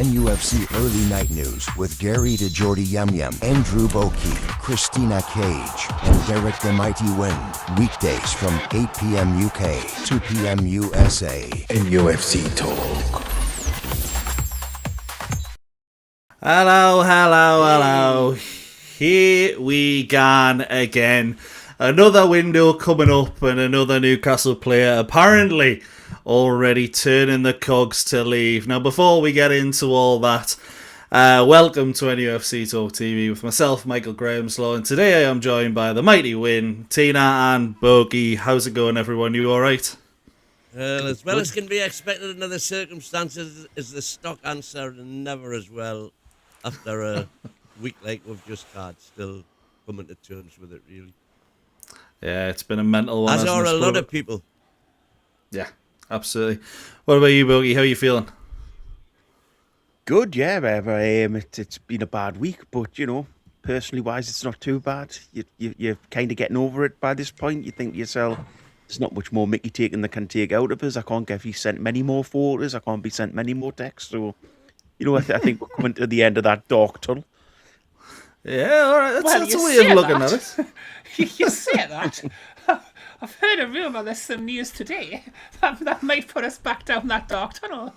NUFC Early Night News with Gary the Geordie Yum Yum, Andrew Bokey, Christina Cage, and Derek the Mighty Wind. Weekdays from 8 p.m. UK, 2 p.m. USA. NUFC Talk. Hello. Here we gone again. Another window coming up and another Newcastle player apparently already turning the cogs to leave. Now, before we get into all that, welcome to NUFC Talk TV with myself, Michael Grahamslaw, and today I am joined by the mighty Win, Tina and Bogey. How's it going, everyone? You alright? As well as can be expected under the circumstances is the stock answer, and never as well after a week like we've just had. Still coming to terms with it, really. Yeah, it's been a mental one. As are a lot of people. Yeah, absolutely. What about you, Bogey? How are you feeling? Good, yeah. It's been a bad week, but, you know, personally wise, it's not too bad. You're kind of getting over it by this point. You think to yourself, there's not much more Mickey taking that can take out of us. I can't get sent many more photos. I can't be sent many more texts. So, you know, I think we're coming to the end of that dark tunnel. Yeah, all right. That's a way of looking at it. You say that. I've heard a rumour there's some news today that might put us back down that dark tunnel.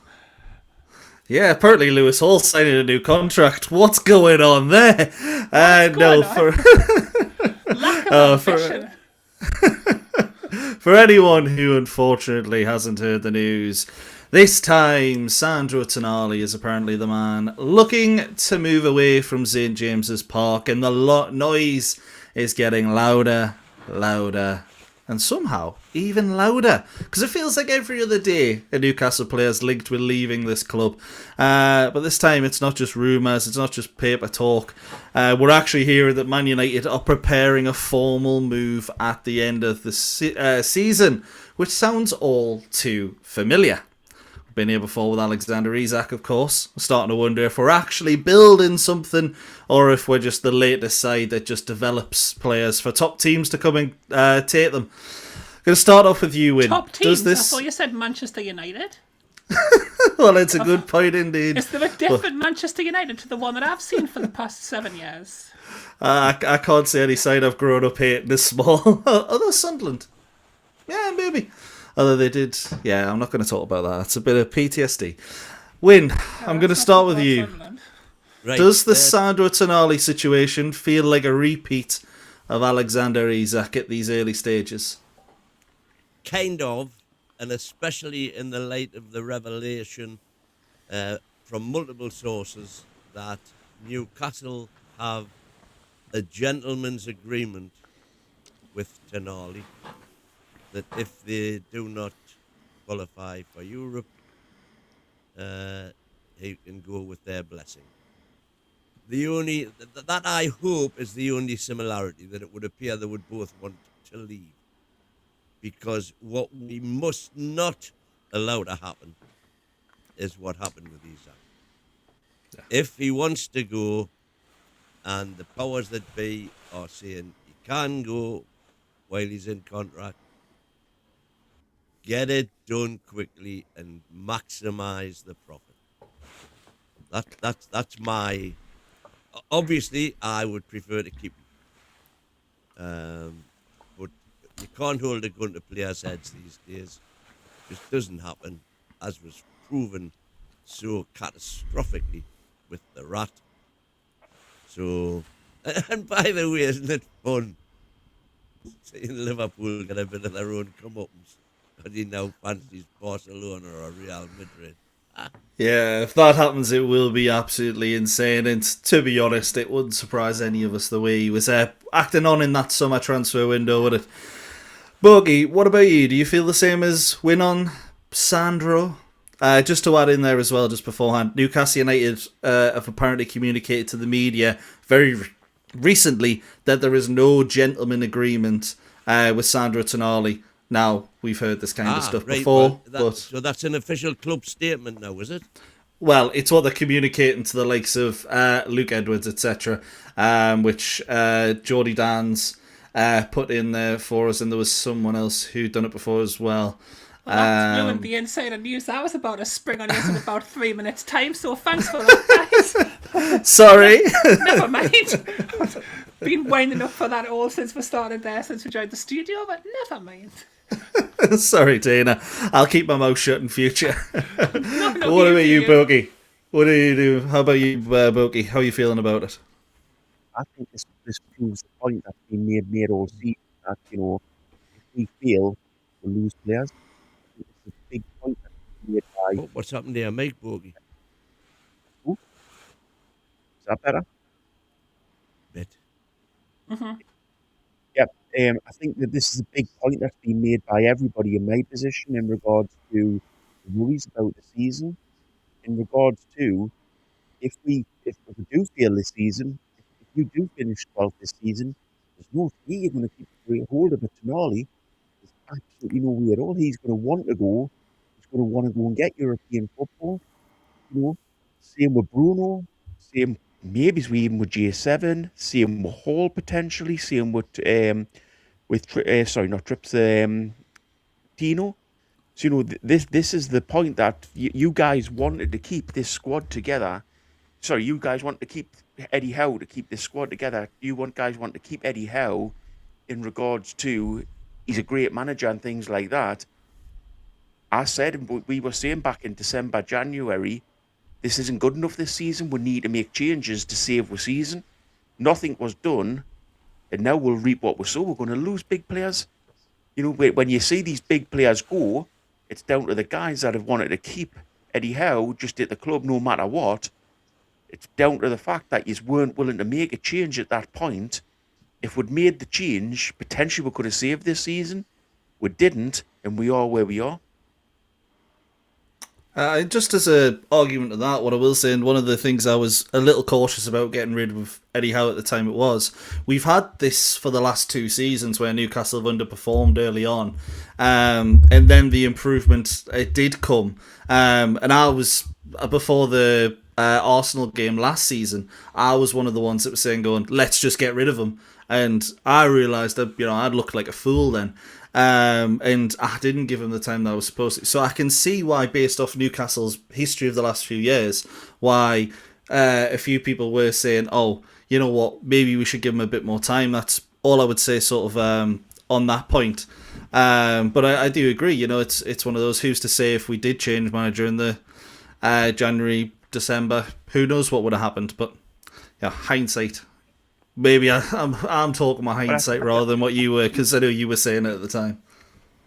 Yeah, apparently Lewis Hall signing a new contract. What's going on there? Lack of ambition. For anyone who unfortunately hasn't heard the news, this time Sandro Tonali is apparently the man looking to move away from St James's Park, and the noise is getting louder, and somehow even louder, because it feels like every other day a Newcastle player is linked with leaving this club. But this time it's not just rumours, it's not just paper talk. We're actually hearing that Man United are preparing a formal move at the end of the season, which sounds all too familiar. Been here before with Alexander Isak, of course. I'm starting to wonder if we're actually building something, or if we're just the latest side that just develops players for top teams to come and take them. Going to start off with you, Win. Top teams? I thought you said Manchester United. Well, it's a good point indeed. Is there a different Manchester United to the one that I've seen for the past 7 years? I can't say any side I've grown up hating this small. Although Sunderland. Yeah, maybe. Although they did, yeah, I'm not going to talk about that. It's a bit of PTSD. Win, I'm going to start with you. Right. Does the Sandro Tonali situation feel like a repeat of Alexander Isak at these early stages? Kind of, and especially in the light of the revelation from multiple sources that Newcastle have a gentleman's agreement with Tonali, that if they do not qualify for Europe, he can go with their blessing. That I hope is the only similarity, that it would appear they would both want to leave. Because what we must not allow to happen is what happened with Isak. Yeah. If he wants to go, and the powers that be are saying he can go while he's in contract, get it done quickly and maximise the profit. That's my. Obviously, I would prefer to keep him, but you can't hold a gun to players' heads these days. It just doesn't happen, as was proven so catastrophically with the rat. So, and by the way, isn't it fun seeing Liverpool get a bit of their own comeuppance? But he now fancies Barcelona or Real Madrid. Yeah, if that happens, it will be absolutely insane. And to be honest, it wouldn't surprise any of us the way he was acting on in that summer transfer window, would it? Bogey, what about you? Do you feel the same as Win on Sandro? Just to add in there as well, just beforehand, Newcastle United have apparently communicated to the media very recently that there is no gentleman agreement with Sandro Tonali. Now, we've heard this kind of stuff before. So that's an official club statement now, is it? Well, it's what they're communicating to the likes of Luke Edwards, etc., which Geordie Dan's put in there for us, and there was someone else who'd done it before as well. Well, that's ruined the insider news I was about to spring on you in about 3 minutes' time, so thanks for that, guys. Sorry. Never mind. Been winding up for that all since we started there, since we joined the studio, but never mind. Sorry, Dana. I'll keep my mouth shut in future. No, What about you, Bogey? What do you do? How about you, Bogey? How are you feeling about it? I think this proves the point that's been made all season that, if we fail, we lose players. It's a big point that's been made by. What's happened there, Mike Bogey? Is that better? Bit. Yeah. I think that this is a big point that's been made by everybody in my position in regards to the worries about the season. In regards to if we do fail this season, if you do finish 12th this season, there's no way you're going to keep a hold of it. Tonali. There's absolutely no way at all. He's going to want to go. He's going to want to go and get European football. Same with Bruno. Same maybe even with J7. Same with Hall potentially. Same with not Trips. Tino. So this is the point that you guys wanted to keep this squad together. Sorry, you guys want to keep Eddie Howe to keep this squad together. Guys want to keep Eddie Howe in regards to he's a great manager and things like that. I said, we were saying back in December, January, this isn't good enough this season. We need to make changes to save the season. Nothing was done, and now we'll reap what we sow. We're going to lose big players. When you see these big players go, it's down to the guys that have wanted to keep Eddie Howe just at the club no matter what. It's down to the fact that you weren't willing to make a change at that point. If we'd made the change, potentially we could have saved this season. We didn't, and we are where we are. Just as an argument to that, what I will say, and one of the things I was a little cautious about getting rid of Eddie Howe at the time we've had this for the last 2 seasons where Newcastle have underperformed early on, and then the improvement, it did come. And I was, before the Arsenal game last season, I was one of the ones that was saying, let's just get rid of him. And I realised that, I'd looked like a fool then. And I didn't give him the time that I was supposed to. So I can see why, based off Newcastle's history of the last few years, why a few people were saying, oh, you know what, maybe we should give him a bit more time. That's all I would say sort of on that point. But I do agree, it's one of those, who's to say if we did change manager in the January, December, who knows what would have happened. But yeah, hindsight. Maybe I'm talking my hindsight rather than what you were, because I know you were saying it at the time.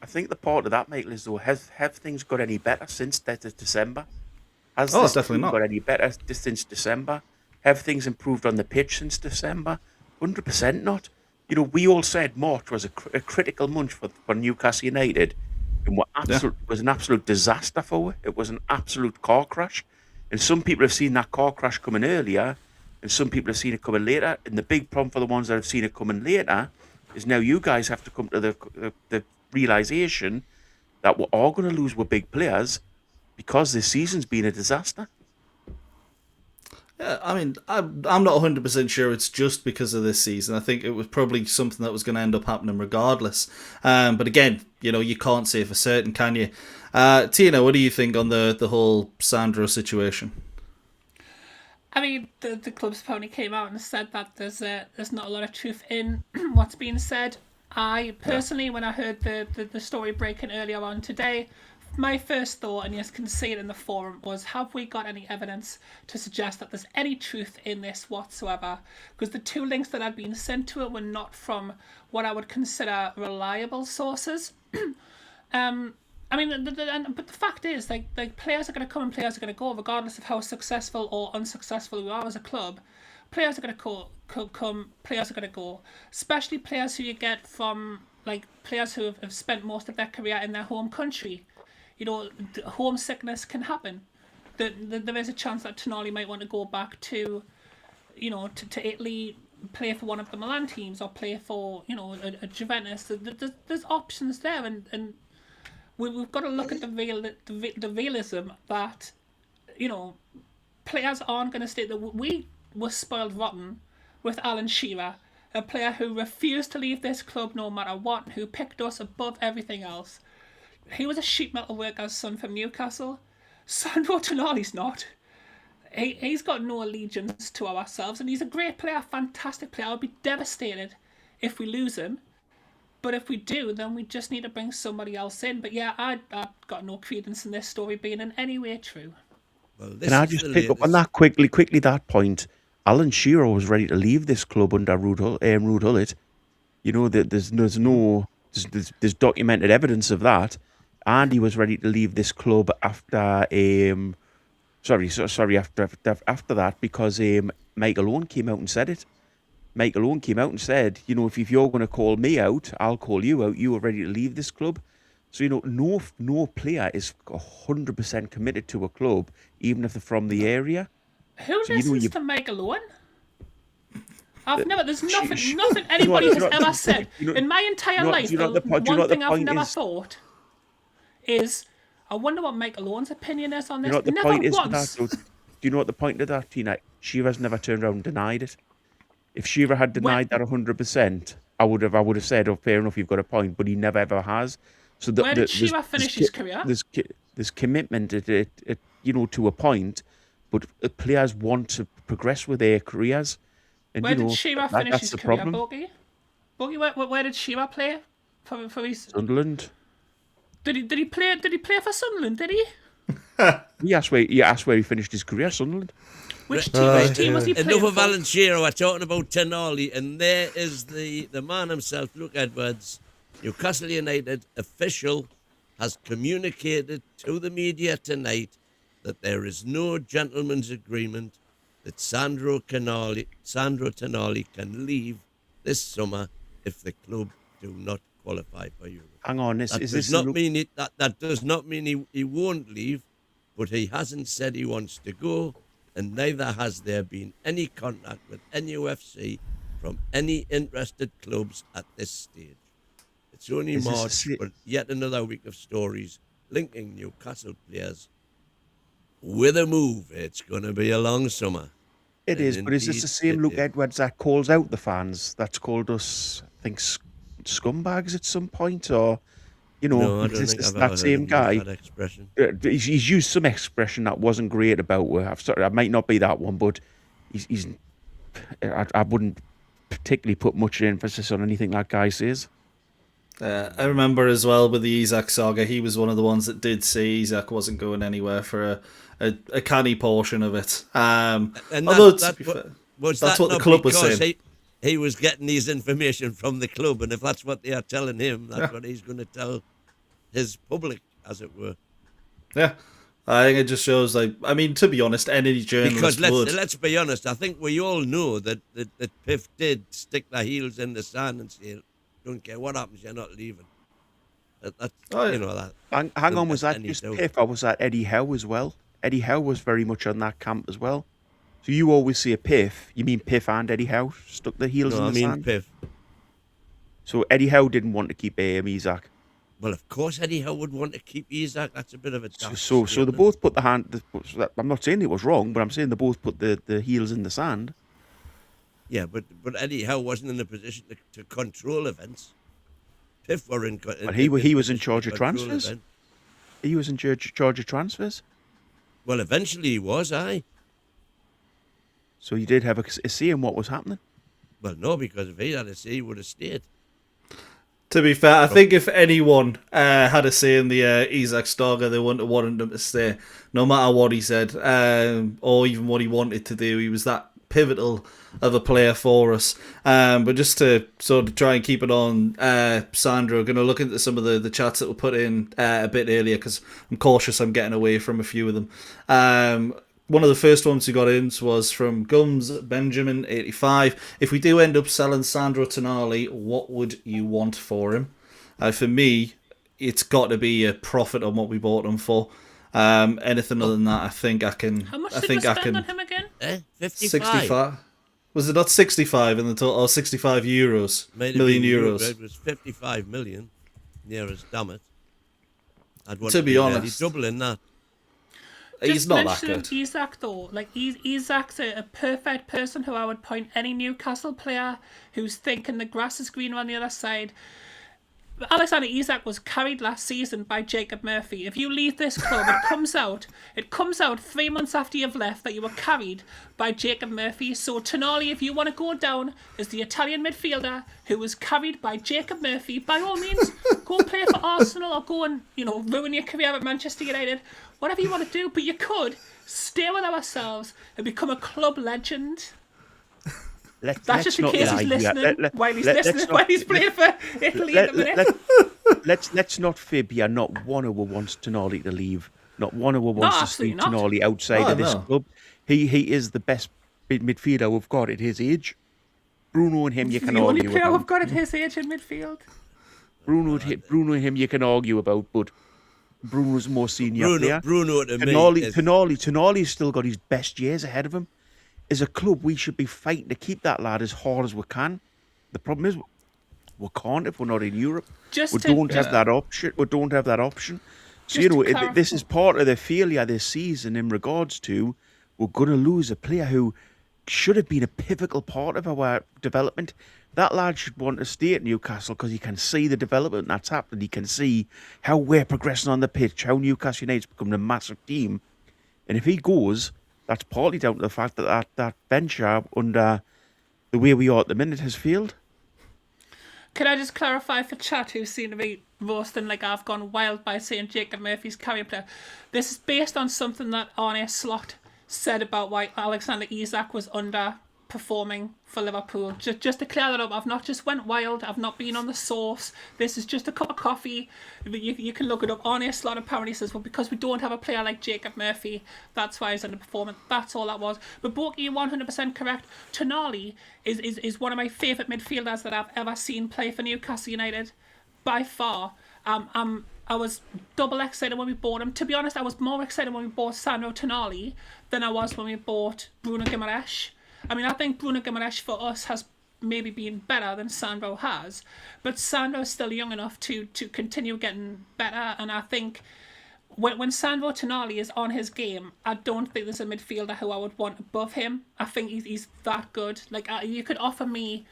I think the part of that, Michael, is though, have things got any better since December? Has Oh, this definitely team not. got any better since December? Have things improved on the pitch since December? 100% not. We all said March was a critical month for Newcastle United, and was an absolute disaster for it. It was an absolute car crash, and some people have seen that car crash coming earlier, and some people have seen it coming later. And the big problem for the ones that have seen it coming later is now you guys have to come to the realization that we are going to lose with big players because this season's been a disaster. Yeah, I mean, I'm not 100% sure it's just because of this season. I think it was probably something that was going to end up happening regardless. But again, you can't say for certain, can you? Tina, what do you think on the whole Sandro situation? I mean, the club's pony came out and said that there's not a lot of truth in what's being said. I personally, when I heard the story breaking earlier on today, my first thought, and you can see it in the forum, was, have we got any evidence to suggest that there's any truth in this whatsoever? Because the 2 links that had been sent to it were not from what I would consider reliable sources. I mean, but the fact is, like players are going to come and players are going to go, regardless of how successful or unsuccessful we are as a club. Players are going to come, players are going to go. Especially players who you get from, players who have spent most of their career in their home country. Homesickness can happen. There is a chance that Tonali might want to go back to Italy, play for one of the Milan teams, or play for, a Juventus. There's options there, and we've got to look at the realism that, players aren't going to stay. We were spoiled rotten with Alan Shearer, a player who refused to leave this club no matter what, who picked us above everything else. he was a sheet metal worker's son from Newcastle. Sandro Tonali's not. He's got no allegiance to ourselves, and he's a great player, fantastic player. I'll be devastated if we lose him. But if we do, then we just need to bring somebody else in. But yeah, I've got no credence in this story being in any way true. Well, Can I just pick up on that quickly, that point? Alan Shearer was ready to leave this club under Ruud Gullit. You know, there's documented evidence of that. And he was ready to leave this club after after that, because Michael Owen came out and said it. Michael Owen came out and said, you know, if you're going to call me out, I'll call you out. You were ready to leave this club. So, you know, no player is 100% committed to a club, even if they're from the area. Who listens to Michael Owen? There's nothing anybody has ever said in my entire life. One thing I've never thought is, I wonder what Michael Owen's opinion is on this. Do you know what the point of that, Tina? Shearer's never turned around and denied it. If Shearer had denied that 100%, I would have said, oh, fair enough, you've got a point, but he never ever has. So where did Shearer finish his career? There's commitment to a point, but players want to progress with their careers. And, where did Shearer finish his career, Bogey? Bogey, where did Shearer play for his Sunderland? Did he play for Sunderland? Did he? You asked where he finished his career, Sunderland. Which team was he playing enough for? of Alan Shearer. We're talking about Tonali, and there is the man himself, Luke Edwards. Newcastle United official has communicated to the media tonight that there is no gentleman's agreement that Sandro Tonali can leave this summer if the club do not qualify for Europe. Hang on, that does not mean he won't leave, but he hasn't said he wants to go, and neither has there been any contact with NUFC from any interested clubs at this stage. It's only March, but yet another week of stories linking Newcastle players with a move. It's going to be a long summer. It is, but is this the same Luke Edwards that calls out the fans, that's called us, I think, scumbags at some point? Or, you know, no, I don't think that same guy? That expression. He's used some expression that wasn't great about her. I might not be that one, but I wouldn't particularly put much emphasis on anything that guy says. I remember as well with the Isak saga, he was one of the ones that did say Isak wasn't going anywhere for a canny portion of it. And that's what the club was saying. He was getting his information from the club, and if that's what they are telling him, that's what he's going to tell his public, as it were. Yeah. I think it just shows, to be honest, any journalist because let's be honest, I think we all know that Piff did stick their heels in the sand and say, don't care what happens, you're not leaving. Hang on, was that just Piff, or was that Eddie Howe as well? Eddie Howe was very much on that camp as well. So you always say Piff, you mean Piff and Eddie Howe stuck their heels in the sand? Piff. So Eddie Howe didn't want to keep Isak. Well, of course Eddie Howe would want to keep Isak. That's a bit of a So they both put the hand. I'm not saying it was wrong, but I'm saying they both put the heels in the sand. Yeah, but Eddie Howe wasn't in a position to control events. Piff were in. But he was in charge of transfers. He was in charge of transfers. Well, eventually he was, aye. So he did have a say in what was happening. Well, no, because if he had a say, he would have stayed. To be fair, I think if anyone had a say in the Isak saga, they wouldn't have wanted him to stay, no matter what he said, or even what he wanted to do. He was that pivotal of a player for us. But just to sort of try and keep it on Sandro, going to look into some of the chats that were put in a bit earlier, because I'm cautious I'm getting away from a few of them. One of the first ones we got in was from Gums Benjamin 85. If we do end up selling Sandro Tonali, what would you want for him? For me, it's got to be a profit on what we bought him for. Anything other than that, I think I can. How much did we spend on him again? 55. 65. Was it not 65 in the total? Or 65 euros? Million euros. It was 55 million. Nearest, damn it. I'd want to be honest, doubling that. He's not that good. Isak though, Isak's a perfect person who I would point any Newcastle player who's thinking the grass is greener on the other side. Alexander Isak was carried last season by Jacob Murphy. If you leave this club, it comes out 3 months after you've left that you were carried by Jacob Murphy. So Tonali, if you want to go down as the Italian midfielder who was carried by Jacob Murphy, by all means, go play for Arsenal or go and, ruin your career at Manchester United. Whatever you want to do, but you could stay with ourselves and become a club legend. That's just in case he's listening while he's playing for Italy at the minute. Let's not fib here. Not one of us wants Tonali to leave. Not one of us wants to see Tonali outside of this club. He is the best midfielder we've got at his age. Bruno and him you can argue about. The only player we've got at his age in midfield. Bruno and him you can argue about, but Bruno's the more senior player. Bruno to Tonali's still got his best years ahead of him. As a club, we should be fighting to keep that lad as hard as we can. The problem is, we can't if we're not in Europe. We don't have that option. So, this is part of the failure this season in regards to we're going to lose a player who should have been a pivotal part of our development. That lad should want to stay at Newcastle because he can see the development that's happened. He can see how we're progressing on the pitch, how Newcastle United's becoming a massive team. And if he goes, that's partly down to the fact that venture under the way we are at the minute has failed. Can I just clarify for chat who seem to be roasting like I've gone wild by saying Jacob Murphy's carrier player? This is based on something that Arne Slot said about why Alexander Isak was underperforming for Liverpool. Just to clear that up, I've not just went wild. I've not been on the source. This is just a cup of coffee. You can look it up. Arne Slot apparently says, well, because we don't have a player like Jacob Murphy, that's why he's underperforming. That's all that was. But Borky, you're 100% correct. Tonali is one of my favourite midfielders that I've ever seen play for Newcastle United, by far. I was double excited when we bought him. To be honest, I was more excited when we bought Sandro Tonali than I was when we bought Bruno Guimaraes. I mean, I think Bruno Guimaraes for us has maybe been better than Sandro has, but Sandro's still young enough to continue getting better. And I think when Sandro Tonali is on his game, I don't think there's a midfielder who I would want above him. I think he's that good. Like you could offer me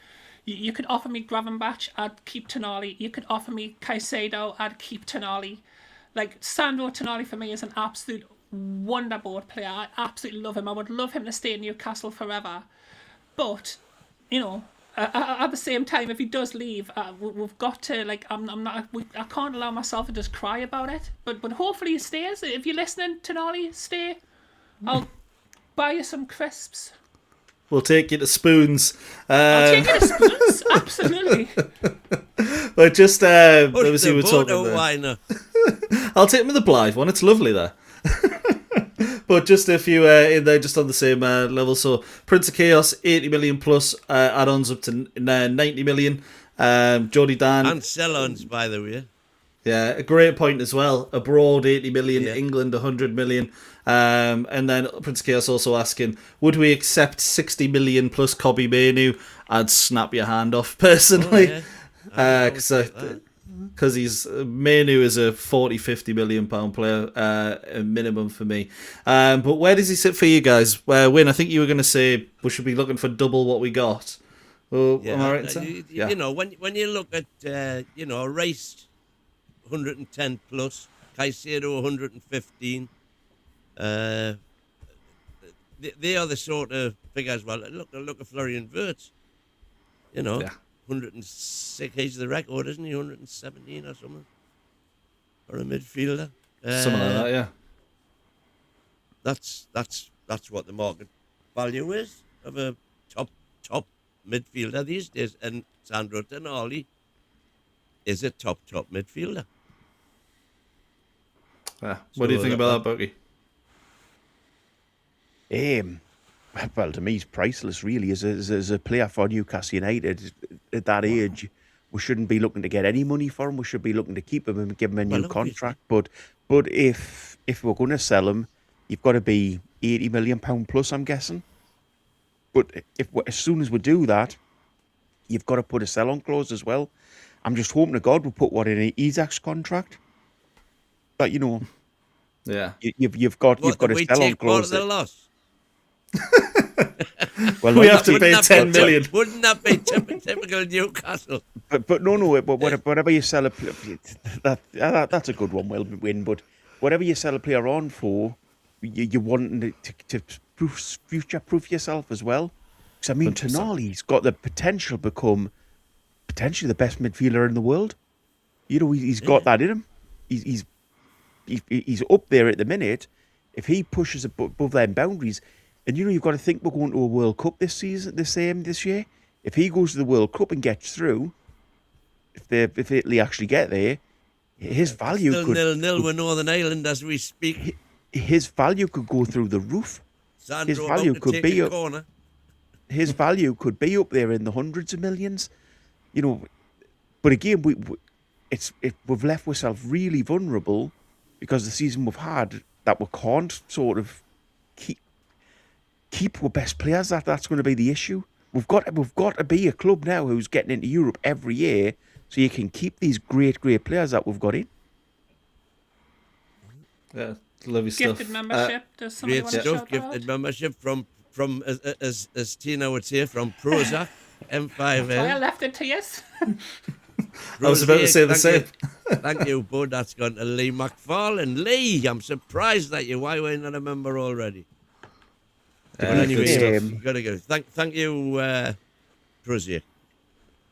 Gravenbach, I'd keep Tonali. You could offer me Caicedo, I'd keep Tonali. Like Sandro Tonali for me is an absolute wonderboard player. I absolutely love him. I would love him to stay in Newcastle forever. But, at the same time, if he does leave, we've got to, I can't allow myself to just cry about it. But hopefully he stays. If you're listening, Tonali, stay. I'll buy you some crisps. We'll take you to Spoons. I'll take you to Spoons, absolutely. But just, obviously we're talking there. I'll take him to the Blythe one. It's lovely there. But just a few in there, just on the same level. So Prince of Chaos, 80 million plus add-ons up to 90 million. Jody Dan. And sell-ons, by the way. Yeah, a great point as well. Abroad, 80 million. Yeah. England, 100 million. And then Prince of Chaos also asking, would we accept 60 million plus Kobe Mainu? I'd snap your hand off, personally. Because Mainu is a 40-50 million pound player, a minimum for me. But where does he sit for you guys? Win, I think you were going to say we should be looking for double what we got. Well, am I right? When you look at Rice 110 plus, Caicedo 115. They are the sort of figures. Well, look at Florian Wirtz. 106. He's the record, isn't he? 117 or something for a midfielder. Something like that, yeah. That's what the market value is of a top midfielder these days. And Sandro Tonali is a top midfielder. What do you think about that, Boogie? Well, to me, he's priceless, really. As a player for Newcastle United, at that age, we shouldn't be looking to get any money for him. We should be looking to keep him and give him a new contract. But if we're going to sell him, you've got to be £80 million plus, I'm guessing. But as soon as we do that, you've got to put a sell-on clause as well. I'm just hoping to God we'll put what in Isak's contract. But yeah, you've got a sell-on clause. Part of the loss. Well, We have to Wouldn't pay that 10 be- million. Wouldn't that be typical Newcastle? but no. But whatever you sell that's a good one. Well, win. But whatever you sell a player on for, you want to future-proof yourself as well. Because I mean, 100%. Tonali's got the potential to become potentially the best midfielder in the world. You know, he's got that in him. He's up there at the minute. If he pushes above them boundaries, and you know, you've got to think we're going to a World Cup this season, this year. If he goes to the World Cup and gets through, if Italy actually get there, his value Still could 0-0 with Northern Ireland as we speak. his value could go through the roof. Sandro His value about to could take be a up. corner. His value could be up there in the hundreds of millions. You know, but again, we've left ourselves really vulnerable because the season we've had that we can't sort of keep our best players. That's going to be the issue. We've got to be a club now who's getting into Europe every year, so you can keep these great players that we've got in. Yeah, lovely stuff. Gifted membership. Does somebody Great want to stuff. shout Gifted out? membership from as Tina would say, from Prozac So I M5L. left it to you. I was about to say the same. Thank you, bud. That's gone to Lee McFarlane. Lee, I'm surprised at you. Why were you not a member already? But anyway, good you've got to go. Thank you, Prozac.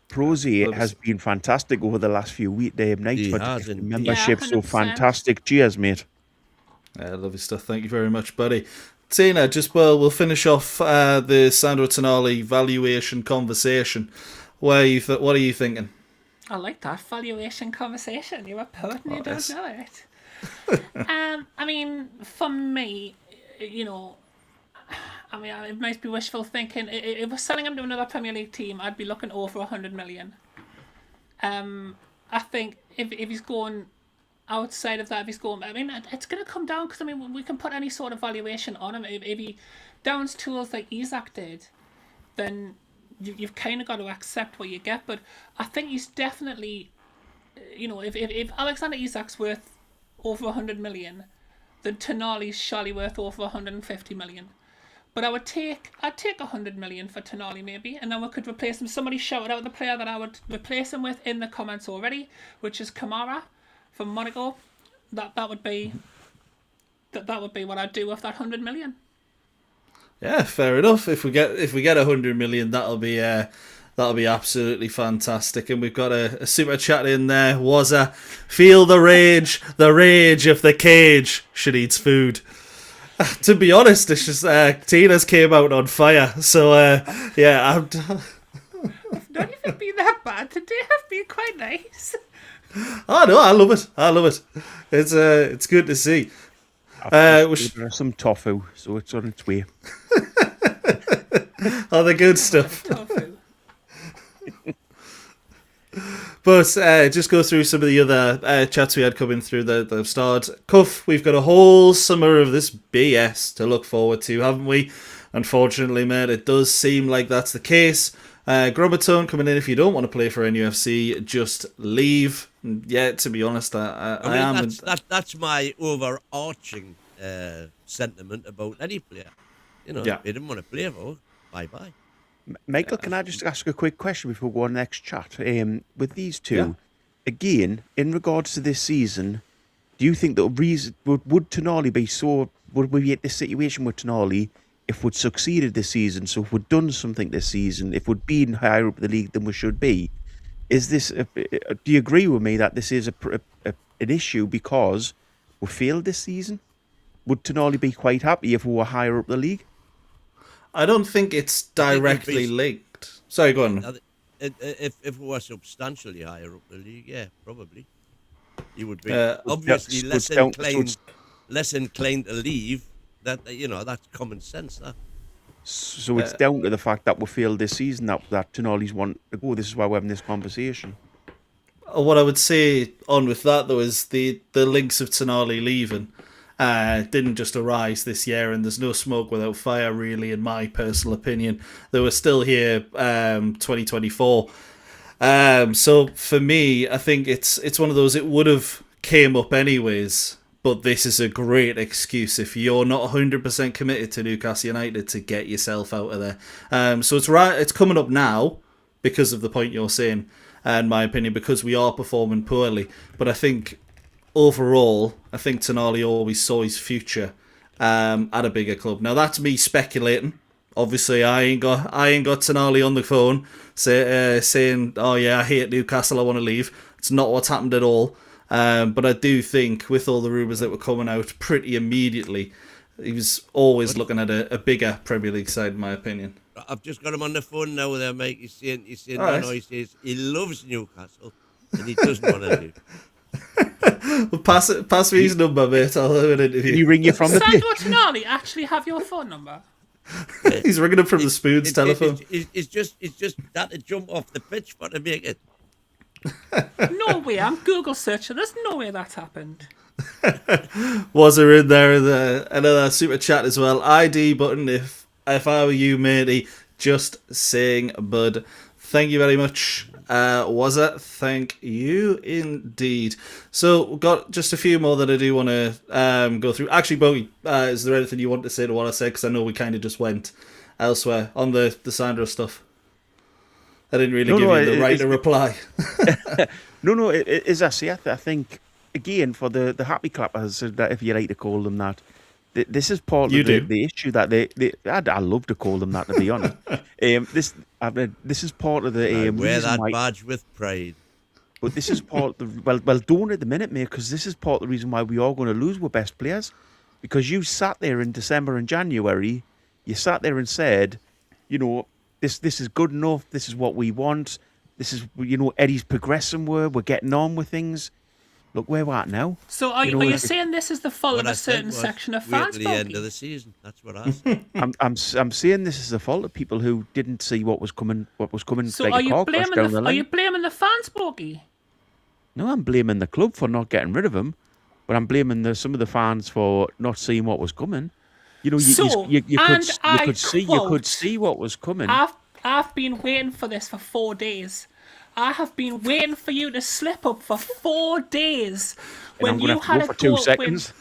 Prozy has been fantastic over the last few nights He for has gifted indeed. membership. Yeah, So 100%. fantastic. Cheers, mate. Lovely stuff. Thank you very much, buddy. Tina, we'll finish off the Sandro Tonali valuation conversation. What are you thinking? I like that valuation conversation. You're a poet and you don't yes. know it. I mean, for me, you know, I mean, it might be wishful thinking. If we're selling him to another Premier League team, I'd be looking over 100 million. I think if he's going outside of that, if he's going, I mean, it's going to come down because, I mean, we can put any sort of valuation on him. If he downs tools like Isak did, then you've kind of got to accept what you get. But I think he's definitely, you know, if Alexander Isak's worth over 100 million, then Tonali's surely worth over 150 million. But I'd take 100 million for Tonali maybe, and then we could replace him. Somebody shouted out the player that I would replace him with in the comments already, which is Kamara from Monaco. That would be what I'd do with that 100 million. Yeah, fair enough. If we get 100 million, that'll be absolutely fantastic. And we've got a super chat in there. Feel the rage of the cage. Should eats food. To be honest, it's just Tina's came out on fire. So yeah, Don't you think being that bad today have been quite nice? oh no, I love it. It's good to see. There's some tofu, so it's on its way. All the good stuff. Tofu. But just go through some of the other chats we had coming through the start. Cuff, we've got a whole summer of this BS to look forward to, haven't we? Unfortunately, mate, it does seem like that's the case. Grumbatone coming in, if you don't want to play for NUFC, just leave. Yeah, to be honest, I am. That's my overarching sentiment about any player. You know, Yeah. they didn't want to play for. Bye-bye. Michael, can I just ask a quick question before we go on the next chat? With these two, Yeah. again, in regards to this season, do you think that would Tonali be so? Would we be at this situation with Tonali if we'd succeeded this season? So if we'd done something this season, if we'd been higher up the league than we should be, is this? Do you agree with me that this is an issue because we failed this season? Would Tonali be quite happy if we were higher up the league? I don't think it's directly linked. Sorry, go on. If we were substantially higher up the league, yeah, probably. He would be Uh, obviously so less it's- inclined to leave. That that's common sense. That So it's down to the fact that we failed this season that Tonali's want to go. This is why we're having this conversation. What I would say on with that though is the links of Tonali leaving didn't just arise this year, and there's no smoke without fire, really, in my personal opinion. They were still here 2024. So for me, I think it's one of those, it would have came up anyways, But this is a great excuse if you're not 100% committed to Newcastle United to get yourself out of there. So it's coming up now because of the point you're saying, in my opinion, because we are performing poorly. But I think overall, I think Tonali always saw his future at a bigger club. Now that's me speculating. Obviously, I ain't got Tonali on the phone saying, "Oh yeah, I hate Newcastle, I want to leave." It's not what's happened at all. But I do think, with all the rumours that were coming out pretty immediately, he was always looking at a bigger Premier League side, in my opinion. I've just got him on the phone now there, Mike. He's saying, he says he loves Newcastle and he doesn't want to leave. Well, pass me his number, mate. I'll have an interview. Did he ring you from the pitch? Sandro Tonali actually have your phone number? He's ringing up from the Spoons telephone. It's just that to jump off the pitch for to make it. No way. I'm Google searching. There's no way that happened. Was there in there another super chat as well? ID button if I were you, matey. Just saying, bud. Thank you very much. Was it? Thank you indeed. So we've got just a few more that I do want to go through. Actually, Bogey, is there anything you want to say to what I said? Because I know we kind of just went elsewhere on the Sandro stuff. I didn't really give you the right to reply. No, as I say, I think, again, for the happy clappers, if you like to call them that, this is part of the issue that I love to call them that, to be honest. This is part of the... wear that badge with pride. But this is part of the... Well, don't at the minute, mate, because this is part of the reason why we are going to lose our best players. Because you sat there in December and January, you sat there and said, this is good enough, this is what we want, this is, Eddie's progressing, we're getting on with things. Look where we're at now. So are you saying this is the fault of a certain section of fans? Wait till the end of the season. That's what I said. I'm saying this is the fault of people who didn't see what was coming. So like are a car you crash down the line. Are you blaming the fans, Bogey? No, I'm blaming the club for not getting rid of him, but I'm blaming some of the fans for not seeing what was coming. You could see what was coming. I've been waiting for this for 4 days. I have been waiting for you to slip up for 4 days. When you had for 2 seconds.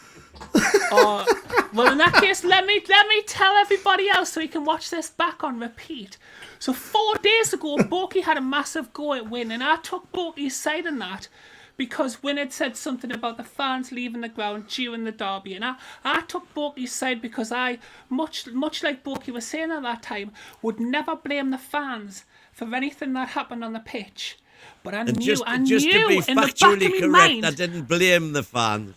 Well, in that case, let me tell everybody else so you can watch this back on repeat. So 4 days ago, Borky had a massive go at Win, and I took Borky's side in that because Win had said something about the fans leaving the ground during the derby, and I took Borky's side because I, much like Borky was saying at that time, would never blame the fans for anything that happened on the pitch. But I knew just to be in the back factually of my correct, mind, I didn't blame the fans.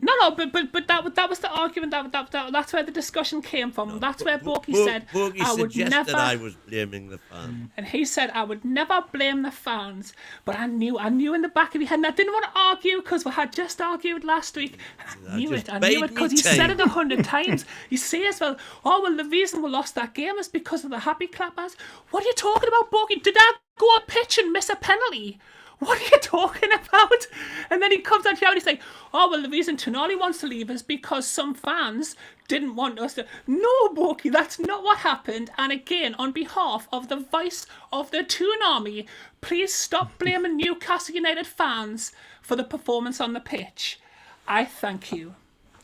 No, but that was the argument. That's where the discussion came from. That's where Borky said I would never. I was blaming the fans, and he said I would never blame the fans. But I knew in the back of your head, and I didn't want to argue because we had just argued last week. I knew it because he said it 100 times. He says, well, the reason we lost that game is because of the happy clappers. What are you talking about, Borky? Did I go on pitch and miss a penalty? What are you talking about? And then he comes out here and he's like, the reason Tonali wants to leave is because some fans didn't want us to... No, Borky, that's not what happened. And again, on behalf of the voice of the Toon Army, please stop blaming Newcastle United fans for the performance on the pitch. I thank you.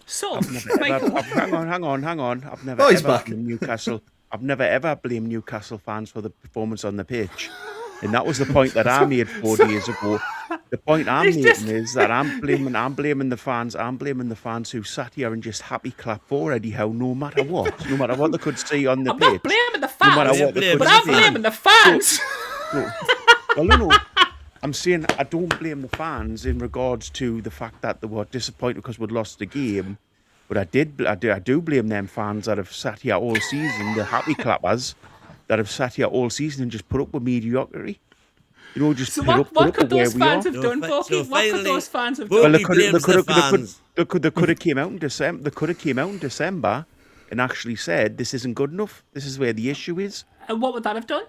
So, hang on. I've never ever blamed Newcastle. I've never ever blamed Newcastle fans for the performance on the pitch. And that was the point that I made 4 days ago. The point I'm making is that I'm blaming the fans. I'm blaming the fans who sat here and just happy clap for Eddie Howe, no matter what they could see on the pitch. I'm not blaming the fans, no matter what they could but I'm blaming the fans. No. I'm saying I don't blame the fans in regards to the fact that they were disappointed because we'd lost the game. But I do blame them fans that have sat here all season, the happy clappers, that have sat here all season and just put up with mediocrity. So what could those fans have done, Borky? What could those fans have done? Well, they could have came out in December. They could have came out in December and actually said this isn't good enough. This is where the issue is. And what would that have done?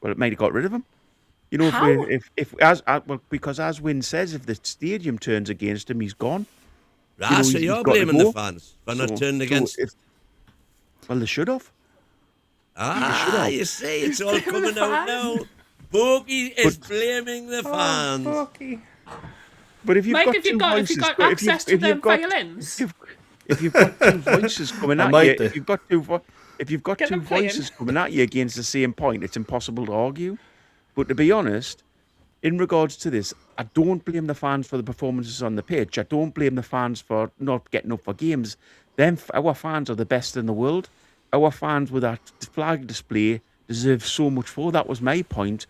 Well, it might have got rid of him. How? Because as Wynne says, if the stadium turns against him, he's gone. So you're blaming the fans for not turning against him? Well, they should have. You see, it's all coming out now. Borky is blaming the fans. Borky. But if you've Mike, got if you've two got voices, access to them violins, if you've got two voices coming I at might you, do. if you've got Get two them playing. voices coming at you against the same point, it's impossible to argue. But to be honest, in regards to this, I don't blame the fans for the performances on the pitch. I don't blame the fans for not getting up for games. Our fans are the best in the world. Our fans with that flag display deserve so much more. That was my point.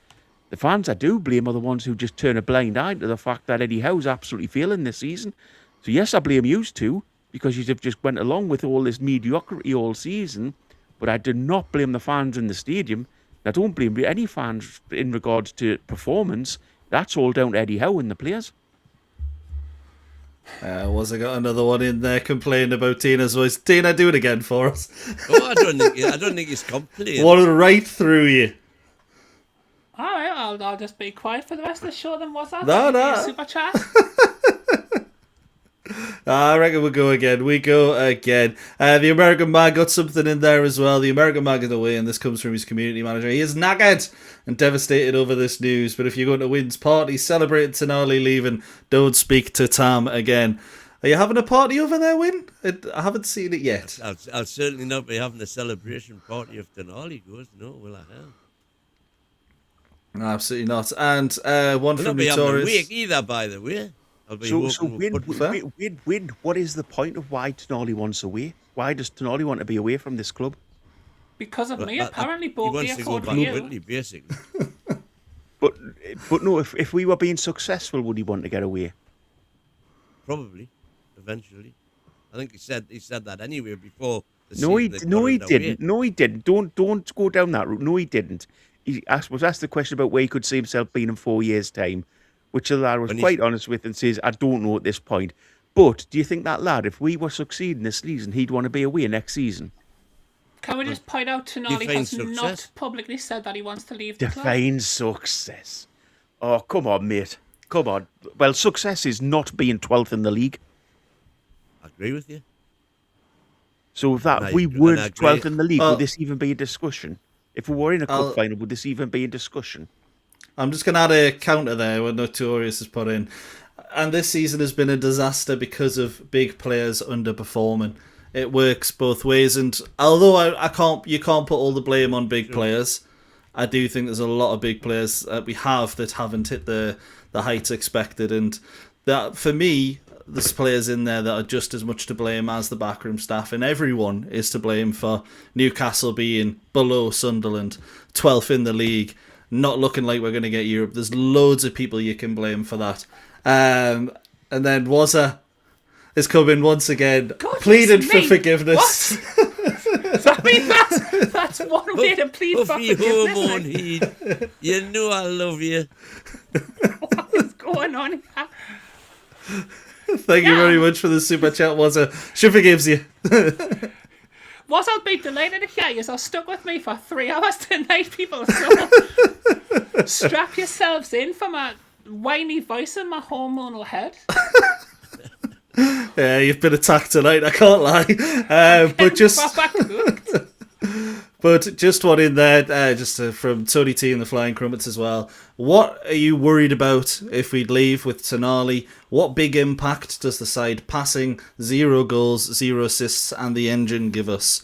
The fans I do blame are the ones who just turn a blind eye to the fact that Eddie Howe's absolutely failing this season. So yes, I blame yous too, because you have just went along with all this mediocrity all season. But I do not blame the fans in the stadium. I don't blame any fans in regards to performance. That's all down to Eddie Howe and the players. Was I got another one in there complaining about Tina's voice? Tina, do it again for us. Oh, I don't think he's complaining. One right through you. all right, I'll just be quiet for the rest of the show. Then what's that? No. Super chat. I reckon we'll go again. We go again. The American man got something in there as well. The American man got away, and this comes from his community manager. He is knackered and devastated over this news. But if you're going to Wynn's party, celebrating Tonali leaving, don't speak to Tam again. Are you having a party over there, Wynn? I haven't seen it yet. I'll certainly not be having a celebration party if Tonali goes. No, will I have? No, absolutely not. And one I'll from not be having a Notorious. week either, by the way. I'll be So Win, what is the point of why Tonali wants away? Why does Tonali want to be away from this club? Because of me, apparently, he bought wants the to go afford back for you. quickly, basically. But no, if we were being successful, would he want to get away? Probably, eventually. I think he said that anyway before. No, he didn't. No, he didn't. Don't go down that route. No, he didn't. He was asked the question about where he could see himself being in 4 years' time, which the lad was quite honest with and says, I don't know at this point. But do you think that lad, if we were succeeding this season, he'd want to be away next season? Can we just point out Tonali Define has success. not publicly said that he wants to leave the club? Define success. Oh, come on, mate. Come on. Well, success is not being 12th in the league. I agree with you. So if we weren't 12th in the league, would this even be a discussion? If we were in a cup final, would this even be a discussion? I'm just going to add a counter there what Notorious has put in. And this season has been a disaster because of big players underperforming. It works both ways, and although you can't put all the blame on big players, I do think there's a lot of big players that we have that haven't hit the heights expected, and that for me, there's players in there that are just as much to blame as the backroom staff, and everyone is to blame for Newcastle being below Sunderland, 12th in the league, not looking like we're going to get Europe. There's loads of people you can blame for that. And then Wazza is coming once again, pleading for forgiveness. I mean, that's one way to plead for forgiveness. You know I love you. What is going on here? Thank you very much for the super chat, Wazza. She forgives you. What I'll be delighted to hear is stuck with me for 3 hours tonight, people. So strap yourselves in for my whiny voice and my hormonal head. Yeah, you've been attacked tonight, I can't lie. But just one in there, from Tony T and the Flying Crumpets as well. What are you worried about if we leave with Tonali? What big impact does the side passing, 0 goals, 0 assists, and the engine give us?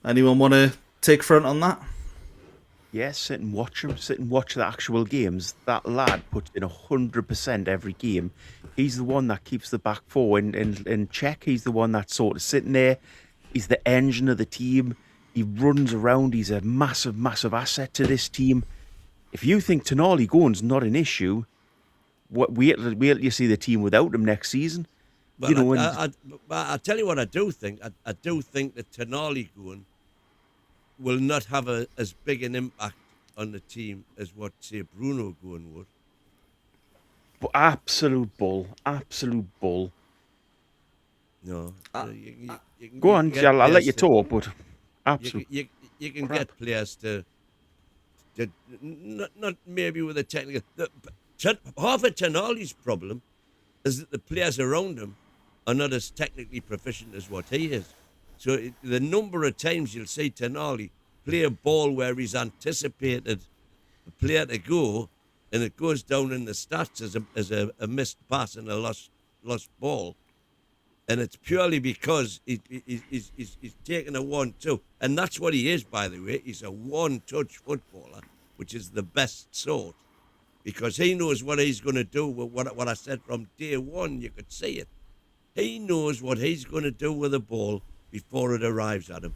Anyone want to take front on that? Yes, sit and watch him. Sit and watch the actual games. That lad puts in 100% every game. He's the one that keeps the back four in check. He's the one that's sort of sitting there. He's the engine of the team. He runs around. He's a massive, massive asset to this team. If you think Tonali going's not an issue, wait till you see the team without him next season. Well, I'll tell you what I do think. I do think that Tonali going will not have as big an impact on the team as what, say, Bruno going would. But absolute bull. No. Go on, I'll let you talk, but absolutely. You can get players to not maybe with a technical... Half of Tonali's problem is that the players around him are not as technically proficient as what he is. So the number of times you'll see Tonali play a ball where he's anticipated the player to go, and it goes down in the stats as a missed pass and a lost ball, and it's purely because he's taking a 1-2, and that's what he is, by the way. He's a one-touch footballer, which is the best sort, because he knows what he's going to do. With what I said from day one, you could see it. He knows what he's going to do with the ball before it arrives at him,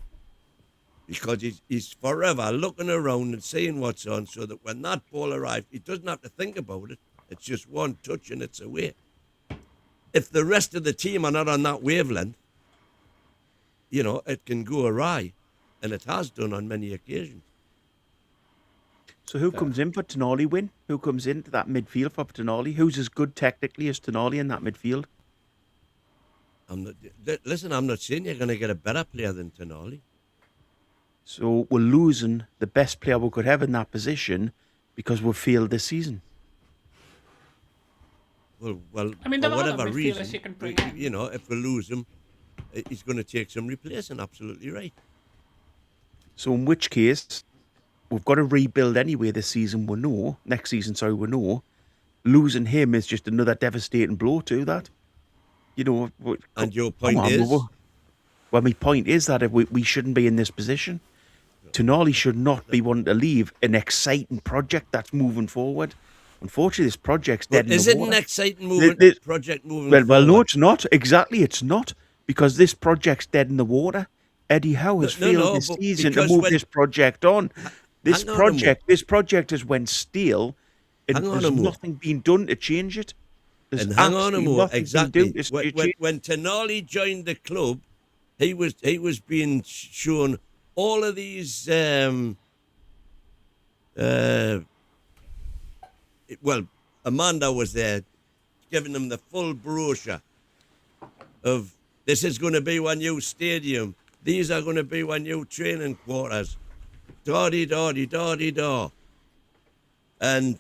because he's forever looking around and seeing what's on, so that when that ball arrives, he doesn't have to think about it. It's just one touch and it's away. If the rest of the team are not on that wavelength, it can go awry, and it has done on many occasions. So who comes in for Tonali win? Who comes into that midfield for Tonali? Who's as good technically as Tonali in that midfield? I'm not saying you're going to get a better player than Tonali. So we're losing the best player we could have in that position because we've failed this season. Well, I mean, for there are whatever other midfielders reason, you can bring in. if we lose him, he's going to take some replacing. Absolutely right. So in which case, we've got to rebuild anyway this season. Next season, we know. Losing him is just another devastating blow to that. And your point is? Well, my point is that we shouldn't be in this position. Tonali should not be wanting to leave an exciting project that's moving forward. Unfortunately, this project's dead in the water. Is it an exciting project moving forward? Well, no, it's not. Exactly, it's not. Because this project's dead in the water. Eddie Howe has failed this season to move this project on. This project has went stale, and there's nothing being done to change it. And hang on a moment, exactly. When Tonali joined the club, he was being shown all of these. Amanda was there, giving them the full brochure of this is going to be one new stadium. These are going to be one new training quarters. Da-dee-da-dee-da-dee-da. And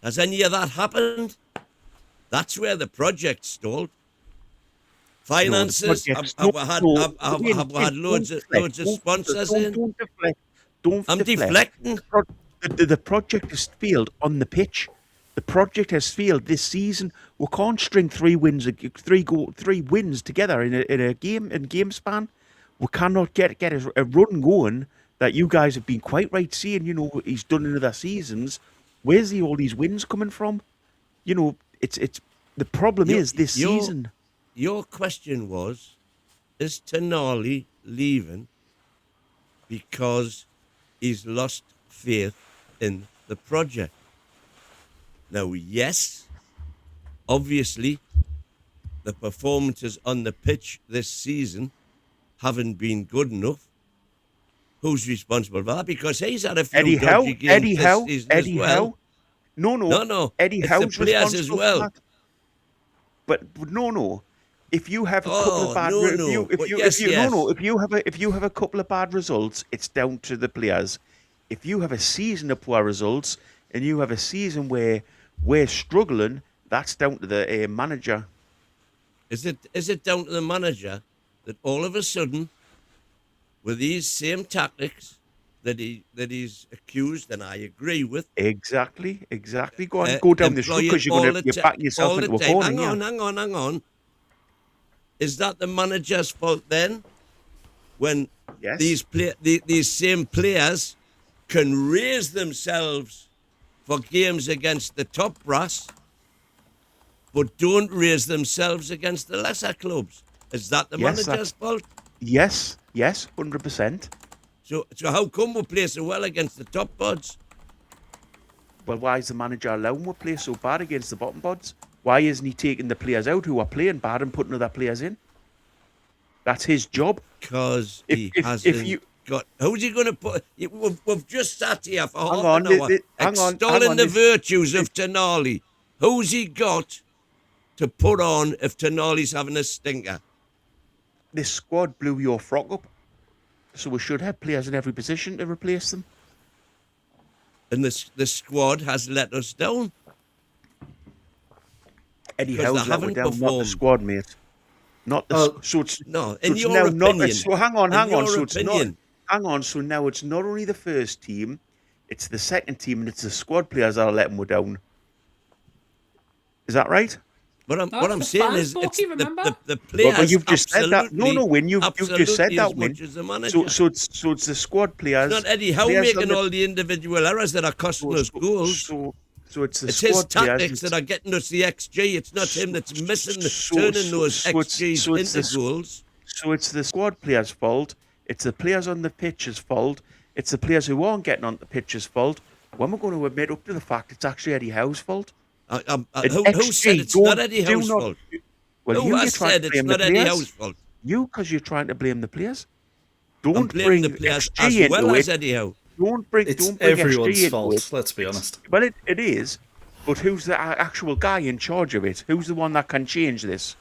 has any of that happened? That's where the project stalled. Finances, I've had loads of sponsors in. I'm deflecting. The project has failed on the pitch. The project has failed this season. We can't string three wins together in a game span. We cannot get a run going that you guys have been quite right saying. He's done in other seasons. Where's all these wins coming from? It's the problem is this season. Your question was, is Tonali leaving because he's lost faith in the project? Now, yes, obviously, the performances on the pitch this season haven't been good enough. Who's responsible for that? Because he's had a few dodgy games this season as well. No. Eddie Howe's the players responsible as well. for that. But no. If you have a couple of bad if you have a couple of bad results, it's down to the players. If you have a season of poor results and you have a season where we're struggling, that's down to the manager. Is it down to the manager that all of a sudden, with these same tactics that he's accused, and I agree with. Exactly. Go down this road because you're backing yourself into a corner. Hang on. Is that the manager's fault then? When these same players can raise themselves for games against the top brass, but don't raise themselves against the lesser clubs. Is that the manager's fault? Yes, 100%. So how come we play so well against the top pods? Well, why is the manager allowing we play so bad against the bottom pods? Why isn't he taking the players out who are playing bad and putting other players in? That's his job. Because he hasn't got... Who's he going to put... We've just sat here for half an hour extolling the virtues of Tonali. Who's he got to put on if Tonali's having a stinker? This squad blew your frock up. So we should have players in every position to replace them. And the squad has let us down. Eddie Howe's let us down, not the squad, mate. Not the your opinion. So hang on. So now it's not only the first team, it's the second team and it's the squad players that are letting we down. Is that right? What I'm the saying fans, is, it's Borky, remember? the players. Well, you've just said that. No, absolutely- Win, you've just said absolutely that, as Win. much as the manager. So it's the squad players. It's not Eddie Howe players making on all the individual errors that are costing us goals. So it's the It's squad his tactics players. that are getting us the XG. It's not him that's turning those XGs into goals. So it's the squad players' fault. It's the players on the pitch's fault. It's the players who aren't getting on the pitch's fault. When we're going to admit up to the fact it's actually Eddie Howe's fault. Who said it's not Eddie Howe's fault? Well, Who has said it's not Eddie Howe's fault? You, because you're trying to blame the players. I'm Don't blaming bring the players XG as well into as it. Eddie Howe. Don't bring everyone's XG into fault, it. let's be honest. Well, it is. But who's the actual guy in charge of it? Who's the one that can change this?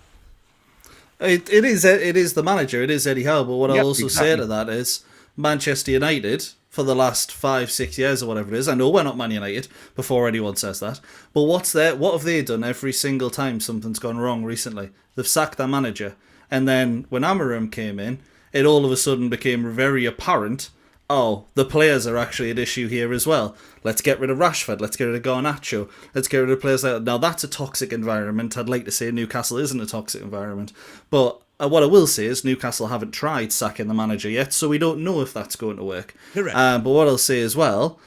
It is the manager, it is Eddie Howe, but what I'll also say exactly. to that is Manchester United, for the last 5-6 years or whatever it is, I know we're not Man United, before anyone says that, but what have they done every single time something's gone wrong recently? They've sacked their manager, and then when Amarim came in, it all of a sudden became very apparent, oh, the players are actually at issue here as well. Let's get rid of Rashford, let's get rid of Garnacho, let's get rid of players like that. Now that's a toxic environment. I'd like to say Newcastle isn't a toxic environment, but what I will say is Newcastle haven't tried sacking the manager yet, so we don't know if that's going to work. Correct. But what I'll say as well,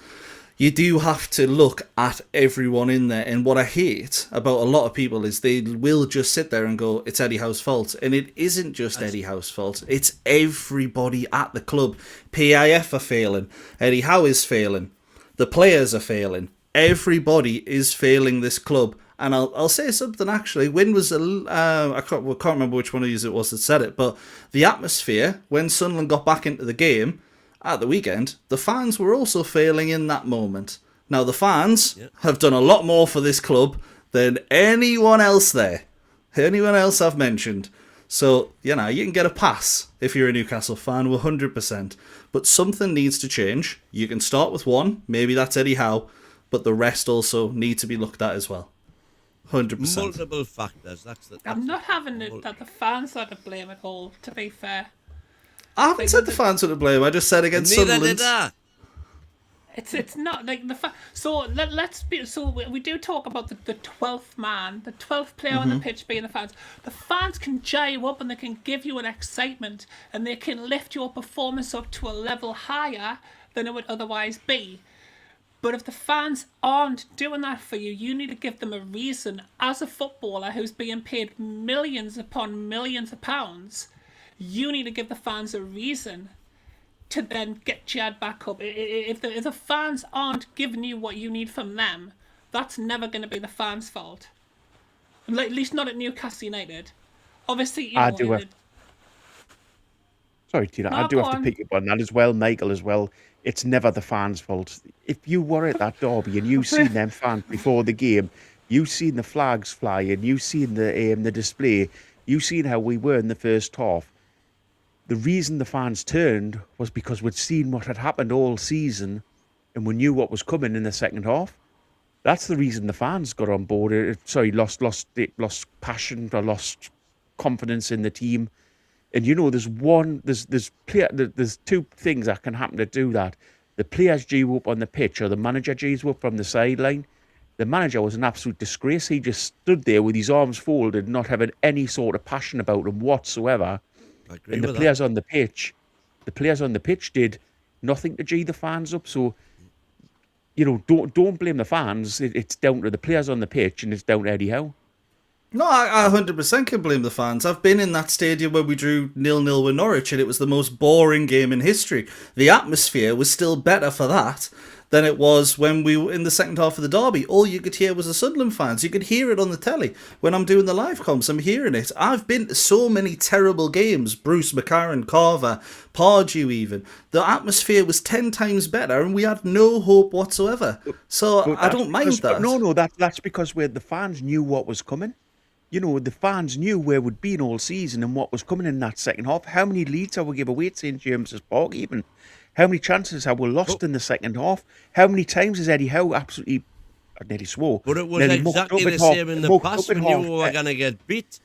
you do have to look at everyone in there, and what I hate about a lot of people is they will just sit there and go, it's Eddie Howe's fault, and it isn't just Eddie Howe's fault, it's everybody at the club. PIF are failing, Eddie Howe is failing, the players are failing, everybody is failing this club. And I'll say something actually. Win was I can't remember which one of you it was that said it, but the atmosphere when Sunderland got back into the game at the weekend, the fans were also failing in that moment. Now the fans have done a lot more for this club than anyone else there, anyone else I've mentioned. So you can get a pass if you're a Newcastle fan, 100%. But something needs to change. You can start with one, maybe that's Eddie Howe, but the rest also need to be looked at as well. 100%. Multiple factors. I'm not having it that the fans are to blame at all, to be fair. I haven't said the fans are to blame. I just said against Neither Sunderland. did I. It's not like so we do talk about the 12th man, the 12th player on the pitch being the fans. The fans can gyre you up and they can give you an excitement and they can lift your performance up to a level higher than it would otherwise be. But if the fans aren't doing that for you, you need to give them a reason. As a footballer who's being paid millions upon millions of pounds, you need to give the fans a reason to then get Jad back up. If the fans aren't giving you what you need from them, that's never going to be the fans' fault. At least not at Newcastle United. Obviously, Sorry, Tina, No, I do go have to on. pick up on that as well, Michael, as well. It's never the fans' fault. If you were at that derby and you seen them fans before the game, you seen the flags flying, you seen the display, you seen how we were in the first half. The reason the fans turned was because we'd seen what had happened all season and we knew what was coming in the second half. That's the reason the fans got on board. Lost passion or lost confidence in the team. And there's two things that can happen to do that. The players G up on the pitch or the manager G's up from the sideline. The manager was an absolute disgrace. He just stood there with his arms folded, not having any sort of passion about him whatsoever. I agree And with the that. players on the pitch did nothing to G the fans up. So, don't blame the fans. It's down to the players on the pitch and it's down to Eddie Howe. No, I 100% can blame the fans. I've been in that stadium where we drew 0-0 with Norwich and it was the most boring game in history. The atmosphere was still better for that than it was when we were in the second half of the derby. All you could hear was the Sunderland fans. You could hear it on the telly. When I'm doing the live comms, I'm hearing it. I've been to so many terrible games. Bruce, McCarran, Carver, Pardew even. The atmosphere was 10 times better and we had no hope whatsoever. So But I don't mind that. No, that's because the fans knew what was coming. The fans knew where we'd been all season and what was coming in that second half. How many leads have we given away at St James's Park even? How many chances have we lost in the second half? How many times has Eddie Howe absolutely, I nearly swore, But it was nearly mucked exactly up the at half- same in the mucked past up at when you half- were going to get beat.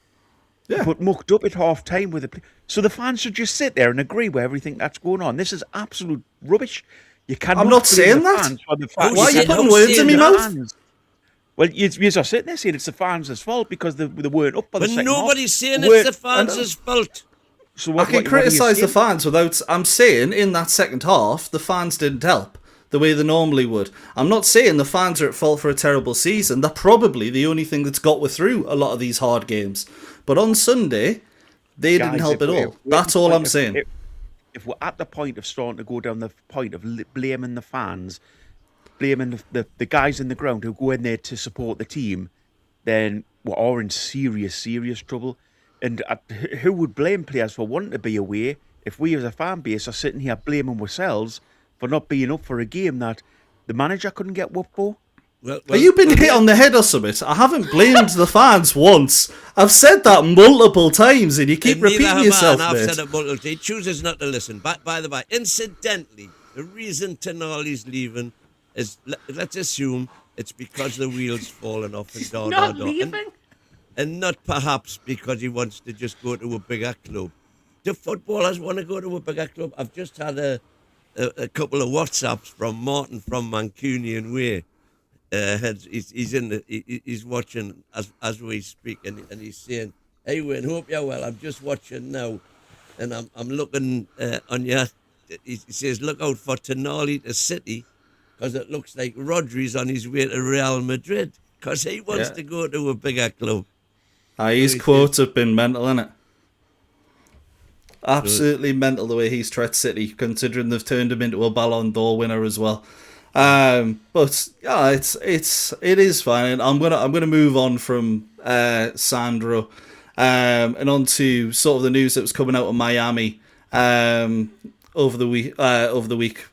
Yeah. But mucked up at half time with the. So the fans should just sit there and agree with everything that's going on. This is absolute rubbish. You cannot I'm not blame saying the that. fans for the fact Why are you that putting the words in my mouth? fans- Well, you're sitting there saying it's the fans' fault because they weren't up for the But second nobody's half. saying They it's the weren't- fans' fault. So I what, can what are you criticise the saying? fans without. I'm saying in that second half, the fans didn't help the way they normally would. I'm not saying the fans are at fault for a terrible season. They're probably the only thing that's got through a lot of these hard games. But on Sunday, they didn't Guys, help at if all. we're That's at the all point I'm of- saying. If we're at the point of starting to go down the point of blaming the fans, blaming the guys in the ground who go in there to support the team, then we are in serious trouble. And who would blame players for wanting to be away if we as a fan base are sitting here blaming ourselves for not being up for a game that the manager couldn't get up for? Have you been hit on the head or something? I haven't blamed the fans once. I've said that multiple times, and you keep And neither repeating have yourself, I, and I've mate. said it multiple times. He chooses not to listen. By the way, incidentally, the reason Tonali's leaving is, let's assume, it's because the wheels falling off and down. Not leaving. And not perhaps because he wants to just go to a bigger club. Do footballers want to go to a bigger club? I've just had a couple of WhatsApps from Martin from Mancunian Way. He's watching as we speak, and he's saying, "Hey Wayne, hope you're well. I'm just watching now, and I'm looking on your." He says, "Look out for Tonali to City, because it looks like Rodri's on his way to Real Madrid, because he wants to go to a bigger club." His quotes have been mental, innit? Absolutely mental the way he's treated City, considering they've turned him into a Ballon d'Or winner as well. But yeah, it is fine. And I'm gonna move on from Sandro and on to sort of the news that was coming out of Miami over the week.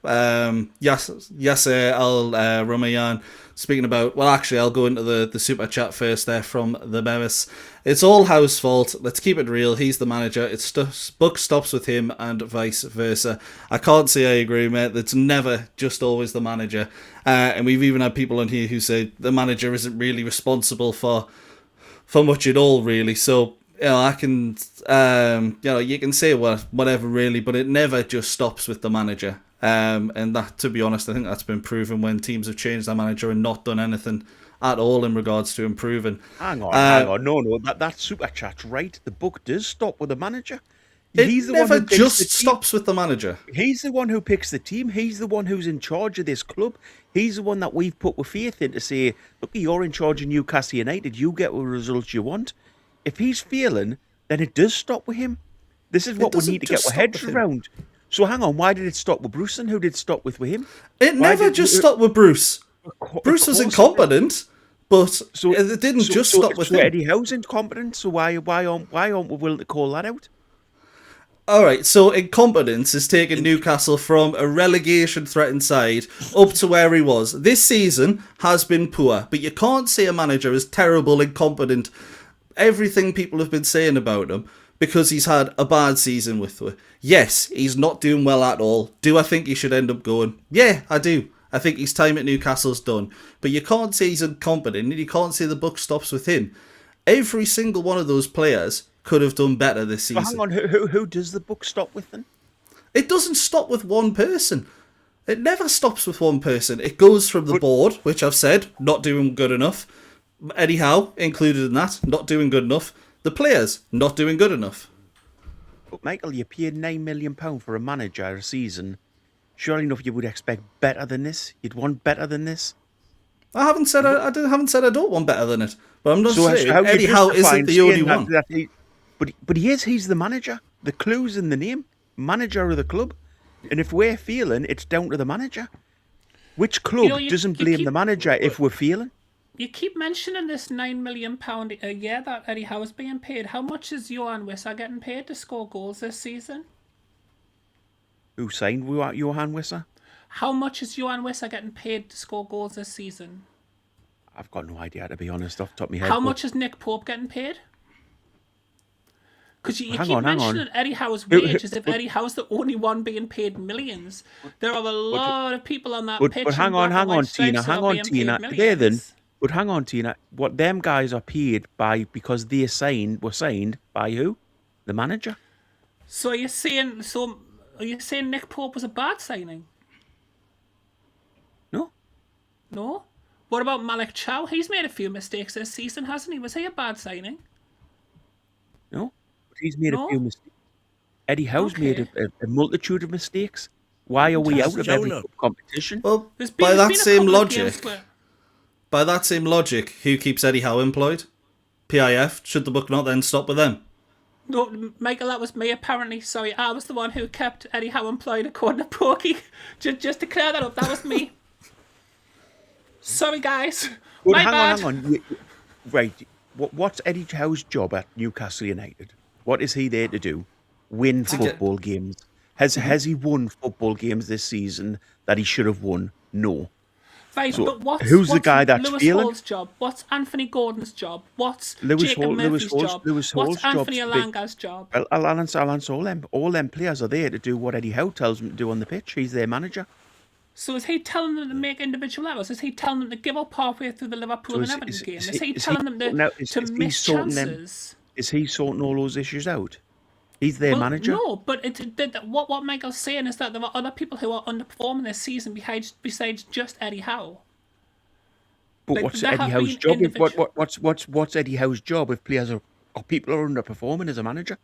Yasser Al Ramayan speaking about. Well, actually, I'll go into the super chat first. There from the Bevis. It's all Howe's fault. Let's keep it real. He's the manager. Buck stops with him and vice versa. I can't say I agree, mate. It's never just always the manager. And we've even had people on here who say the manager isn't really responsible for much at all, really. So, I can, you can say whatever, really, but it never just stops with the manager. And that, to be honest, I think that's been proven when teams have changed their manager and not done anything at all in regards to improving. Hang on. No, that super chat's right. The buck does stop with the manager. He's the never one who picks just the team. stops with the manager. He's the one who picks the team. He's the one who's in charge of this club. He's the one that we've put with faith in to say, look, you're in charge of Newcastle United. You get the results you want. If he's failing, then it does stop with him. This is what we doesn't need to get just our stop heads with him. around. So hang on, why did it stop with Bruce and who did it stop with him? It Why never did- just stopped with Bruce. Bruce was incompetent, but it didn't just stop with so him. Eddie Howe's incompetent, so why aren't we willing to call that out? All right, so incompetence has taken Newcastle from a relegation-threatened side up to where he was. This season has been poor, but you can't say a manager is terrible, incompetent, everything people have been saying about him, because he's had a bad season with her. Yes, he's not doing well at all. Do I think he should end up going? Yeah, I do. I think his time at Newcastle's done. But you can't say he's incompetent, and you can't say the buck stops with him. Every single one of those players could have done better this But season. hang on, who does the book stop with then? It doesn't stop with one person. It never stops with one person. It goes from the board, which I've said, not doing good enough. Eddie Howe included in that, not doing good enough. The players, not doing good enough. But Michael, you paid £9 million for a manager a season. Surely enough, you would expect better than this. You'd want better than this. I haven't said I don't want better than it, but I'm not saying how you Eddie Howe justifying isn't the only saying that- one. that but he's the manager. The clue's in the name. Manager of the club. And if we're failing, it's down to the manager. Which club you doesn't blame keep- the manager if we're failing? You keep mentioning this £9 million a year that Eddie Howe's being paid. How much is Johan Wissa getting paid to score goals this season? Who signed Johan Wissa? How much is Johan Wissa getting paid to score goals this season? I've got no idea, to be honest, off the top of my head. How but- much is Nick Pope getting paid? Because you Hang keep on, hang on. mentioning Eddie Howe's Who- wage as if Eddie Howe's the only one being paid millions. There are a lot of people on that pitch. But hang in on, black and white Tina, stripes who hang are on, being paid Tina. millions. There then. But hang on, Tina. What them guys are paid by because they were signed by who? The manager. So are you saying Nick Pope was a bad signing? No. What about Malik Chow? He's made a few mistakes this season, hasn't he? Was he a bad signing? No, but he's made a No? few mistakes. Eddie Howe's made Okay. a multitude of mistakes. Why are we out of every Jonah. competition? Well, There's by that a same couple of games logic, where- by that same logic, who keeps Eddie Howe employed? PIF. Should the book not then stop with them? No, Michael, that was me apparently. Sorry, I was the one who kept Eddie Howe employed according to Porky. Just to clear that up, that was me. Sorry, guys. Well, My bad. hang on. Right. What's Eddie Howe's job at Newcastle United? What is he there to do? Win football games. Has he won football games this season that he should have won? No. Right, So, but what's who's the guy that's Lewis failing? Hall's job? What's Anthony Gordon's job? What's Lewis Jacob Hall- Murphy's Lewis Hall's- job? Lewis Hall's What's Anthony job's big. Alanga's job? Well, I'll answer all them players are there to do what Eddie Howe tells them to do on the pitch. He's their manager. So is he telling them to make individual errors? Is he telling them to give up halfway through the Liverpool and Everton game? Is he telling them to miss chances? Is he sorting all those issues out? He's their manager. No, but what Michael's saying is that there are other people who are underperforming this season besides just Eddie Howe. But Like, what's there Eddie have Howe's been job? individual- What's Eddie Howe's job if players or people are underperforming as a manager?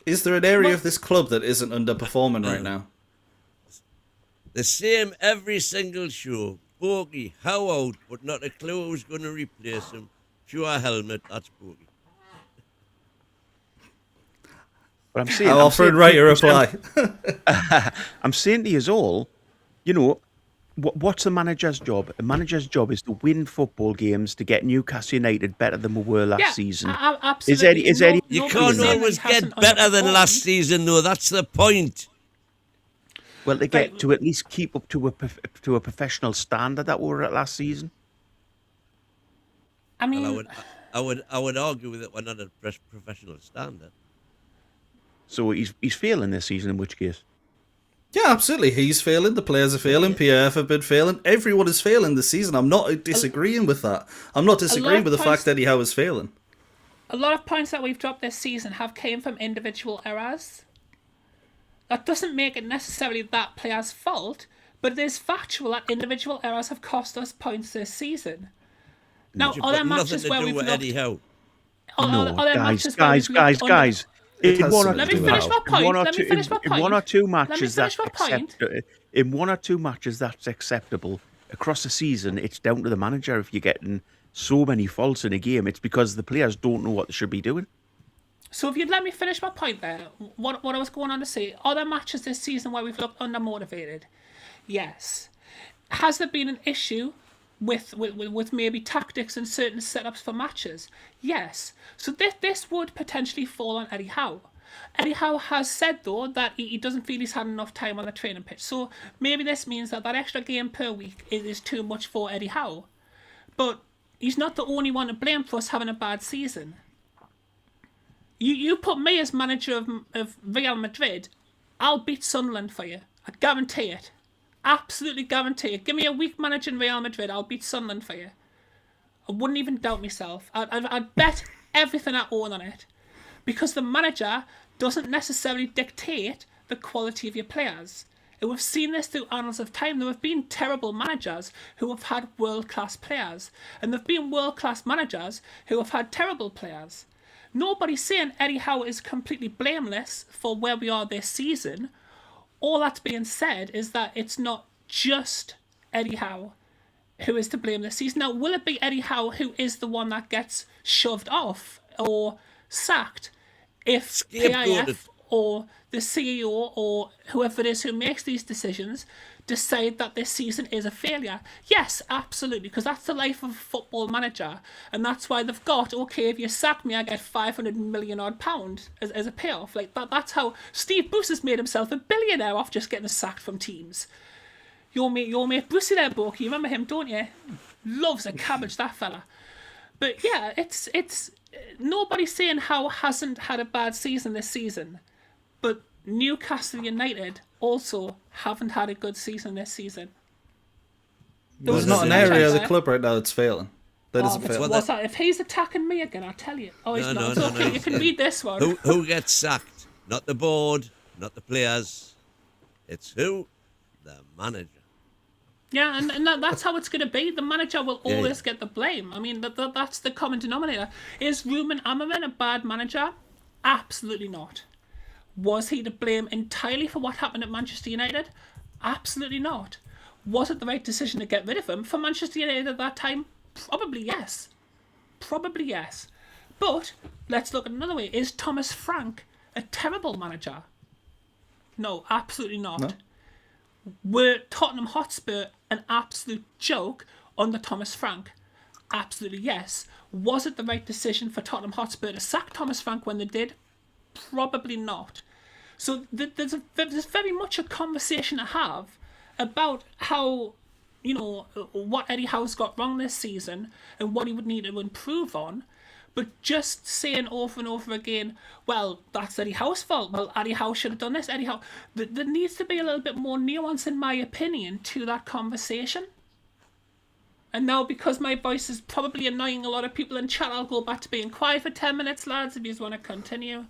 Is there an area Well- of this club that isn't underperforming right now? The same every single show. Bogey, how out, but not a clue who's going to replace him. Pure helmet, that's Bogey. But I'm saying, I'll offer and write a reply. I'm saying to you all, you know, what's a manager's job? A manager's job is to win football games to get Newcastle United better than we were last season. Absolutely. Is Eddie? You Nobody's can't saying that always he hasn't get better than last underperformed. season, though. That's the point. Well, to get Right. to at least keep up to a professional standard that we were at last season. I mean, Well, I would argue that we're not at a professional standard. So he's failing this season. In which case, Yeah, absolutely. He's failing. The players are failing. PIF have been failing. Everyone is failing this season. I'm not disagreeing with that. I'm not disagreeing of with the points- fact that Eddie Howe is failing. a lot of points that we've dropped this season have came from individual errors. That doesn't make it necessarily that player's fault, but it is factual that individual errors have cost us points this season. Now, You've are there got nothing matches to where do we've with Eddie looked? Howe. Are there guys, matches where we've looked under- guys. In has one or something Let to me do two, with finish Howe. my point. in one or Let me two- finish my in one or point. two Let me matches finish that's my point. in one or two matches that's acceptable across the season. It's down to the manager if you're getting so many faults in a game. It's because the players don't know what they should be doing. So if you'd let me finish my point there, what I was going on to say, are there matches this season where we've looked undermotivated? Yes. Has there been an issue with maybe tactics and certain setups for matches? Yes. So this would potentially fall on Eddie Howe. Eddie Howe has said, though, that he doesn't feel he's had enough time on the training pitch. So maybe this means that extra game per week is too much for Eddie Howe. But he's not the only one to blame for us having a bad season. You put me as manager of Real Madrid, I'll beat Sunderland for you. I guarantee it. Absolutely guarantee it. Give me a weak manager in Real Madrid, I'll beat Sunderland for you. I wouldn't even doubt myself. I'd bet everything I own on it. Because the manager doesn't necessarily dictate the quality of your players. And we've seen this through annals of time. There have been terrible managers who have had world-class players. And there have been world-class managers who have had terrible players. Nobody's saying Eddie Howe is completely blameless for where we are this season. All that's being said is that it's not just Eddie Howe who is to blame this season. Now, will it be Eddie Howe who is the one that gets shoved off or sacked if Scapegoated. PIF or the CEO or whoever it is who makes these decisions decide that this season is a failure? Yes, absolutely, because that's the life of a football manager, and that's why they've got, okay, if you sack me, I get 500 million odd pound as a payoff. Like that's how Steve Bruce has made himself a billionaire off just getting sacked from teams. Your mate Brucey there, Borky, you remember him, don't you? Loves a cabbage, that fella. But yeah, it's nobody's saying Howe hasn't had a bad season this season, but Newcastle United also haven't had a good season this season. There's not an area of the club right now that's failing. That isn't failing. What's that? If he's attacking me again, I'll tell you. Oh, he's No, not. no, It's no, okay. no. You can read this one. Who gets sacked? Not the board, not the players. It's who? The manager. Yeah, and that's how it's going to be. The manager will always get the blame. I mean, that's the common denominator. Is Ruben Amorim a bad manager? Absolutely not. Was he to blame entirely for what happened at Manchester United? Absolutely not. Was it the right decision to get rid of him for Manchester United at that time? Probably yes. Probably yes. But let's look at another way. Is Thomas Frank a terrible manager? No, absolutely not. No? Were Tottenham Hotspur an absolute joke under Thomas Frank? Absolutely yes. Was it the right decision for Tottenham Hotspur to sack Thomas Frank when they did? Probably not. So there's very much a conversation to have about how, what Eddie Howe's got wrong this season and what he would need to improve on. But just saying over and over again, well, that's Eddie Howe's fault. Well, Eddie Howe should have done this. Eddie Howe. There needs to be a little bit more nuance, in my opinion, to that conversation. And now, because my voice is probably annoying a lot of people in chat, I'll go back to being quiet for 10 minutes, lads, if you just want to continue.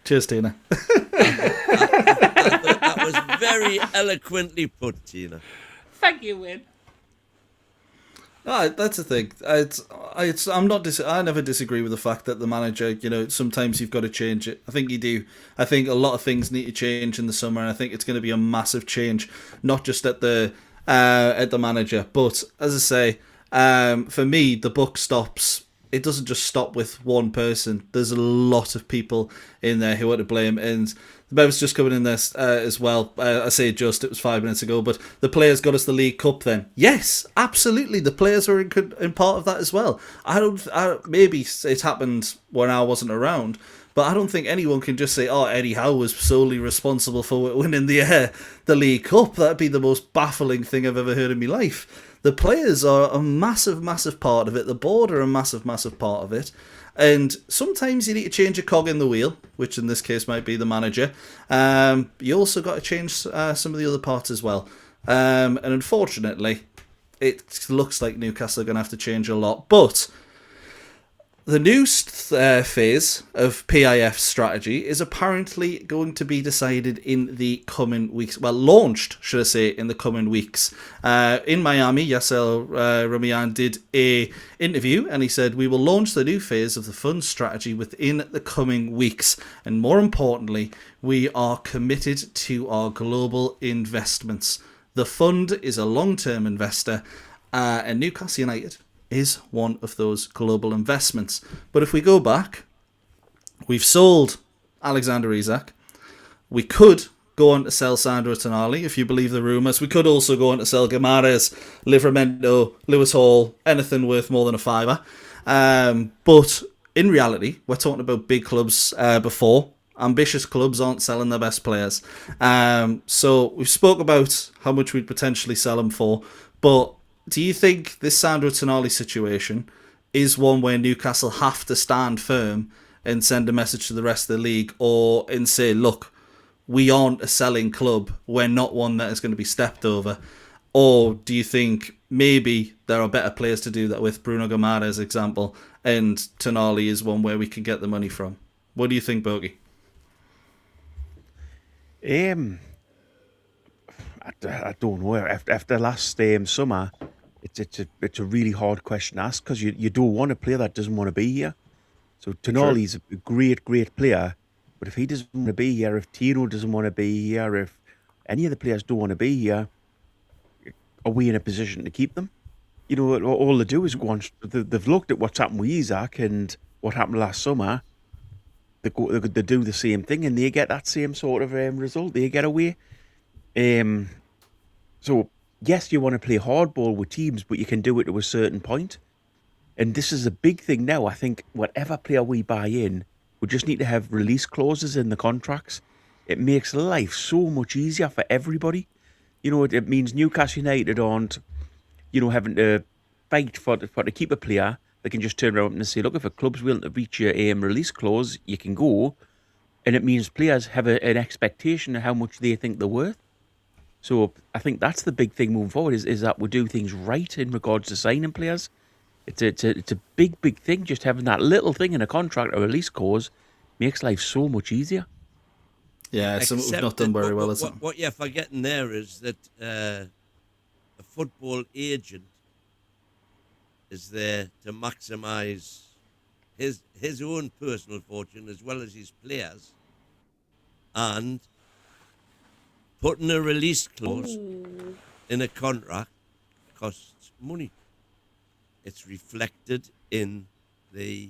Cheers, Tina. That was very eloquently put, Tina. Thank you, Win. No, that's the thing. I never disagree with the fact that the manager, sometimes you've got to change it. I think you do. I think a lot of things need to change in the summer, and I think it's going to be a massive change, not just at the manager, but as I say, for me, the buck stops. It doesn't just stop with one person. There's a lot of people in there who are to blame, and the Bev's just coming in this as well. I say it was 5 minutes ago, but the players got us the League Cup then. Yes, absolutely, the players were in part of that as well. Maybe it happened when I wasn't around, but I don't think anyone can just say, Eddie Howe was solely responsible for winning the League Cup. That'd be the most baffling thing I've ever heard in my life. The players are a massive, massive part of it. The board are a massive, massive part of it. And sometimes you need to change a cog in the wheel, which in this case might be the manager. You also got to change some of the other parts as well. And unfortunately, it looks like Newcastle are going to have to change a lot. But the new phase of PIF strategy is apparently going to be decided in the coming weeks. Well, launched, should I say, in the coming weeks. In Miami, Yasser Ramian did a interview, and he said, "We will launch the new phase of the fund strategy within the coming weeks. And more importantly, we are committed to our global investments. The fund is a long-term investor, and Newcastle United is one of those global investments." But if we go back, we've sold Alexander Isak. We could go on to sell Sandro Tonali, if you believe the rumours. We could also go on to sell Guimaraes, Livramento, Lewis Hall, anything worth more than a fiver. But in reality, we're talking about big clubs before. Ambitious clubs aren't selling their best players. So we've spoke about how much we'd potentially sell them for, but do you think this Sandro Tonali situation is one where Newcastle have to stand firm and send a message to the rest of the league, and say, look, we aren't a selling club, we're not one that is going to be stepped over? Or do you think maybe there are better players to do that with, Bruno Guimaraes example, and Tonali is one where we can get the money from? What do you think, Bogey? I don't know. After last summer, it's a really hard question to ask, because you don't want a player that doesn't want to be here. So Tonali's a great player, but if he doesn't want to be here, if Tino doesn't want to be here, if any of the players don't want to be here, are we in a position to keep them? All they do is go on. They've looked at what's happened with Isaac and what happened last summer. They do the same thing, and they get that same sort of result. They get away. So yes, you want to play hardball with teams, but you can do it to a certain point. And this is a big thing now. I think whatever player we buy in, we just need to have release clauses in the contracts. It makes life so much easier for everybody. It means Newcastle United aren't, having to fight for to keep a player. They can just turn around and say, look, if a club's willing to reach your release clause, you can go. And it means players have an expectation of how much they think they're worth. So I think that's the big thing moving forward, is that we do things right in regards to signing players. It's a big thing. Just having that little thing in a contract or release clause makes life so much easier. Yeah, it's something we've not done very well, is it? What you're forgetting there is that a football agent is there to maximise his own personal fortune as well as his players, and putting a release clause in a contract costs money. It's reflected in the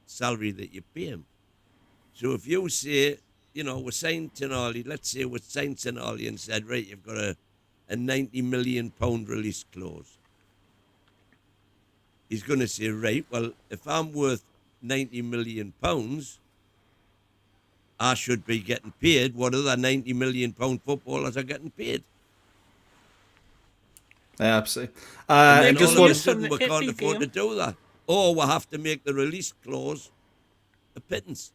salary that you pay him. So if you say, we're signing Tonali, let's say we signed Tonali and said, right, you've got a £90 million release clause. He's going to say, right, well, if I'm worth £90 million, I should be getting paid what other £90 million footballers are getting paid. Yeah, absolutely. And Just all of one. a sudden we can't afford to do that. Or we have to make the release clause a pittance.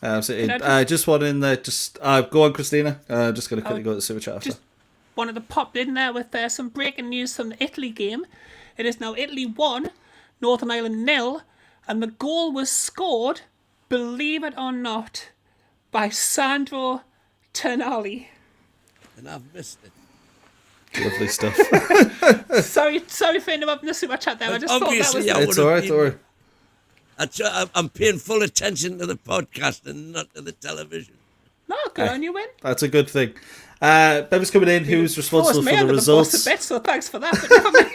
Absolutely. Just one in there. Go on, Christina. Just going to quickly go to the super chat after. Just wanted to pop in there with some breaking news from the Italy game. It is now Italy 1, Northern Ireland 0, and the goal was scored, believe it or not, by Sandro Tonali. And I've missed it. Lovely stuff. Sorry for interrupting the super chat there. I just thought that was... It's all right, don't worry. I'm paying full attention to the podcast and not to the television. No, good on you, Win. That's a good thing. Beva's coming in. Who's responsible for the results? The bit, so thanks for that, but never mind.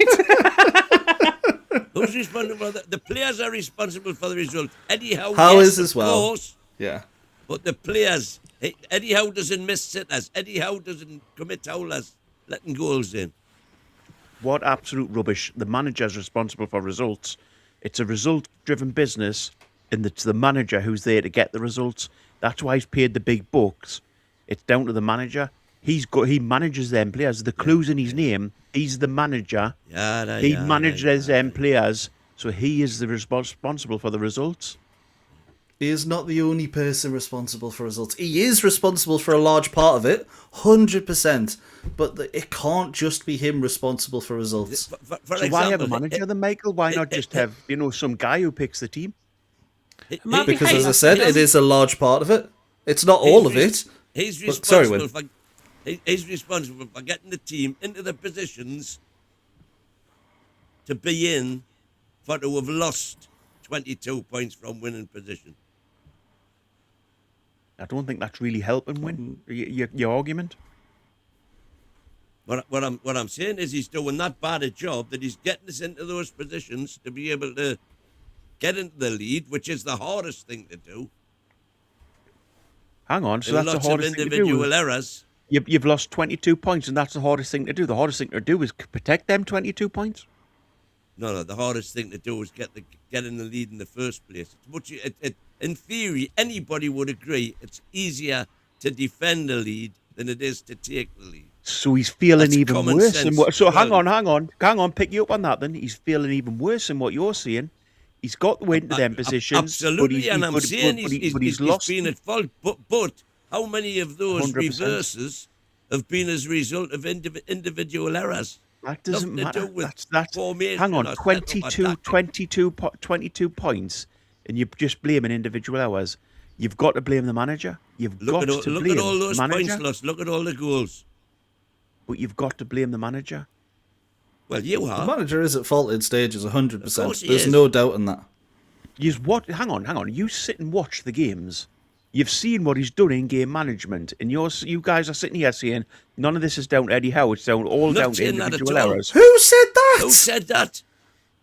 Who's responsible for the players are responsible for the result. Eddie Howe, Howe yes, is as well. Course, Yeah. but the players, Eddie Howe doesn't miss sitters. Eddie Howe doesn't commit howlers, letting goals in. What absolute rubbish. The manager's responsible for results. It's a result-driven business, and it's the manager who's there to get the results. That's why he's paid the big bucks. It's down to the manager. He manages them players. The clue's in his name. He's the manager. He manages them players, so he is the responsible for the results. He is not the only person responsible for results. He is responsible for a large part of it, 100%. But it can't just be him responsible for results. For So example, why have a manager then, Michael? Why not just have, some guy who picks the team? Because, as I said, it is a large part of it. It's not all of it. He's But- sorry, responsible Win. he's responsible for getting the team into the positions to be in for to have lost 22 points from winning position. I don't think that's really helping win your argument. What I'm saying is he's doing that bad a job that he's getting us into those positions to be able to get into the lead, which is the hardest thing to do. Hang on, so There are that's the lots of hardest thing to individual do. errors. You've lost 22 points, and that's the hardest thing to do. The hardest thing to do is protect them 22 points. No, the hardest thing to do is get in the lead in the first place. In theory, anybody would agree it's easier to defend the lead than it is to take the lead. So he's feeling That's even common worse. sense, So hang really. on, pick you up on that then. He's feeling even worse than what you're saying. He's got to win to them positions. Absolutely, and I'm saying he's lost been at fault. But how many of those 100%. reverses have been as a result of individual errors? That doesn't Nothing to matter. do with That's formation hang on, or setup or 22 points, and you're just blaming individual hours. You've got to blame the manager. You've got to Look blame at all those the manager. points lost. Look at all the goals. But you've got to blame the manager. Well, you The have. manager is at fault in stages, Of 100%. course he There's is. no doubt in that. Hang on. You sit and watch the games. You've seen what he's done in game management, and you guys are sitting here saying none of this is down to Eddie Howe. It's down Not to saying that at individual all. errors. Who said that? Who said that?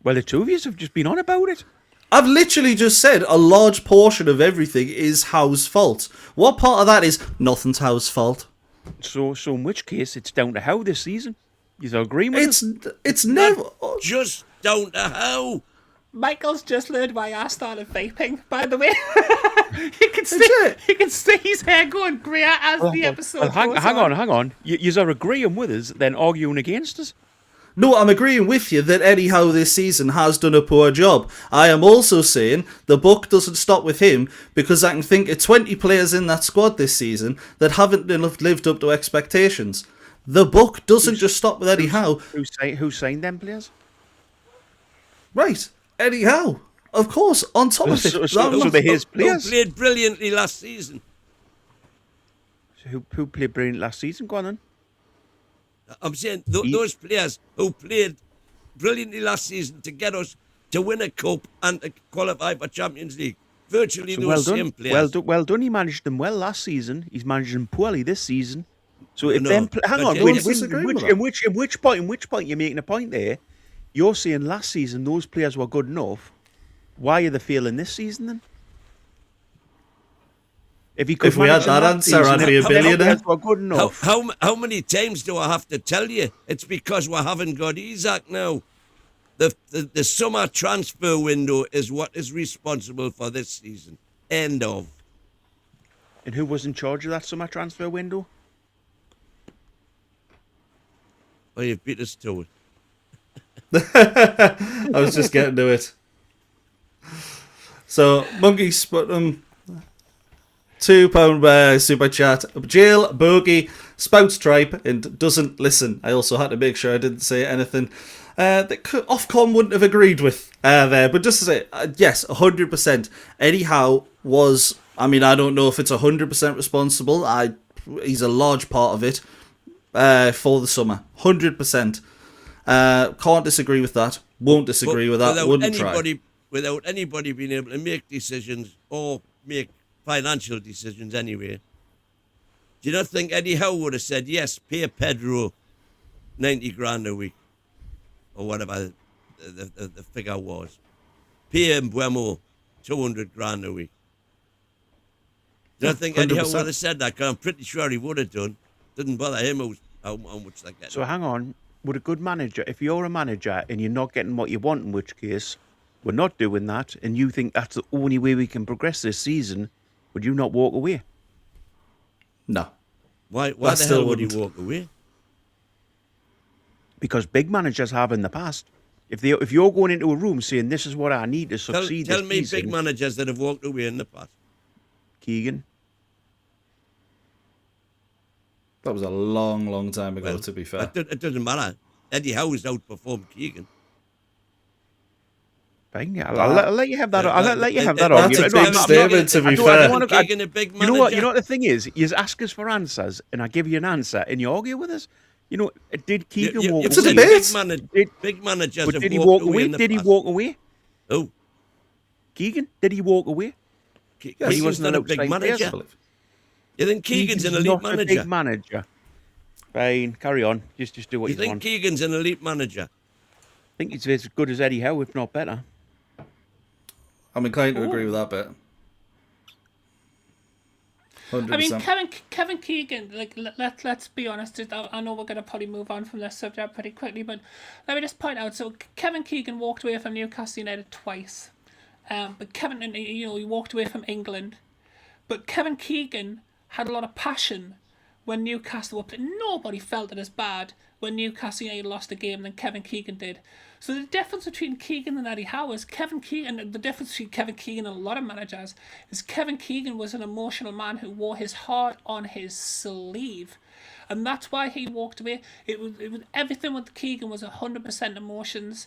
Well, the two of you have just been on about it. I've literally just said a large portion of everything is Howe's fault. What part of that is nothing's Howe's fault? So in which case, it's down to Howe this season. You agreeing with us? It's never. Just down to how. Michael's just learned why I started vaping, by the way. you can see his hair going greyer as the episode Well, hang goes on. You are agreeing with us, then arguing against us. No, I'm agreeing with you that Eddie Howe this season has done a poor job. I am also saying the buck doesn't stop with him, because I can think of 20 players in that squad this season that haven't lived up to expectations. The buck doesn't just stop with Eddie Howe. Who signed them players? Right, Eddie Howe. Of course, on top of it. So they're his players. Who played brilliantly last season? Who played brilliant last season? Go on then. I'm saying those players who played brilliantly last season to get us to win a cup and to qualify for Champions League. Virtually So those same players. well done. He managed them well last season. He's managed them poorly this season. So if No, them, hang on, but we James- disagree with that. in which point you're making a point there? You're saying last season those players were good enough. Why are they failing this season then? If he could If we had manage them that last answer, season, I'd be a if them billionaire. players were good enough. How many times do I have to tell you? It's because we haven't got Isaac now. The summer transfer window is what is responsible for this season. End of. And who was in charge of that summer transfer window? Oh, you've beat us to it. I was just getting to it. So, Monkey Sputnam, £2 super chat. Jail Bogey spouts tripe and doesn't listen. I also had to make sure I didn't say anything that Ofcom wouldn't have agreed with there. But just to say, yes, 100%. Eddie Howe was, I mean, I don't know if it's 100% responsible. He's a large part of it for the summer. 100%. Can't disagree with that. Won't disagree with that. Wouldn't try. Without anybody being able to make decisions or make financial decisions anyway, do you not think Eddie Howe would have said, yes, pay Pedro 90 grand a week or whatever the figure was? Pay Mbuemo 200 grand a week. Do you not think Eddie Howe 100%. would have said that? 'Cause I'm pretty sure he would have done. Didn't bother him how much they get. So hang on. Would a good manager, if you're a manager and you're not getting what you want, in which case we're not doing that, and you think that's the only way we can progress this season, would you not walk away? No. Why I the still hell would he wouldn't. walk away? Because big managers have in the past. If you're going into a room saying this is what I need to Tell succeed me this season, big managers that have walked away in the past. Keegan, That was a long, long time ago, Well, to be fair. It doesn't matter. Eddie Howe's outperformed Keegan. fine, yeah, I'll let you have that. I'll let you have that That's a argument. big I'm not- statement, to be I don't fair. wanna- I- Keegan a big You manager. know what? You know what the thing is? You ask us for answers, and I give you an answer, and you argue with us. You know, did Keegan walk It's a away? debate. Big managers But have did he walked walk away away? in the Did he past. walk away? Oh, Keegan, did he walk away? Keegan's he wasn't not a allowed to big sign players, I manager. believe. You think Keegan's an elite not a manager? big manager. Fine, carry on. Just do what You you think want. Keegan's an elite manager? I think he's as good as Eddie Howe, if not better. I'm inclined to agree with that bit. 100%. I mean, Kevin Keegan, like, let's be honest. I know we're going to probably move on from this subject pretty quickly, but let me just point out. So Kevin Keegan walked away from Newcastle United twice, but he walked away from England. But Kevin Keegan had a lot of passion when Newcastle were playing. Nobody felt it as bad when Newcastle United lost a game than Kevin Keegan did. So the difference between Keegan and Eddie Howe is Kevin Keegan, and the difference between Kevin Keegan and a lot of managers is Kevin Keegan was an emotional man who wore his heart on his sleeve. And that's why he walked away. It was everything with Keegan was 100% emotions.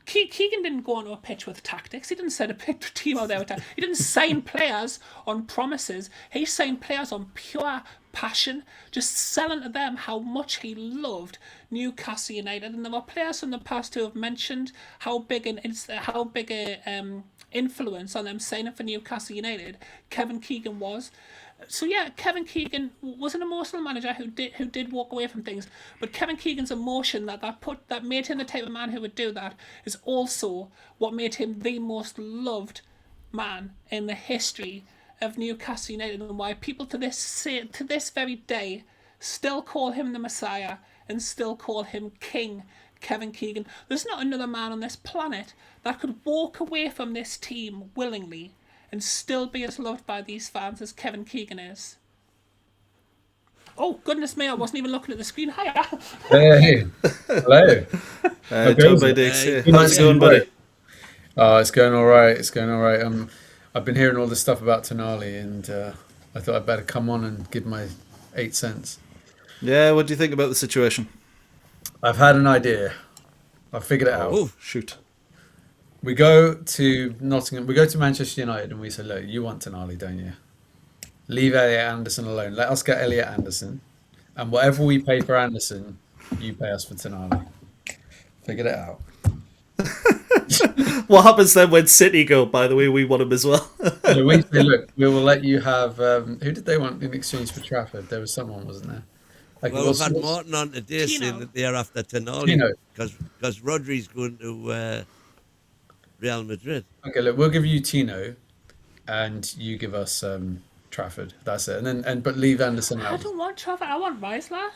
Keegan didn't go onto a pitch with tactics. He didn't set a team out there with tactics. He didn't sign players on promises. He signed players on pure passion, just selling to them how much he loved Newcastle United. And there were players from the past who have mentioned how big a influence on them signing for Newcastle United Kevin Keegan was. So yeah, Kevin Keegan was an emotional manager who did walk away from things, but Kevin Keegan's emotion that made him the type of man who would do that is also what made him the most loved man in the history of Newcastle United, and why people to this very day still call him the Messiah and still call him King Kevin Keegan. There's not another man on this planet that could walk away from this team willingly and still be as loved by these fans as Kevin Keegan is. Oh, goodness me, I wasn't even looking at the screen. Hiya. Hey, hello. Joe by Dix here. Good How's it going, buddy? It's going all right. It's going all right. I've been hearing all this stuff about Tonali, and I thought I'd better come on and give my 8 cents. Yeah, what do you think about the situation? I've had an idea. I've figured it out. Oh, shoot. We go to Nottingham. We go to Manchester United, and we say, "Look, you want Tonali, don't you? Leave Elliot Anderson alone. Let us get Elliot Anderson, and whatever we pay for Anderson, You pay us for Tonali. Figured it out. What happens then when City go? By the way, we want him as well. So we say, look, we will let you have. Who did they want in exchange for Trafford? There was someone, wasn't there? Like, Well, we've had Martin on today Tino. saying that they're after Tonali Tino. because Rodri's going to Real Madrid. Okay, look, we'll give you Tino, and you give us Trafford. That's it. And then but leave Anderson I out. don't want Trevor. I want Reisler.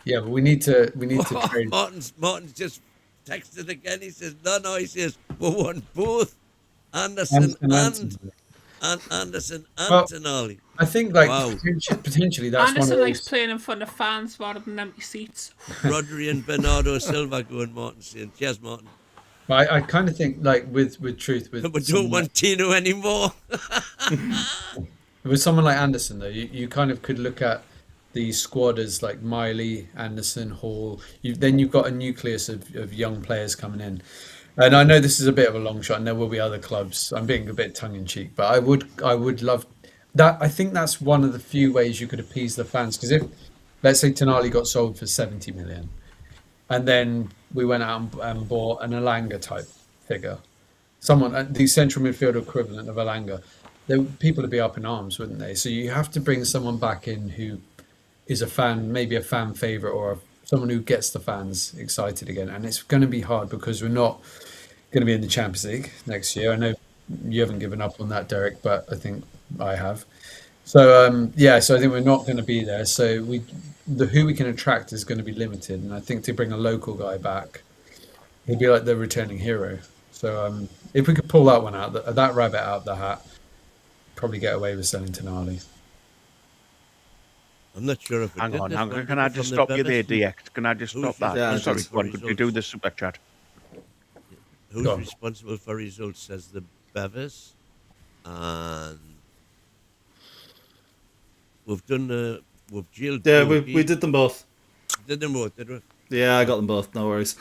Yeah, but we need to Oh, trade. Martin's just texted again. He says, no. He says, we want both Anderson and Well, Tonali. I think like Wow. potentially that's Anderson one of likes those. playing in front of fans rather than empty seats. Rodri and Bernardo Silva going, Martin saying, cheers, Martin. But I kind of think like with truth with We don't want Tino anymore. with someone like Anderson though, you kind of could look at the squad as like Miley, Anderson, Hall. Then you've got a nucleus of young players coming in. And I know this is a bit of a long shot, and there will be other clubs. I'm being a bit tongue in cheek, but I would love that. I think that's one of the few ways you could appease the fans. Because if, let's say, Tonali got sold for 70 million, and then we went out and bought an Alanga type figure, someone the central midfield equivalent of Alanga, people would be up in arms, wouldn't they? So you have to bring someone back in who is a fan, maybe a fan favorite, or someone who gets the fans excited again. And it's going to be hard because we're not going to be in the Champions League next year. I know you haven't given up on that, Derek, but I think I have. So so I think we're not going to be there. So who we can attract is going to be limited, and I think to bring a local guy back, he'd be like the returning hero. So if we could pull that one out, that rabbit out of the hat, probably get away with selling Tonali. I'm not sure if it Hang did on, this hang one on. Can I from just the stop you there, Bevis. DX? Can I just stop Who's that? Yeah, Sorry, just go on, for could you results? do the super chat? Who's Go on. responsible for results says the Bevis. And we've jailed Yeah, Bogey. we did them both. Did them both, did we? Yeah, I got them both. No worries.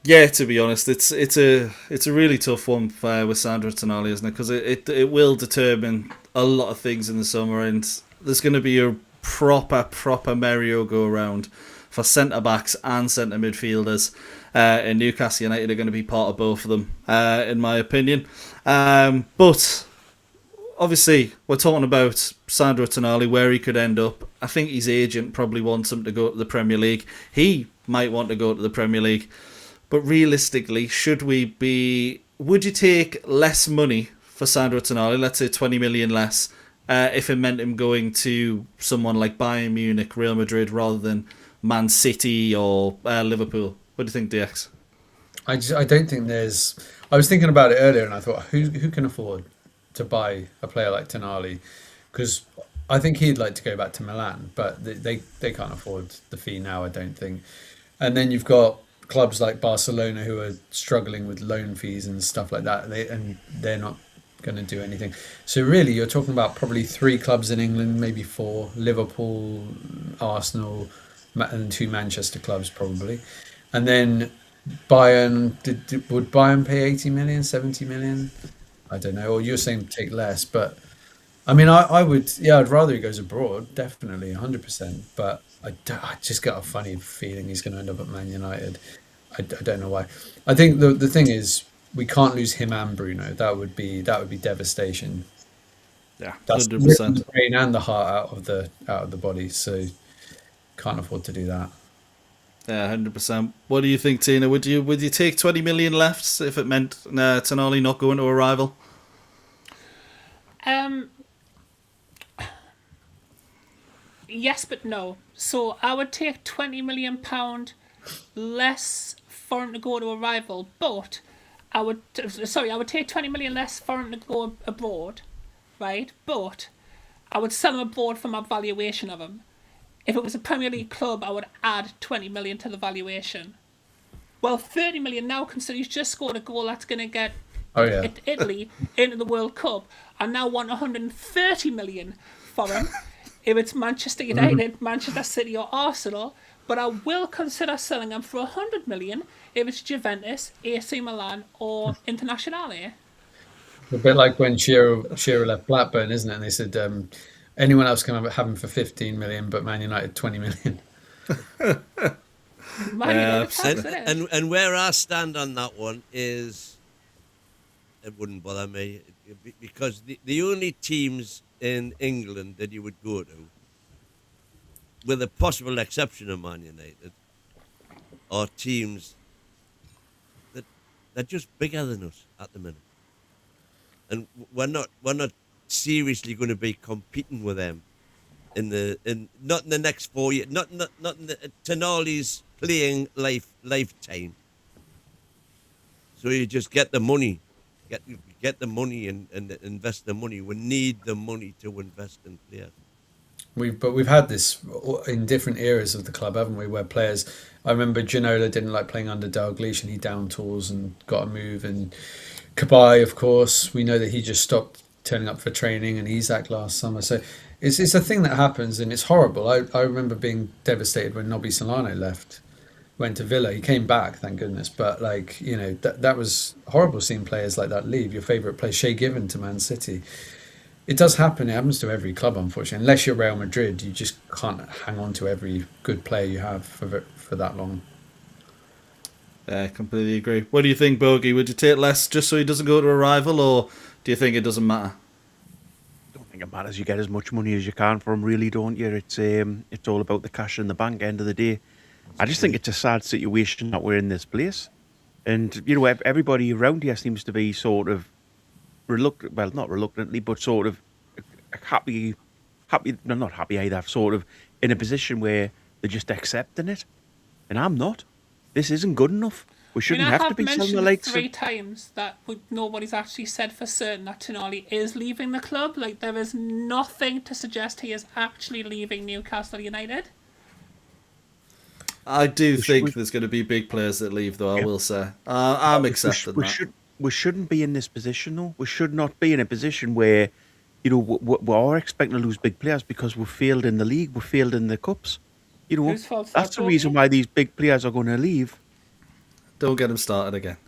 Yeah, to be honest, it's a really tough one with Sandro Tonali, isn't it? Because it will determine a lot of things in the summer, and there's going to be a proper merry-go-round for centre backs and centre midfielders. And Newcastle United are going to be part of both of them, in my opinion. But obviously, we're talking about Sandro Tonali, where he could end up. I think his agent probably wants him to go to the Premier League. He might want to go to the Premier League. But realistically, would you take less money for Sandro Tonali, let's say 20 million less, if it meant him going to someone like Bayern Munich, Real Madrid, rather than Man City or Liverpool? What do you think, DX? I don't think there's. I was thinking about it earlier, and I thought, who can afford to buy a player like Tonali? Because I think he'd like to go back to Milan, but they can't afford the fee now, I don't think. And then you've got clubs like Barcelona who are struggling with loan fees and stuff like that, they're not going to do anything. So really, you're talking about probably 3 clubs in England, maybe 4: Liverpool, Arsenal, and 2 Manchester clubs probably. And then Bayern, would Bayern pay 80 million, 70 million? I don't know. Or you're saying take less, but I mean, I would, I'd rather he goes abroad, definitely, 100%. But I just got a funny feeling he's going to end up at Man United. I don't know why. I think the thing is, we can't lose him and Bruno. That would be devastation. Yeah, That's 100%. ripping the brain and the heart out of the body. So can't afford to do that. Yeah, 100%. What do you think, Tina? Would you take 20 million left if it meant Tonali not going to a rival? Yes, but no. So I would take £20 million less for him to go to a rival, but I would take 20 million less for him to go abroad, right? But I would sell him abroad for my valuation of him. If it was a Premier League club, I would add 20 million to the valuation. Well, 30 million now, considering he's just scored a goal that's going to get Italy into the World Cup. I now want 130 million for him. If it's Manchester United, Manchester City or Arsenal, but I will consider selling him for 100 million if it's Juventus, AC Milan or Internazionale. A bit like when Shearer left Blackburn, isn't it? And they said, Anyone else can have him for 15 million, but Man United 20 million. Man United fans, isn't it? And where I stand on that one is, it wouldn't bother me, because the only teams in England that you would go to, with a possible exception of Man United, are teams that they're just bigger than us at the minute, and we're not seriously going to be competing with them not in the next 4 years, not in the Tonali's playing lifetime. So you just get the money, get the money and invest the money. We need the money to invest in players. We've had this in different eras of the club, haven't we? Where players, I remember Ginola didn't like playing under Dalglish, and he down tools and got a move. And Kabay, of course, we know that he just stopped turning up for training, and Isak last summer. So it's a thing that happens, and it's horrible. I remember being devastated when Nobby Solano left, went to Villa. He came back, thank goodness. But that was horrible seeing players like that leave. Your favourite player, Shea Given, to Man City. It does happen. It happens to every club, unfortunately. Unless you're Real Madrid, you just can't hang on to every good player you have for that long. I completely agree. What do you think, Bogey? Would you take less just so he doesn't go to a rival, or do you think it doesn't matter? I don't think it matters. You get as much money as you can for him, really, don't you? It's all about the cash in the bank. End of the day, I just think it's a sad situation that we're in this place, and everybody around here seems to be sort of reluctant. Well, not reluctantly, but sort of happy. No, not happy either. Sort of in a position where they're just accepting it, and I'm not. This isn't good enough. We shouldn't have to be selling the likes. 3 times that nobody's actually said for certain that Tonali is leaving the club. Like, there is nothing to suggest he is actually leaving Newcastle United. I do think there's going to be big players that leave, though. I will say, I'm accepting that. We shouldn't be in this position, though. We should not be in a position where, we are expecting to lose big players because we failed in the league, we failed in the cups. That's the reason why these big players are going to leave. Don't get him started again.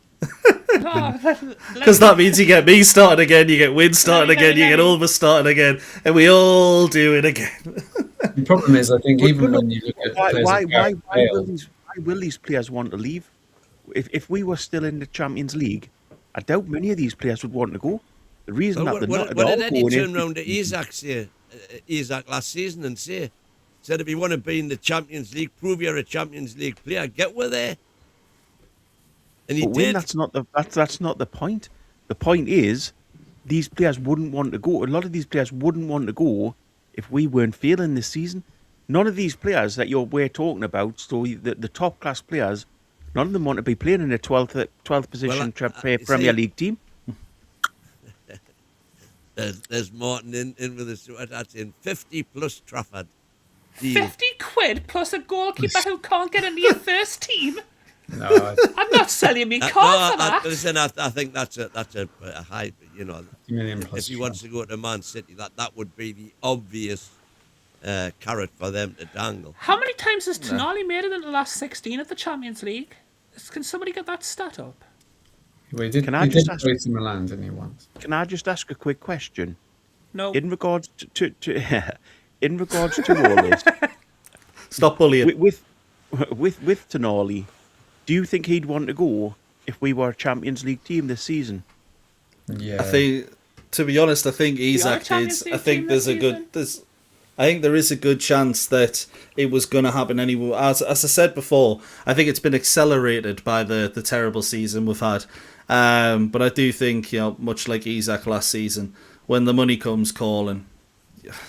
Because that means you get me started again, you get Win started again, you get Ulva started again, and we all do it again. The problem is, I think, even when you look at why will these players want to leave? If we were still in the Champions League, I doubt many of these players would want to go. The reason that they're not what did Eddie turn round to Isak last season and said if you want to be in the Champions League, prove you're a Champions League player, get with there. And he did. That's not the point. The point is, these players wouldn't want to go. A lot of these players wouldn't want to go if we weren't failing this season. None of these players that we're talking about, so the top class players, none of them want to be playing in a 12th position Premier League team. There's Martin in with us. That's in 50 plus Trafford. 50 quid plus a goalkeeper who can't get into your first team. No, I'm not selling me car for that. Listen, I think that's a high. million plus. If he wants to go to Man City, that would be the obvious carrot for them to dangle. How many times has Tonali made it in the last 16 of the Champions League? Can somebody get that stat up? Well, he did play to Milan, didn't he, once? Can I just ask a quick question? No. In regards to in regards to all this, Stop bullying. with Tonali, do you think he'd want to go if we were a Champions League team this season? Yeah. I think, to be honest, I think Isak did. I think there is a good chance that it was going to happen anyway. As I said before, I think it's been accelerated by the terrible season we've had. But I do think, much like Isak last season, when the money comes calling,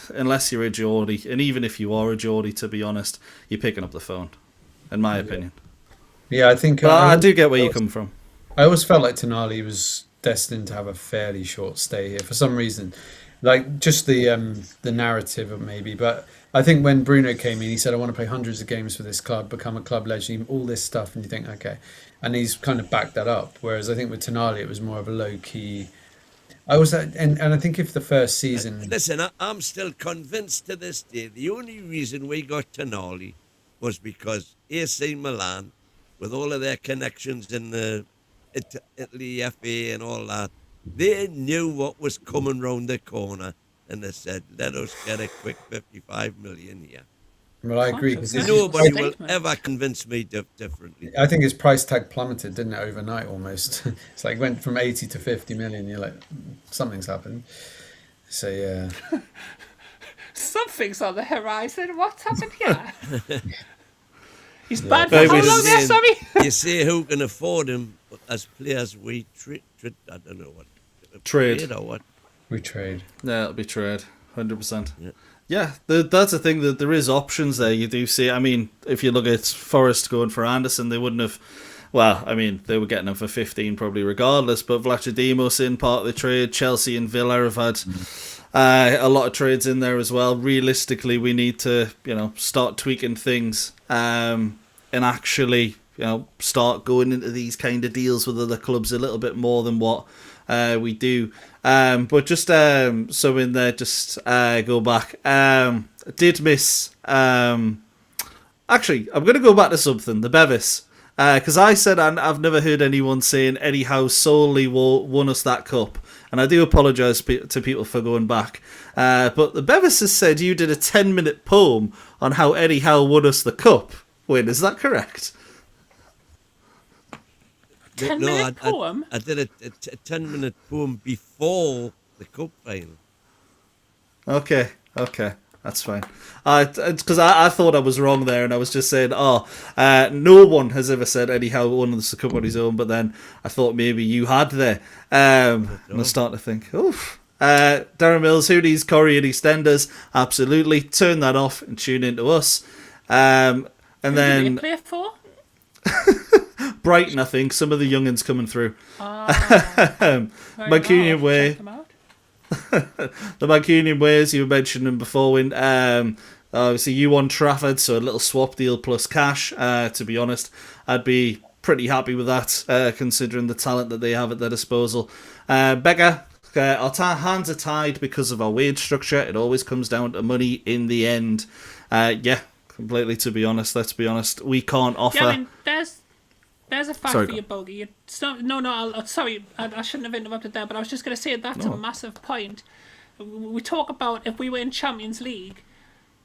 unless you're a Geordie, and even if you are a Geordie, to be honest, you're picking up the phone, in my opinion. Yeah, I think. But I do get where you come from. I always felt like Tonali was destined to have a fairly short stay here for some reason, like just the narrative of maybe. But I think when Bruno came in, he said, "I want to play hundreds of games for this club, become a club legend, all this stuff," and you think, okay, and he's kind of backed that up. Whereas I think with Tonali, it was more of a low key. And I think if the first season... Listen, I'm still convinced to this day the only reason we got Tonali was because AC Milan, with all of their connections in the Italy FA and all that, they knew what was coming round the corner and they said, let us get a quick 55 million here. Well, I agree, because Nobody will ever convince me differently. I think his price tag plummeted, didn't it, overnight almost? It's like went from 80 to 50 million. You're like, something's happened. So, yeah. Something's on the horizon. What's happened here? He's bad for how long there, sorry? You see who can afford him as players we I don't know what. Trade. Or what? We trade. Yeah, it'll be trade. 100%. Yeah, that's the thing, that there is options there. You do see, I mean, if you look at Forest going for Anderson, they wouldn't have, well, I mean, they were getting him for 15 probably regardless, but Vlachodimos in part of the trade. Chelsea and Villa have had a lot of trades in there as well. Realistically, we need to, start tweaking things and actually, start going into these kind of deals with other clubs a little bit more than what we do. But just so in there, just go back. Did miss. Actually, I'm going to go back to something. The Bevis, because I said I've never heard anyone saying Eddie Howe solely won us that cup, and I do apologise to people for going back. But the Bevis has said you did a 10-minute poem on how Eddie Howe won us the cup. Wait, is that correct? 10-minute poem? I did a 10-minute poem before the cup final. Okay, that's fine. Because I thought I was wrong there, and I was just saying, no one has ever said Eddie Howe won the cup on his own, but then I thought maybe you had there. And I was starting to think, oof. Darren Mills, who needs Corey and EastEnders? Absolutely. Turn that off and tune into us. And Who then... did they play for? Brighton, I think. Some of the young'uns coming through. Mancunian Way. The Mancunian Way, as you were mentioning before, obviously you won Trafford, so a little swap deal plus cash. To be honest, I'd be pretty happy with that, considering the talent that they have at their disposal. Becca, our hands are tied because of our wage structure. It always comes down to money in the end. Completely, to be honest. Let's be honest. We can't offer... Yeah, I mean, there's a fact for you, Bogey. Sorry, I shouldn't have interrupted there, but I was just going to say that's a massive point. We talk about if we were in Champions League,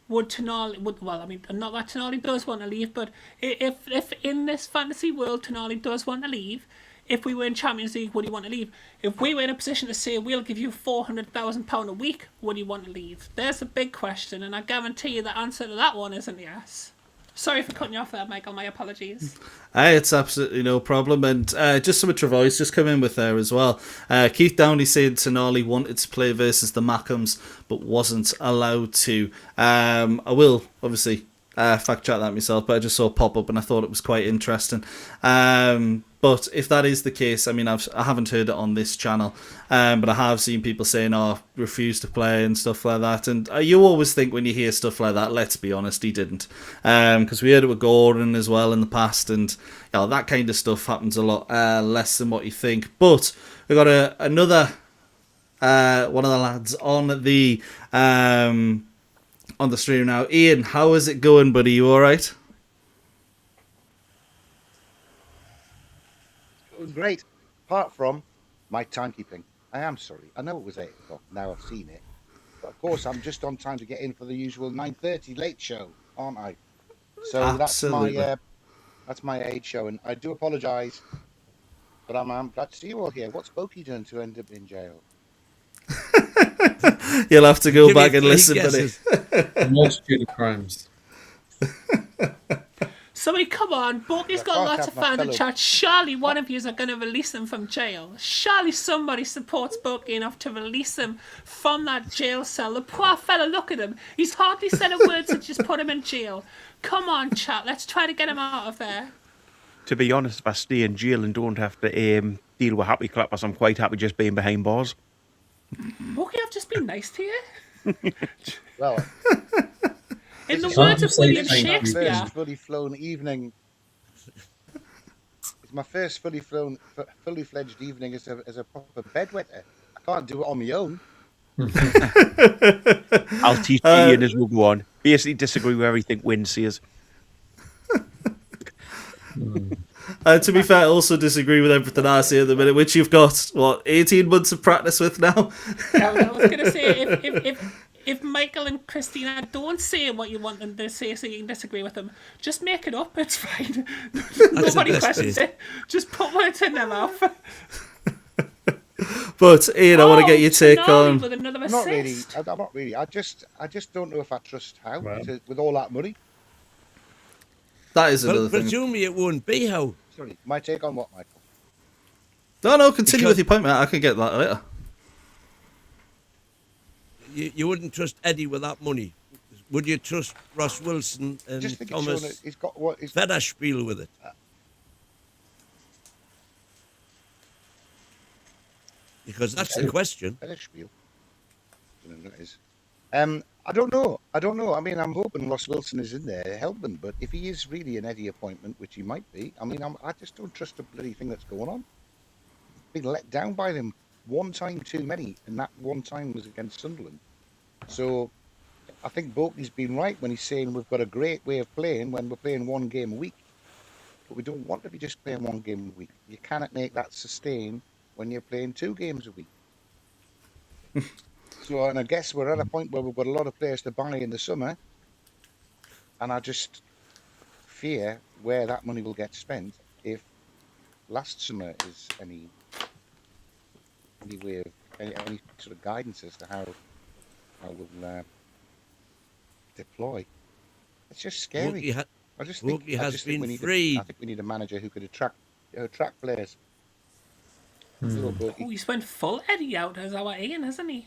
would Tonali... not that Tonali does want to leave, but if in this fantasy world Tonali does want to leave, if we were in Champions League, would he want to leave? If we were in a position to say, we'll give you £400,000 a week, would he want to leave? There's a big question, and I guarantee you the answer to that one isn't yes. Sorry for cutting you off there, Michael. My apologies. It's absolutely no problem. And just some of Travois just come in with there as well. Keith Downey said Tonali wanted to play versus the Mackhams, but wasn't allowed to. I will, obviously, fact check that myself, but I just saw it pop up and I thought it was quite interesting. But if that is the case, I mean, I haven't heard it on this channel, but I have seen people saying, refuse to play and stuff like that. And you always think when you hear stuff like that, let's be honest, he didn't. Because we heard it with Gordon as well in the past, and that kind of stuff happens a lot less than what you think. But we've got another one of the lads on the stream now. Ian, how is it going, buddy? You all right? Great, apart from my timekeeping. I am sorry. I know it was 8 o'clock. Now I've seen it. But of course, I'm just on time to get in for the usual 9:30 late show, aren't I? So Absolutely. that's my age show, and I do apologise. But I'm glad to see you all here. What's Bokey done to end up in jail? You'll have to go back and listen, buddy. A multitude of crimes. Somebody, come on. Bokey's got lots of fans in chat. Surely one of you are going to release him from jail. Surely somebody supports Bokey enough to release him from that jail cell. The poor fella, look at him. He's hardly said a word since just put him in jail. Come on, chat. Let's try to get him out of there. To be honest, if I stay in jail and don't have to deal with happy clappers, I'm quite happy just being behind bars. Bokey, I've just been nice to you. Well... In the words of William It's my Shakespeare. first fully flown evening. It's my first fully fledged evening as a proper bedwetter. I can't do it on my own. I'll teach Ian as we go on. Basically, disagree with everything Win says. To be fair, I also disagree with everything I say at the minute, which you've got, 18 months of practice with now? I was going to say, if Christina, don't say what you want them to say so you can disagree with them. Just make it up. It's fine. Nobody questions it. Just put words in their mouth. But Ian, I want to get your take on. With another I'm not really. assist. I'm not really. I just don't know if I trust Howe with all that money. That is Well, another thing. presumably it won't be how. Sorry, my take on what, Michael? No, continue Because- with your point, mate. I can get that later. You wouldn't trust Eddie with that money. Would you trust Ross Wilson and Just think Thomas it's he's got what? He's, Federspiel with it? Because that's the question. Spiel. I don't know what it is. I don't know. I mean, I'm hoping Ross Wilson is in there helping, but if he is really an Eddie appointment, which he might be, I mean, I just don't trust the bloody thing that's going on. Been let down by them one time too many, and that one time was against Sunderland. So I think Boakey's been right when he's saying we've got a great way of playing when we're playing one game a week. But we don't want to be just playing one game a week. You cannot make that sustain when you're playing 2 games a week. So, and I guess we're at a point where we've got a lot of players to buy in the summer, and I just fear where that money will get spent if last summer is any way of any sort of guidance as to how we'll deploy. It's just scary. I just think we need a manager who could attract players. Oh, he's went full Eddie out as our Ian, hasn't he?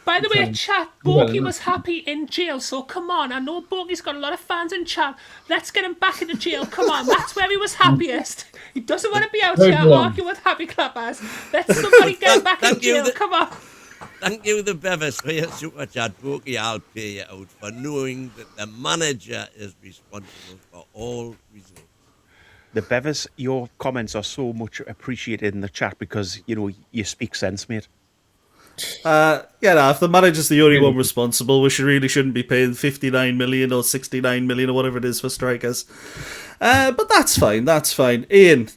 By the way, chat, Borky was happy in jail, so come on. I know Borky's got a lot of fans in chat. Let's get him back into jail. Come on, that's where he was happiest. He doesn't want to be out here arguing with happy clappers. Let somebody get him back in jail. Come on. Thank you, the Bevis, for your super chat. Borky, I'll pay you out for knowing that the manager is responsible for all results. The Bevis, your comments are so much appreciated in the chat because, you know, you speak sense, mate. If the manager's the only one responsible, we shouldn't be paying 59 million or 69 million or whatever it is for strikers. But that's fine. Ian,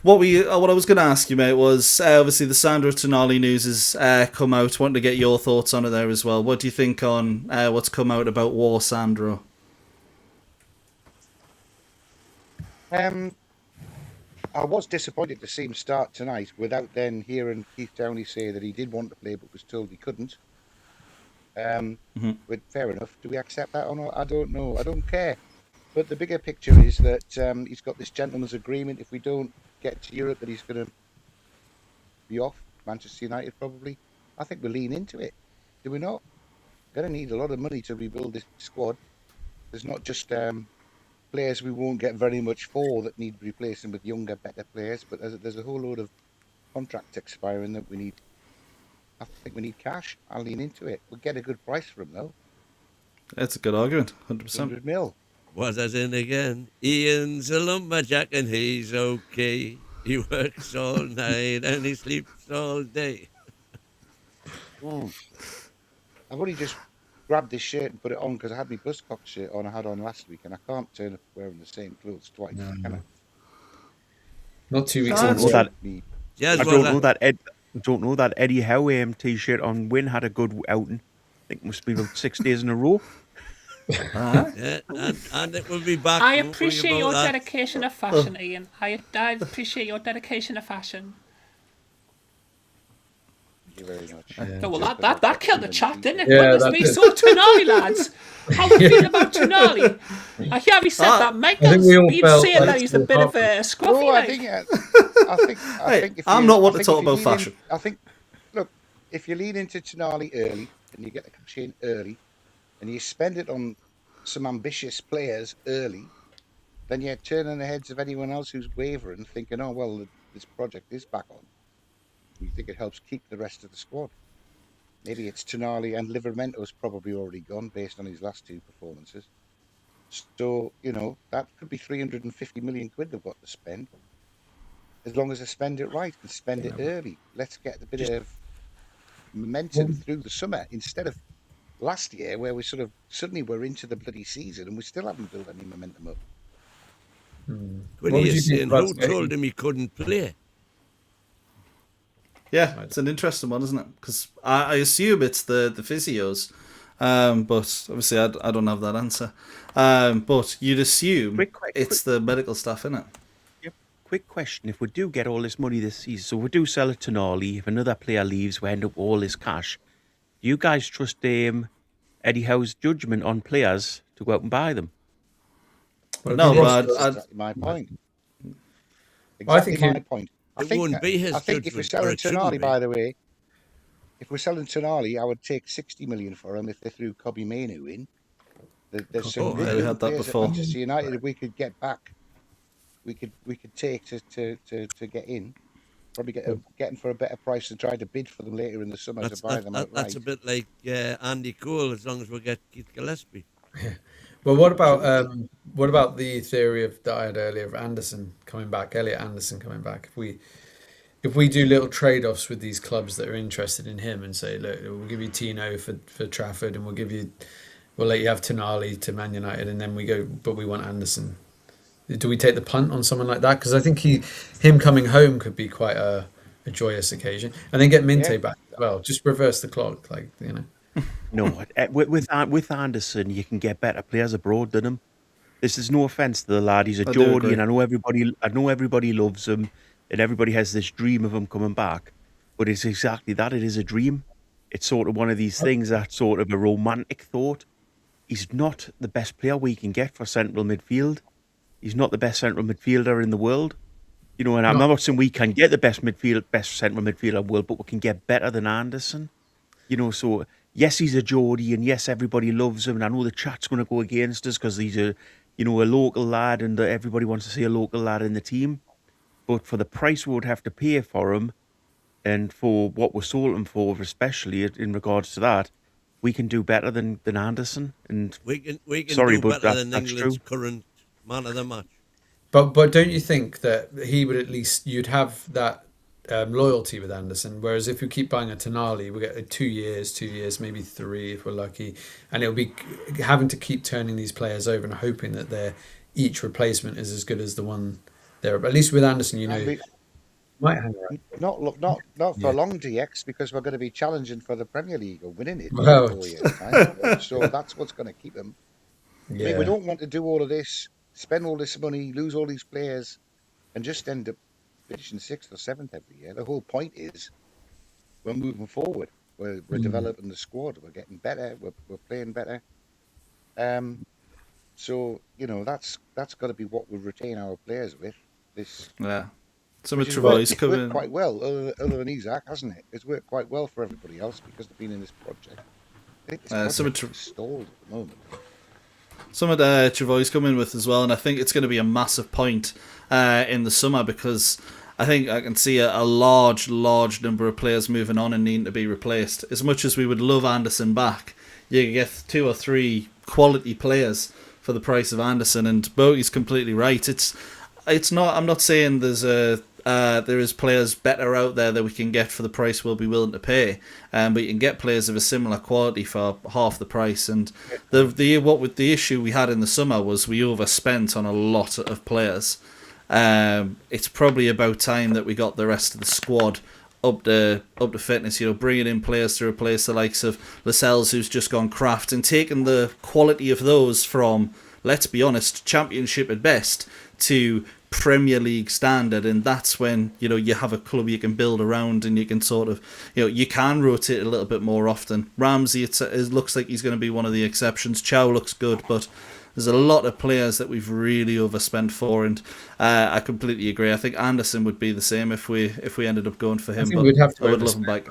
what I was going to ask you, mate, was obviously the Sandro Tonali news has come out. Wanting to get your thoughts on it there as well. What do you think on what's come out about War Sandro? I was disappointed to see him start tonight without then hearing Keith Downey say that he did want to play but was told he couldn't. But fair enough. Do we accept that or not? I don't know. I don't care. But the bigger picture is that he's got this gentleman's agreement. If we don't get to Europe, that he's going to be off. Manchester United probably. I think we lean into it. Do we not? Going to need a lot of money to rebuild this squad. There's not just players we won't get very much for that need replacing with younger, better players, but there's a whole load of contracts expiring that we need. I think we need cash. I'll lean into it. We'll get a good price for him, though. That's a good argument, 100%. 100 mil. Was as in again? Ian's a lumberjack and he's okay. He works all night and he sleeps all day. I've only just grabbed this shirt and put it on because I had my Buzzcock shirt on I had on last week, and I can't turn up wearing the same clothes twice, can I? Not 2 weeks I ago. don't know that Eddie Howe t-shirt on Win had a good outing. I think it must be about 6 days in a row. Yeah, and it will be back. I appreciate your dedication of fashion, Ian. I appreciate your dedication of fashion. Thank you very much. No, well, that killed the chat, didn't it? Yeah, Goodness me, so Tonali, lads. How we feel about Tonali? I hear we said that Michael's been saying that he's a bit of a scruffy. I think if I'm not one to talk about fashion. I think, look, if you lean into Tonali early and you get the cash in early and you spend it on some ambitious players early, then you're turning the heads of anyone else who's wavering, thinking, oh, well, this project is back on. You think it helps keep the rest of the squad. Maybe it's Tonali, and Livermento's probably already gone based on his last 2 performances. So, you know, that could be 350 million quid they've got to spend. As long as they spend it right and spend it early. Let's get a bit of momentum through the summer instead of last year where we sort of suddenly we're into the bloody season and we still haven't built any momentum up. When he's saying who told him he couldn't play? Yeah, it's an interesting one, isn't it? Because I assume it's the physios. But obviously, I don't have that answer. But you'd assume it's the medical staff, innit? Yep. Quick question: if we do get all this money this season, so we do sell it to Tonali, if another player leaves, we end up with all this cash. Do you guys trust Eddie Howe's judgment on players to go out and buy them? No, but That's exactly my point. I think Exactly my point. It wouldn't be his I think if we're judgment, or selling it shouldn't Tonali, be. by the way, if we're selling Tonali, I would take 60 million for him if they threw Kobe Mainu in. There's some Oh, really yeah, we good had that players before. at Manchester United we could get back. We could take to get in. Probably get them for a better price and try to bid for them later in the summer to buy them outright. That's a bit like Andy Cole, as long as we get Keith Gillespie. Well, what about the theory that I had earlier of Anderson coming back, Elliot Anderson coming back? If we do little trade-offs with these clubs that are interested in him and say, look, we'll give you Tino for Trafford, and we'll let you have Tonali to Man United, and then we go, but we want Anderson. Do we take the punt on someone like that? Because I think him coming home could be quite a joyous occasion, and then get Minte back as well. Just reverse the clock, No, with Anderson, you can get better players abroad than him. This is no offense to the lad; he's a I do Geordie, agree. and I know everybody loves him, and everybody has this dream of him coming back. But it's exactly that; it is a dream. It's sort of one of these things that's sort of a romantic thought. He's not the best player we can get for central midfield. He's not the best central midfielder in the world. You know, and I'm not saying we can get the best central midfielder in the world, but we can get better than Anderson. You know, so yes, he's a Geordie, and yes, everybody loves him. And I know the chat's going to go against us because he's a local lad, and everybody wants to see a local lad in the team. But for the price we would have to pay for him, and for what we sold him for, especially in regards to that, we can do better than Anderson. And We can sorry, do but better than that's England's true. current man of the match. But don't you think that he would you'd have that loyalty with Anderson? Whereas if you keep buying a Tonali, we get 2 years, maybe 3 if we're lucky, and it'll be having to keep turning these players over and hoping that each replacement is as good as the one there. But at least with Anderson, might hang around. Not for long, DX, because we're going to be challenging for the Premier League or winning it Well, in 4 years' time. So that's what's going to keep him. I mean, we Yeah. don't want to do all of this, spend all this money, lose all these players, and just end up finishing 6th or 7th every year. The whole point is we're moving forward. We're developing the squad. We're getting better. We're playing better. So that's got to be what we retain our players with. Yeah. Some of Which is worked Travois coming. quite well, other than Isaac, hasn't it? It's worked quite well for everybody else because they've been in this project. I think this some of project is stalled at the moment. Some of the Travois come in with as well, and I think it's going to be a massive point in the summer because I think I can see a large number of players moving on and needing to be replaced. As much as we would love Anderson back, you can get 2 or 3 quality players for the price of Anderson, and Bogey's completely right. It's not. I'm not saying there is players better out there that we can get for the price we'll be willing to pay, but you can get players of a similar quality for half the price. And the issue we had in the summer was we overspent on a lot of players. It's probably about time that we got the rest of the squad up to fitness. Bringing in players to replace the likes of Lascelles, who's just gone craft, and taking the quality of those from, let's be honest, Championship at best to Premier League standard, and that's when you have a club you can build around, and you can sort of you can rotate a little bit more often. Ramsey, it looks like he's going to be one of the exceptions. Chow looks good, but there's a lot of players that we've really overspent for, and I completely agree. I think Anderson would be the same if we ended up going for him. think But we'd have to I would love him back.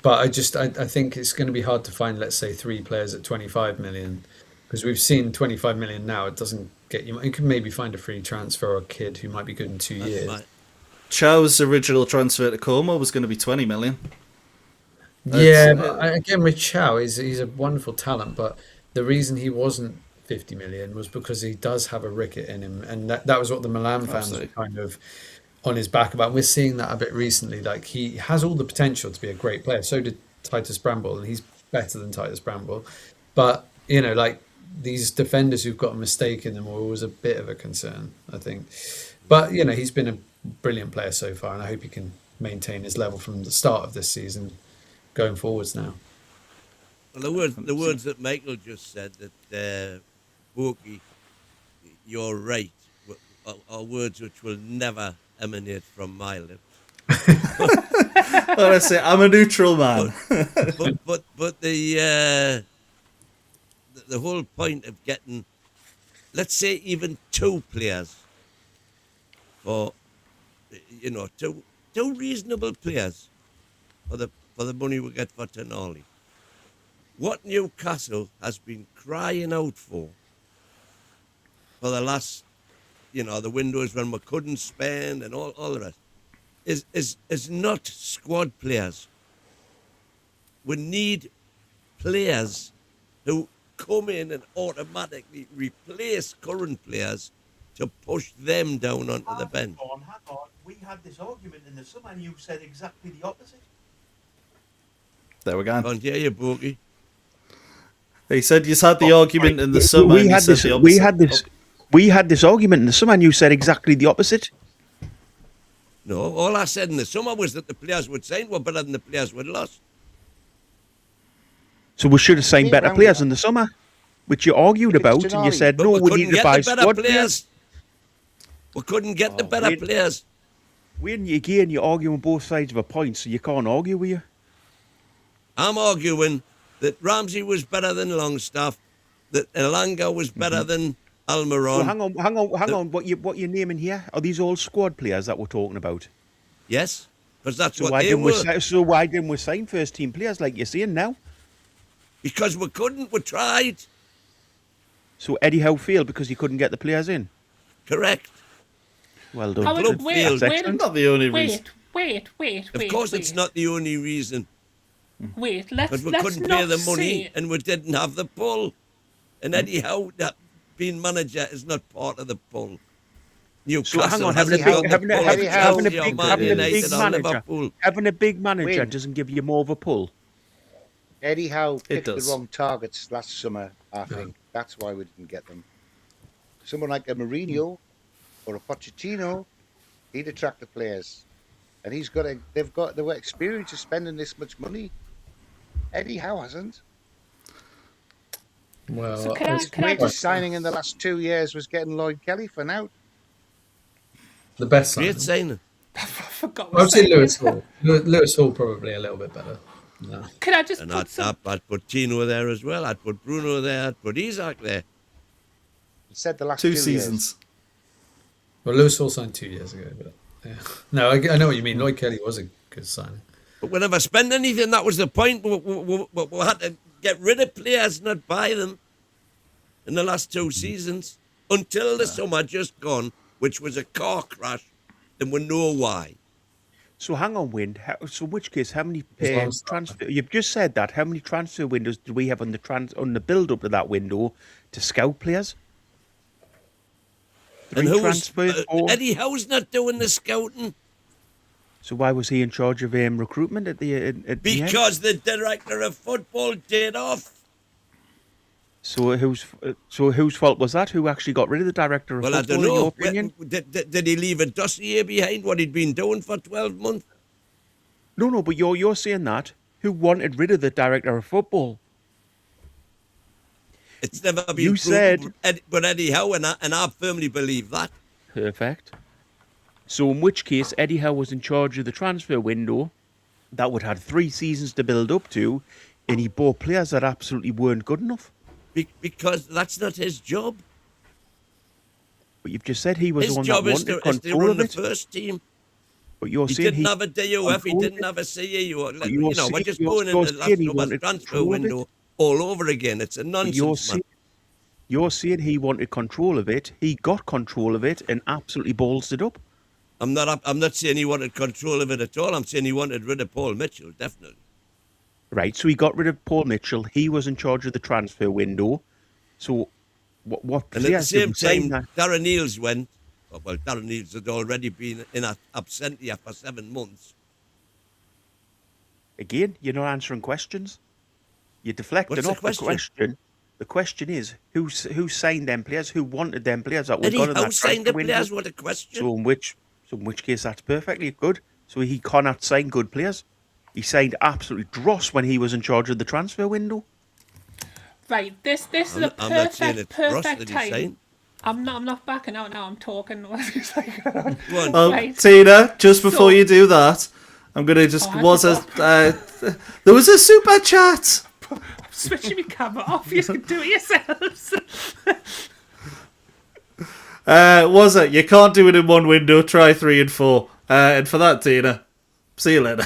But I think it's going to be hard to find, let's say, 3 players at 25 million, because we've seen 25 million now. It doesn't get you. You can maybe find a free transfer or a kid who might be good in 2 years. Right. Chow's original transfer to Como was going to be 20 million. Yeah, but again with Chow, he's a wonderful talent, but the reason he wasn't 50 million was because he does have a ricket in him, and that was what the Milan fans were kind of on his back about. And we're seeing that a bit recently. Like, he has all the potential to be a great player. So did Titus Bramble, and he's better than Titus Bramble. But like these defenders who've got a mistake in them are always a bit of a concern, I think. But he's been a brilliant player so far, and I hope he can maintain his level from the start of this season going forwards now. Well, the words that Michael just said, that Borky, you're right, are words which will never emanate from my lips. Honestly, I'm a neutral man. But the whole point of getting, let's say, even two players, for two reasonable players for the money we get for Tonali. What Newcastle has been crying out for the last, the windows when we couldn't spend and all the rest, is not squad players. We need players who come in and automatically replace current players to push them down onto the bench. Hang on. We had this argument in the summer and you said exactly the opposite. There we go. Can't hear you, Borky. He said you had the argument in the summer. We had this argument in the summer and you said exactly the opposite. No, all I said in the summer was that the players we'd signed were better than the players we'd lost. So we should have signed better players in the summer, which you argued about, and you said, no, we need to buy squad players. We couldn't get the better players. When you're arguing both sides of a point, so you can't argue with you. I'm arguing that Ramsey was better than Longstaff, that Elanga was better than Almiron. So hang on. What you're naming here, are these all squad players that we're talking about? Yes, because that's what they were. So why didn't we sign first team players like you're saying now? Because we couldn't. We tried. So Eddie Howe failed because he couldn't get the players in? Correct. Well done. Not the only reason. Wait. Of course, it's not the only reason. Wait, let's Because we let's couldn't not pay the money say- and we didn't have the pull. And Eddie Howe, that being manager, is not part of the pull. Newcastle So hang on, hasn't got the pull of Chelsea or Man United or Liverpool. having a big manager doesn't give you more of a pull. Eddie Howe picked the does. wrong targets last summer, I think. That's why we didn't get them. Someone like a Mourinho or a Pochettino, he'd attract the players. And they've got the experience of spending this much money. Eddie Howe hasn't. Well, So can I His greatest just signing in the last 2 years was getting Lloyd Kelly for now. the best signing. Great signing. I forgot. I What would say second. Lewis Hall. Lewis Hall probably a little bit better. No. Can I just And put some? I'd put Tino there as well. I'd put Bruno there. I'd put Isaac there. He said the last 2 2 seasons. Well, Lewis Hall signed 2 years ago, but yeah. No, I know what you mean. Lloyd Kelly was a good signing. But we never spent anything. That was the point. We had to get rid of players, not buy them, in the last 2 seasons. Until the summer just gone, which was a car crash, and we know why. So hang on, Wind. So in which case, how many As transfer? You've just said that. How many transfer windows do we have on the build up to that window to scout players? And Three who was transfers. Four? Eddie Howe's not doing the scouting So why was he in charge of recruitment at the end? because the director of football did off. So whose fault was that? Who actually got rid of the director of Well, I football? don't In your know. opinion? Did he leave a dossier behind what he'd been doing for 12 months? No. But you're saying that. Who wanted rid of the director of football? It's never been You proven, said- but Eddie Howe, and I firmly believe that. Perfect. So in which case, Eddie Howe was in charge of the transfer window. That would have 3 seasons to build up to, and he bought players that absolutely weren't good enough. Because that's not his job. But you've just said he was His the one job that is wanted to control run of the it. first team. But you're He saying didn't have a DUF, he controlled didn't it. have a CAU. But you're We're saying- just you're going into the saying he last wanted transfer control of it. window all over again. It's a nonsense, man. You're saying he wanted control of it. He got control of it and absolutely ballsed it up. I'm not saying he wanted control of it at all. I'm saying he wanted rid of Paul Mitchell, definitely. Right, so he got rid of Paul Mitchell. He was in charge of the transfer window. So what And at the players did same we sign time, that? Darren Neils went. Well, Darren Neils had already been in absentia for 7 months. Again, you're not answering questions. You're deflecting What's the off the question. The question is, who signed them players? Who wanted them players that were Eddie gone in Howe that signed transfer the window? players. What a question. So in which case, that's perfectly good. So he cannot sign good players. He signed absolutely dross when he was in charge of the transfer window. Right, this is a I'm not saying perfect it's Ross that he's time. saying. I'm not backing out now. I'm talking. Go on. Right. Tina, just before So- you do that, I'm gonna just I there was a super chat. Switching my camera off. You can do it yourselves. Was it? You can't do it in one window. Try 3 and 4. And for that, Tina, see you later.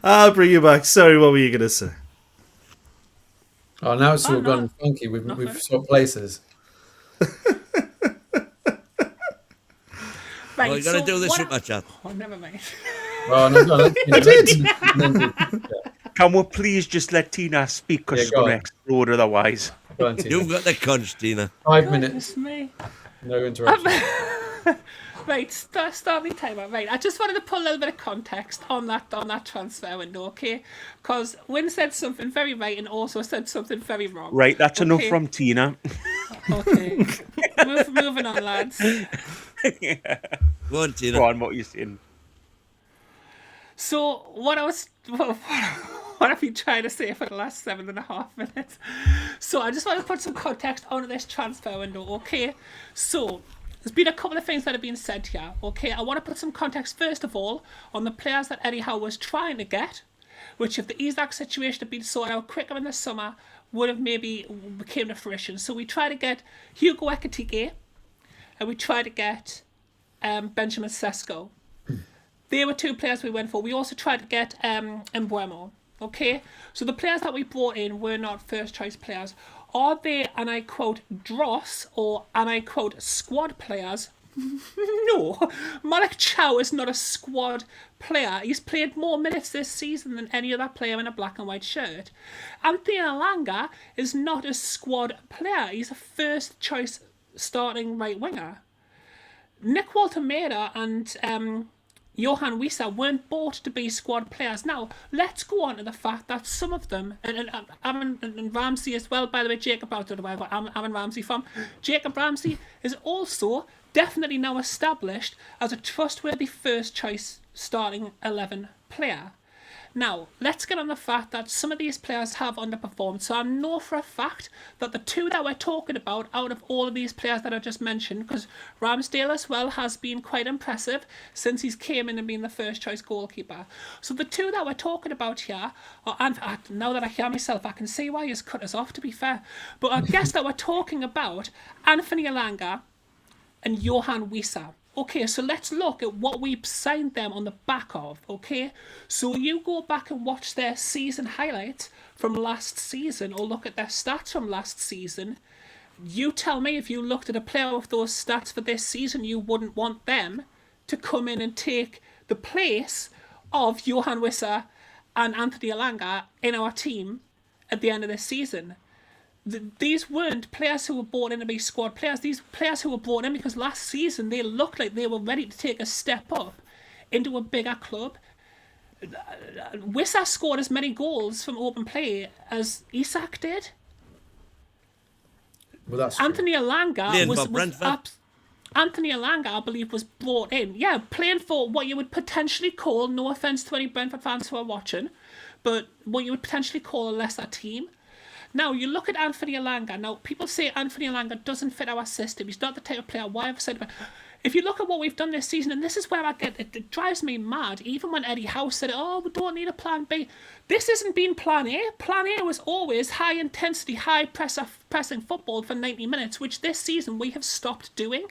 I'll bring you back. Sorry, what were you gonna say? Oh, now it's all Oh, no. gone funky. We've swapped places. Right, Well, you got to so do the what super chat. Oh, never mind. Oh, no, Can we please just let Tina speak because Yeah, she's go going to on. explode otherwise? Go on, Tina. You've got the conch, Tina. 5 minutes, Goodness me. no interruption. Right, start me timer. Right, I just wanted to put a little bit of context on that transfer window, okay? Because Wynn said something very right and also said something very wrong. Right, that's enough Okay. from Tina. Okay. Moving on, lads. Go on, Tina. Go on, what are you saying? So what I've been trying to say for the last 7.5 minutes. So I just want to put some context onto this transfer window, okay? So there's been a couple of things that have been said here, okay? I want to put some context first of all on the players that Eddie Howe was trying to get, which if the Isaac situation had been sorted out quicker in the summer, would have maybe became to fruition. So we tried to get Hugo Ekitike, and we tried to get Benjamin Sesko. They were 2 players we went for. We also tried to get Mbuemo. Okay? So the players that we brought in were not first choice players. Are they, and I quote, dross or, and I quote, squad players? No. Malik Chow is not a squad player. He's played more minutes this season than any other player in a black and white shirt. Anthony Alanga is not a squad player. He's a first choice starting right winger. Nick Walter-Maida and Johan Wissa weren't bought to be squad players. Now, let's go on to the fact that some of them, and Ramsey as well, by the way, Jacob, I don't know where Aaron Ramsey from. Jacob Ramsey is also definitely now established as a trustworthy first choice starting 11 player. Now, let's get on the fact that some of these players have underperformed. So I know for a fact that the 2 that we're talking about out of all of these players that I just mentioned, because Ramsdale as well has been quite impressive since he's came in and been the first choice goalkeeper. So the 2 that we're talking about here, and now that I hear myself, I can see why he's cut us off, to be fair. But I guess that we're talking about Anthony Alanga and Johan Wissa. Okay, so let's look at what we signed them on the back of, okay? So you go back and watch their season highlights from last season or look at their stats from last season. You tell me if you looked at a player with those stats for this season, you wouldn't want them to come in and take the place of Johan Wissa and Anthony Alanga in our team at the end of this season. These weren't players who were brought in to be squad players. These players who were brought in because last season they looked like they were ready to take a step up into a bigger club. Wissa scored as many goals from open play as Isak did. Well, that's true. Anthony Alanga Playing was for Brentford. Anthony Alanga, I believe, was brought in. Yeah, playing for what you would potentially call, no offence to any Brentford fans who are watching, but what you would potentially call a lesser team. Now, you look at Anthony Alanga. Now, people say Anthony Alanga doesn't fit our system. He's not the type of player. Why have I said that? If you look at what we've done this season, and this is where I get it drives me mad. Even when Eddie Howe said, "Oh, we don't need a plan B." This hasn't been plan A. Plan A was always high intensity, high pressing football for 90 minutes, which this season we have stopped doing.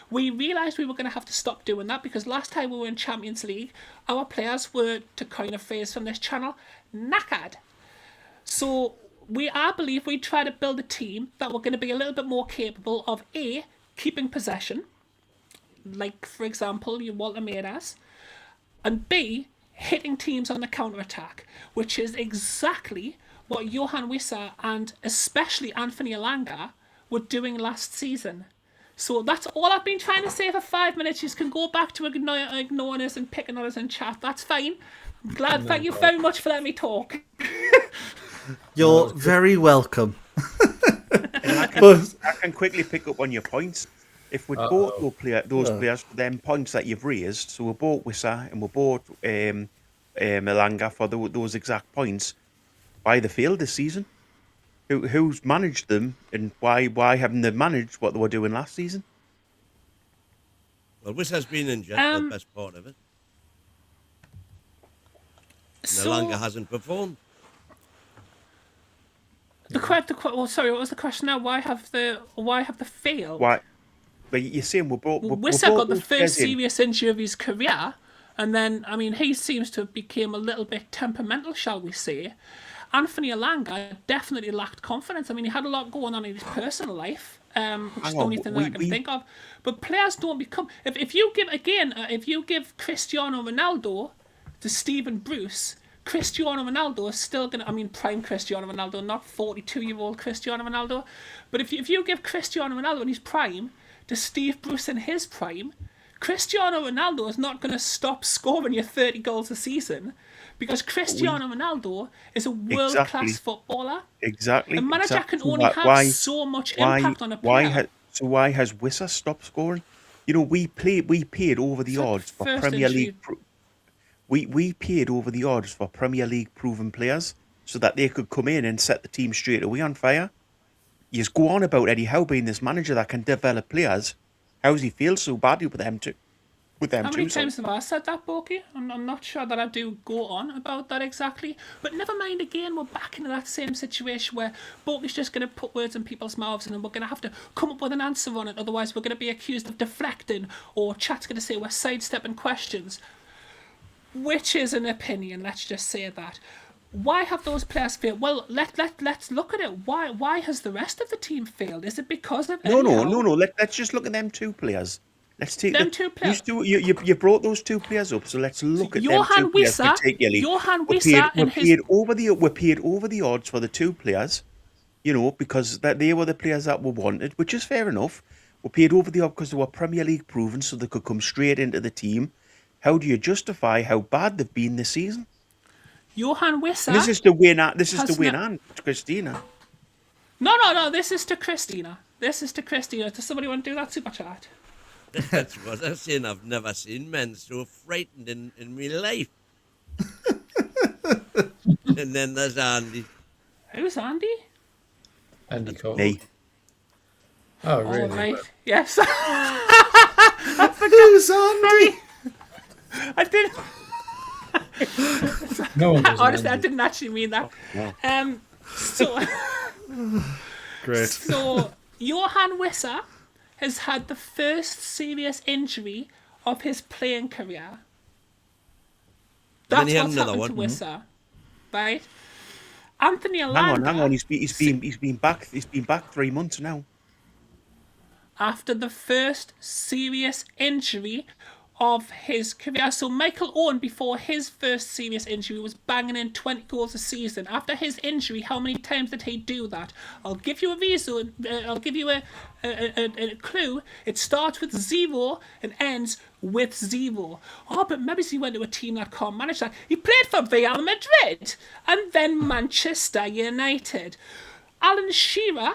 We realised we were going to have to stop doing that because last time we were in Champions League, our players were, to coin a phrase from this channel, knackered. So I believe we try to build a team that were going to be a little bit more capable of A, keeping possession, like for example you Walter-Maida's, and B, hitting teams on the counter-attack, which is exactly what Johan Wissa and especially Anthony Alanga were doing last season. So that's all I've been trying to say for 5 minutes. You can go back to ignoring us and picking on us in chat. That's fine. I'm glad. Thank you very much for letting me talk. You're very welcome. I can quickly pick up on your points. If we bought those players for them points that you've raised, so we bought Wissa and we bought Elanga for those exact points. Why they failed this season? Who's managed them, and why haven't they managed what they were doing last season? Well, Wiss has been injured for the best part of it. So, Elanga hasn't performed. sorry, what was the question now? Why have the failed? Why? But you're saying we're both. Wissa got the first serious injury of his career, and then he seems to have become a little bit temperamental, shall we say. Anthony Elanga definitely lacked confidence. He had a lot going on in his personal life, which is the only thing that I can think of. But players don't become. If you give Cristiano Ronaldo to Stephen Bruce, Cristiano Ronaldo is still going to, prime Cristiano Ronaldo, not 42-year-old Cristiano Ronaldo. But if you give Cristiano Ronaldo in his prime to Steve Bruce in his prime, Cristiano Ronaldo is not going to stop scoring you 30 goals a season because Cristiano Ronaldo is a world-class footballer. Exactly. A manager can only have so much impact on a player. Why has Wissa stopped scoring? We paid over the odds for Premier League. We paid over the odds for Premier League proven players so that they could come in and set the team straight away on fire. You just go on about Eddie Howe being this manager that can develop players. How does he feel so badly with them too? How many times have I said that, Borky? I'm not sure that I do go on about that exactly. But never mind, again, we're back into that same situation where Borky's just going to put words in people's mouths and then we're going to have to come up with an answer on it. Otherwise, we're going to be accused of deflecting, or chat's going to say we're sidestepping questions. Which is an opinion, let's just say that. Why have those players failed? Well, let's look at it. Why has the rest of the team failed? Is it because of No. Let's just look at them two players. Let's take them two players. You brought those two players up, so let's look at them two players particularly. Johan Wissa, we're paid over the odds for the two players, because they were the players that were wanted, which is fair enough. We're paid over the odds because they were Premier League proven, so they could come straight into the team. How do you justify how bad they've been this season? Johan Wissa. This is to win and Christina. No. This is to Christina. Does somebody want to do that super chat? That's what I'm saying. I've never seen men so frightened in my life. And then there's Andy. Who's Andy? Andy Cole. Me. Oh, really? Oh, right. Yes. Who's Andy? I didn't. No one does. Honestly, I didn't actually mean that. No. So. Great. So Johan Wissa has had the first serious injury of his playing career. That's what's happened to Wissa, right? Anthony Elanga. Hang on. He's been back 3 months now. After the first serious injury of his career. So Michael Owen, before his first serious injury, was banging in 20 goals a season. After his injury, how many times did he do that? I'll give you a reason. I'll give you a clue. It starts with 0 and ends with 0. Oh, but maybe he went to a team that can't manage that. He played for Real Madrid and then Manchester United. Alan Shearer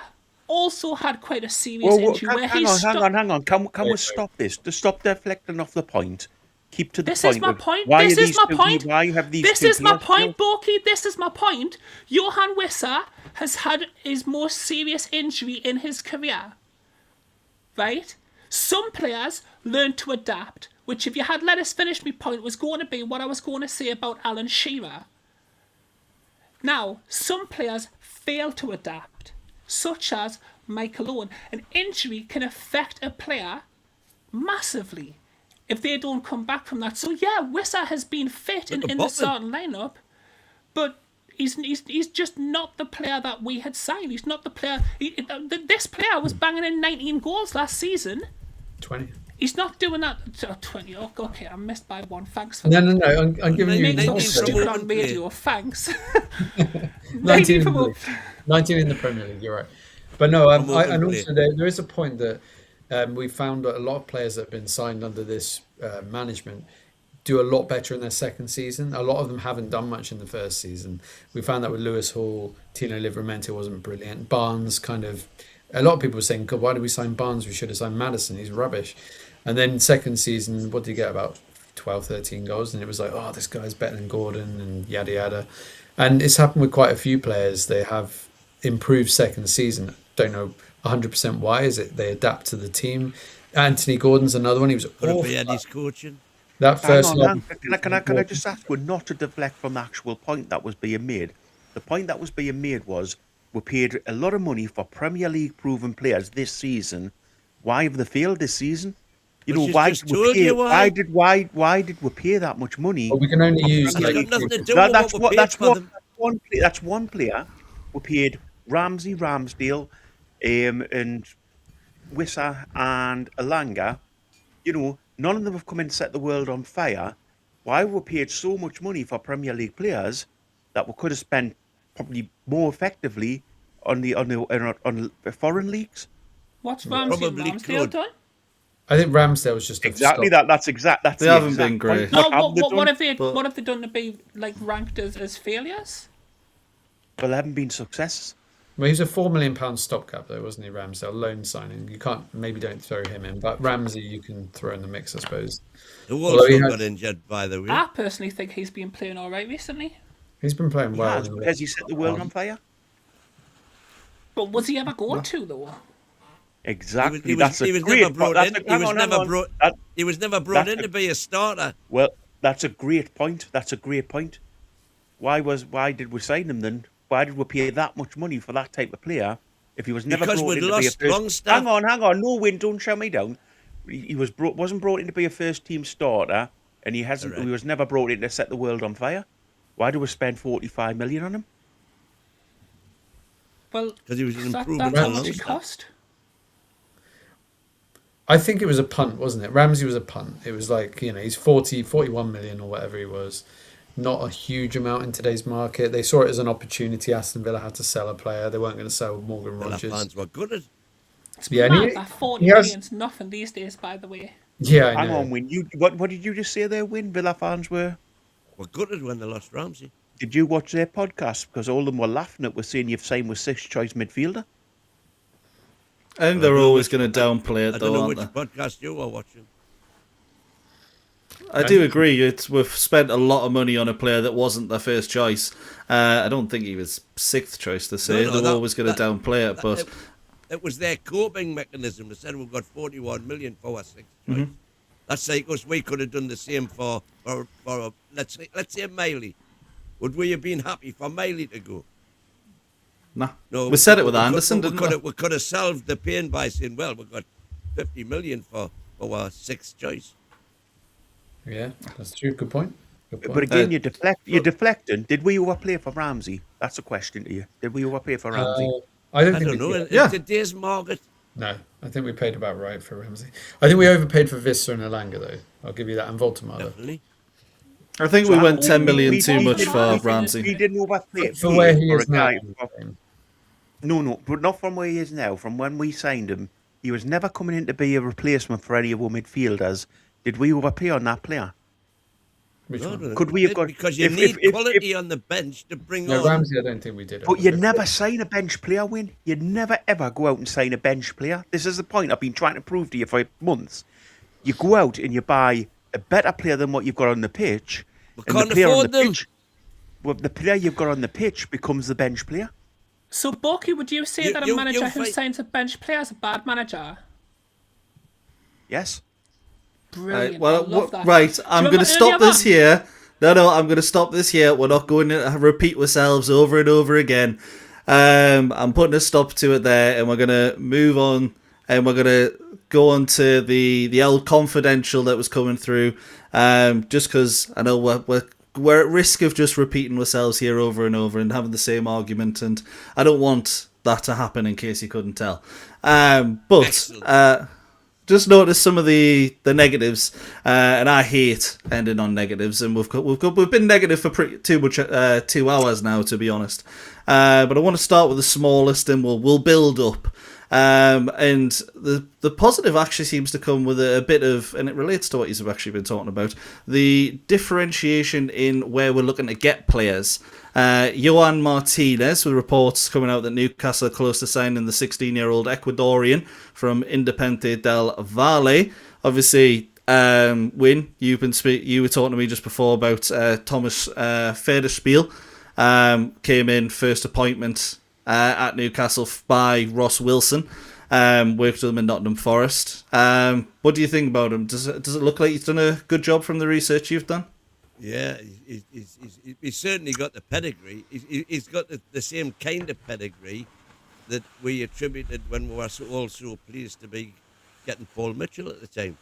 also had quite a serious injury. Hang on. Can we stop this? To stop deflecting off the point. Keep to the point. This is my point. Why have these This is my point, Borky. This is my point. Johan Wissa has had his most serious injury in his career. Right? Some players learn to adapt, which if you had let us finish my point was going to be what I was going to say about Alan Shearer. Now, some players fail to adapt, such as Michael Owen. An injury can affect a player massively if they don't come back from that. So yeah, Wissa has been fit in the starting lineup, but he's just not the player that we had signed. He's not the player. This player was banging in 19 goals last season. 20. He's not doing that. 20. Oh, okay, I missed by one. Thanks for that. No. I'm giving you. It makes me stupid on radio. Thanks. 19 in the Premier League. You're right. But no, and also there is a point that we found that a lot of players that have been signed under this management do a lot better in their second season. A lot of them haven't done much in the first season. We found that with Lewis Hall, Tino Livramento wasn't brilliant. Barnes a lot of people were saying, God, why did we sign Barnes? We should have signed Maddison. He's rubbish. And then second season, what did he get? About 12, 13 goals, and it was like, oh, this guy's better than Gordon and yada yada. And it's happened with quite a few players. They have improved second season. Don't know 100% why. Is it they adapt to the team? Anthony Gordon's another one. He was Could it awful. be Eddie's coaching? That first Hang on, leg- can I just ask, we're not to deflect from the actual point that was being made. The point that was being made was we paid a lot of money for Premier League proven players this season. Why have they failed this season? You But know, she's why just did we told pay? you why. Why did we pay that much money? But we can only use It's like got nothing to do That- with that's what what we paid that's for them. that's one player. We paid Ramsey, Ramsdale, and Wissa and Alanga. You know, none of them have come and set the world on fire. Why have we paid so much money for Premier League players that we could have spent probably more effectively on foreign leagues? What's Ramsey and Probably Ramsdale could. done? I think Ramsdale was just a Exactly stop. that. That's They the haven't exact been great. point. No, haven't they what done? have they But- what have they done to be like ranked as failures? Well, they haven't been successes. Well, he's a £4 million stopgap though, wasn't he? Ramsdale loan signing. You can't don't throw him in, but Ramsey you can throw in the mix, I suppose. Who Although he also has- got injured, by the way. I personally think he's been playing all right recently. He's been playing He well. has, but has he set the world on fire? But was he ever going to though? Exactly. He was That's a great never brought point. in. Hang on, hang on. He was never brought that's in a- to be a starter. Well, that's a great point. That's a great point. Why did we sign him then? Why did we pay that much money for that type of player if he was never Because brought we'd in to be a lost first? Longstaff. Hang on. No, Win, don't shut me down. He wasn't brought in to be a first team starter, and he hasn't. Correct. He was never brought in to set the world on fire. Why do we spend 45 million on him? Well, 'Cause he was an that, improvement that's on how much it Longstaff. cost. I think it was a punt, wasn't it? Ramsey was a punt. It was like, he's 41 million or whatever he was. Not a huge amount in today's market. They saw it as an opportunity. Aston Villa had to sell a player. They weren't going to sell Morgan Well, the Rogers. fans were good at. It's Yeah, and mad he- that 40 he has- million's nothing these days, by the way. Yeah, I Hang know. on, Win. What did you just say there, Win? Villa fans were. Were good at when they lost Ramsey. Did you watch their podcast? Because all of them were laughing at. We're saying you've signed with sixth choice midfielder. I think they're always going to downplay I it, don't though, know aren't which they? podcast you were watching. I do agree. We've spent a lot of money on a player that wasn't their first choice. I don't think he was sixth choice to say. No, They're that- always going to downplay it, but It was their coping mechanism. They said we've got 41 million for our sixth Mm-hmm. choice. That's like us. We could have done the same for let's say Miley. Would we have been happy for Miley to go? nah. No, We said it with Anderson, didn't we? We could have solved the pain by saying, well, we've got 50 million for our sixth choice. Yeah, that's true. Good point. Good point. But again, you're deflecting. Did we overpay for Ramsey? That's a question to you. Did we overpay for Ramsey? I don't I think don't know. we In Yeah. today's market, No, I think we paid about right for Ramsey. I think we overpaid for Vista and Alanga, though. I'll give you that, and Voltamada. definitely. I think we went 10 million too much for We Ramsey. didn't overpay For where he for is a guy. now. No, but not from where he is now. From when we signed him, he was never coming in to be a replacement for any of our midfielders. Did we overpay on that player? Which No, one? no, Could we have got- because you if- need if- quality on the bench to bring No, on. Ramsey, I don't think we did. But you overpay. never sign a bench player, Win. You'd never ever go out and sign a bench player. This is the point I've been trying to prove to you for months. You go out and you buy a better player than what you've got on the pitch. We and can't the player on afford the them. pitch, well, the player you've got on the pitch becomes the bench player. So, Borky, would you say You- that a you- manager you who fight- signs a bench player is a bad manager? Yes. Brilliant. Well, I love that. right, Do you I'm going remember to stop earlier this on? here. No, I'm going to stop this here. We're not going to repeat ourselves over and over again. I'm putting a stop to it there, and we're going to move on, and we're going to go on to the old confidential that was coming through. Just because I know we're at risk of just repeating ourselves here over and over and having the same argument, and I don't want that to happen. In case you couldn't tell, but. Excellent. Just notice some of the negatives, and I hate ending on negatives. And we've been negative for too much 2 hours now, to be honest. But I want to start with the smallest, and we'll build up. And the positive actually seems to come with a bit of, and it relates to what you've actually been talking about, the differentiation in where we're looking to get players. Johan Martinez, with reports coming out that Newcastle are close to signing the 16-year-old Ecuadorian from Independiente del Valle. Obviously, Win, you were talking to me just before about Thomas Federspiel. Came in first appointment at Newcastle by Ross Wilson. Worked with him in Nottingham Forest. What do you think about him? Does it look like he's done a good job from the research you've done? Yeah, he's certainly got the pedigree. He's got the same kind of pedigree that we attributed when we were all so pleased to be getting Paul Mitchell at the time.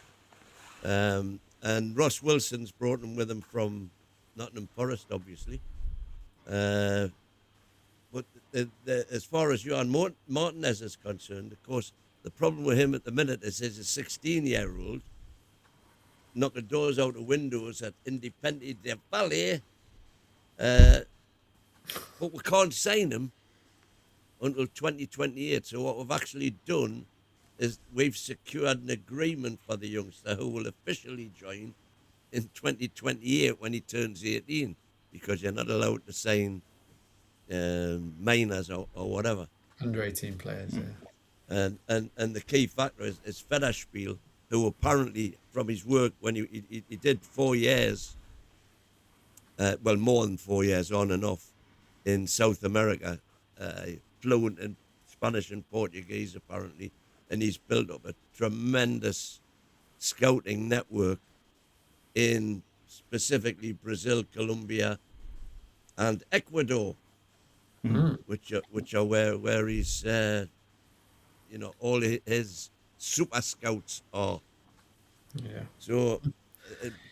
And Ross Wilson's brought him with him from Nottingham Forest, obviously. But as far as Johan Martinez is concerned, of course, the problem with him at the minute is he's a 16-year-old knocking doors out of windows at Independiente del Valle. But we can't sign him until 2028. So what we've actually done is we've secured an agreement for the youngster who will officially join in 2028 when he turns 18, because you're not allowed to sign minors or whatever. Under 18 players, yeah. And the key factor is Federspiel, who apparently from his work when he did 4 years, well, more than 4 years on and off in South America, fluent in Spanish and Portuguese apparently, and he's built up a tremendous scouting network in specifically Brazil, Colombia, and Ecuador, which are where he's all his super scouts are. Yeah. So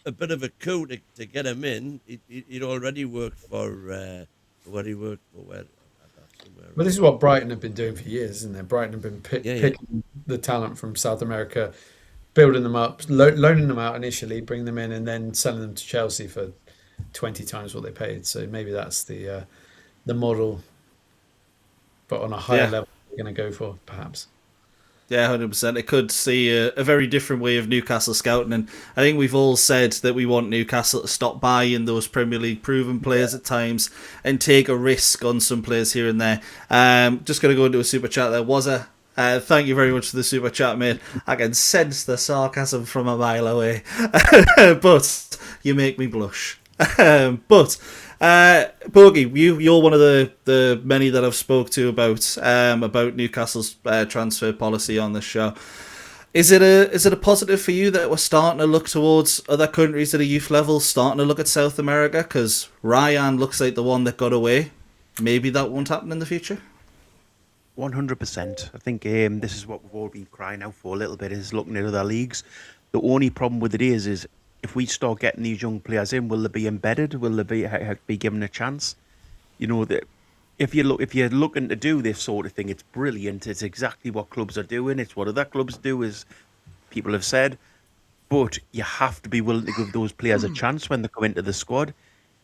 a bit of a coup to get him in. He'd already worked for what he worked for. Well, this is what Brighton have been doing for years, isn't it? Brighton have been picking the talent from South America, building them up, loaning them out initially, bring them in, and then selling them to Chelsea for 20 times what they paid. So maybe that's the model, but on a higher level, they're going to go for perhaps. Yeah, 100%. It could see a very different way of Newcastle scouting, and I think we've all said that we want Newcastle to stop buying those Premier League proven players at times and take a risk on some players here and there. Just going to go into a super chat. There was a thank you very much for the super chat, mate. I can sense the sarcasm from a mile away, but you make me blush. Bogey, you're one of the many that I've spoke to about Newcastle's transfer policy on this show. Is it a positive for you that we're starting to look towards other countries at a youth level, starting to look at South America? Because Ryan looks like the one that got away. Maybe that won't happen in the future. 100%. I think this is what we've all been crying out for a little bit, is looking at other leagues. The only problem with it is if we start getting these young players in, will they be embedded? Will they be given a chance? You know, that if you're looking to do this sort of thing, it's brilliant. It's exactly what clubs are doing. It's what other clubs do, as people have said. But you have to be willing to give those players a chance when they come into the squad.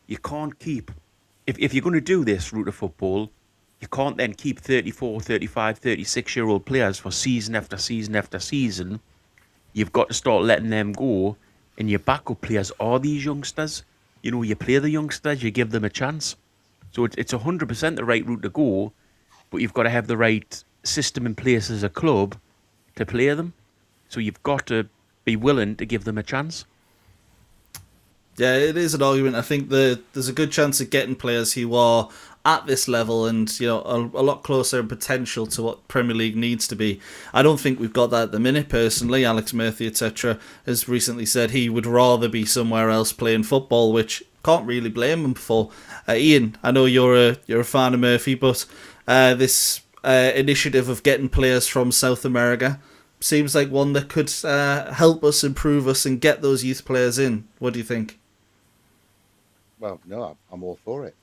You can't keep, if you're going to do this route of football, you can't then keep 34, 35, 36-year-old players for season after season after season. You've got to start letting them go. And your backup players are these youngsters. You know, you play the youngsters, you give them a chance. So it's 100% the right route to go, but you've got to have the right system in place as a club to play them. So you've got to be willing to give them a chance. Yeah, it is an argument. I think there's a good chance of getting players who are at this level and a lot closer in potential to what Premier League needs to be. I don't think we've got that at the minute. Personally, Alex Murphy, etc., has recently said he would rather be somewhere else playing football, which can't really blame him for. Ian, I know you're a fan of Murphy, but this initiative of getting players from South America seems like one that could help us, improve us, and get those youth players in. What do you think? Well, no, I'm all for it.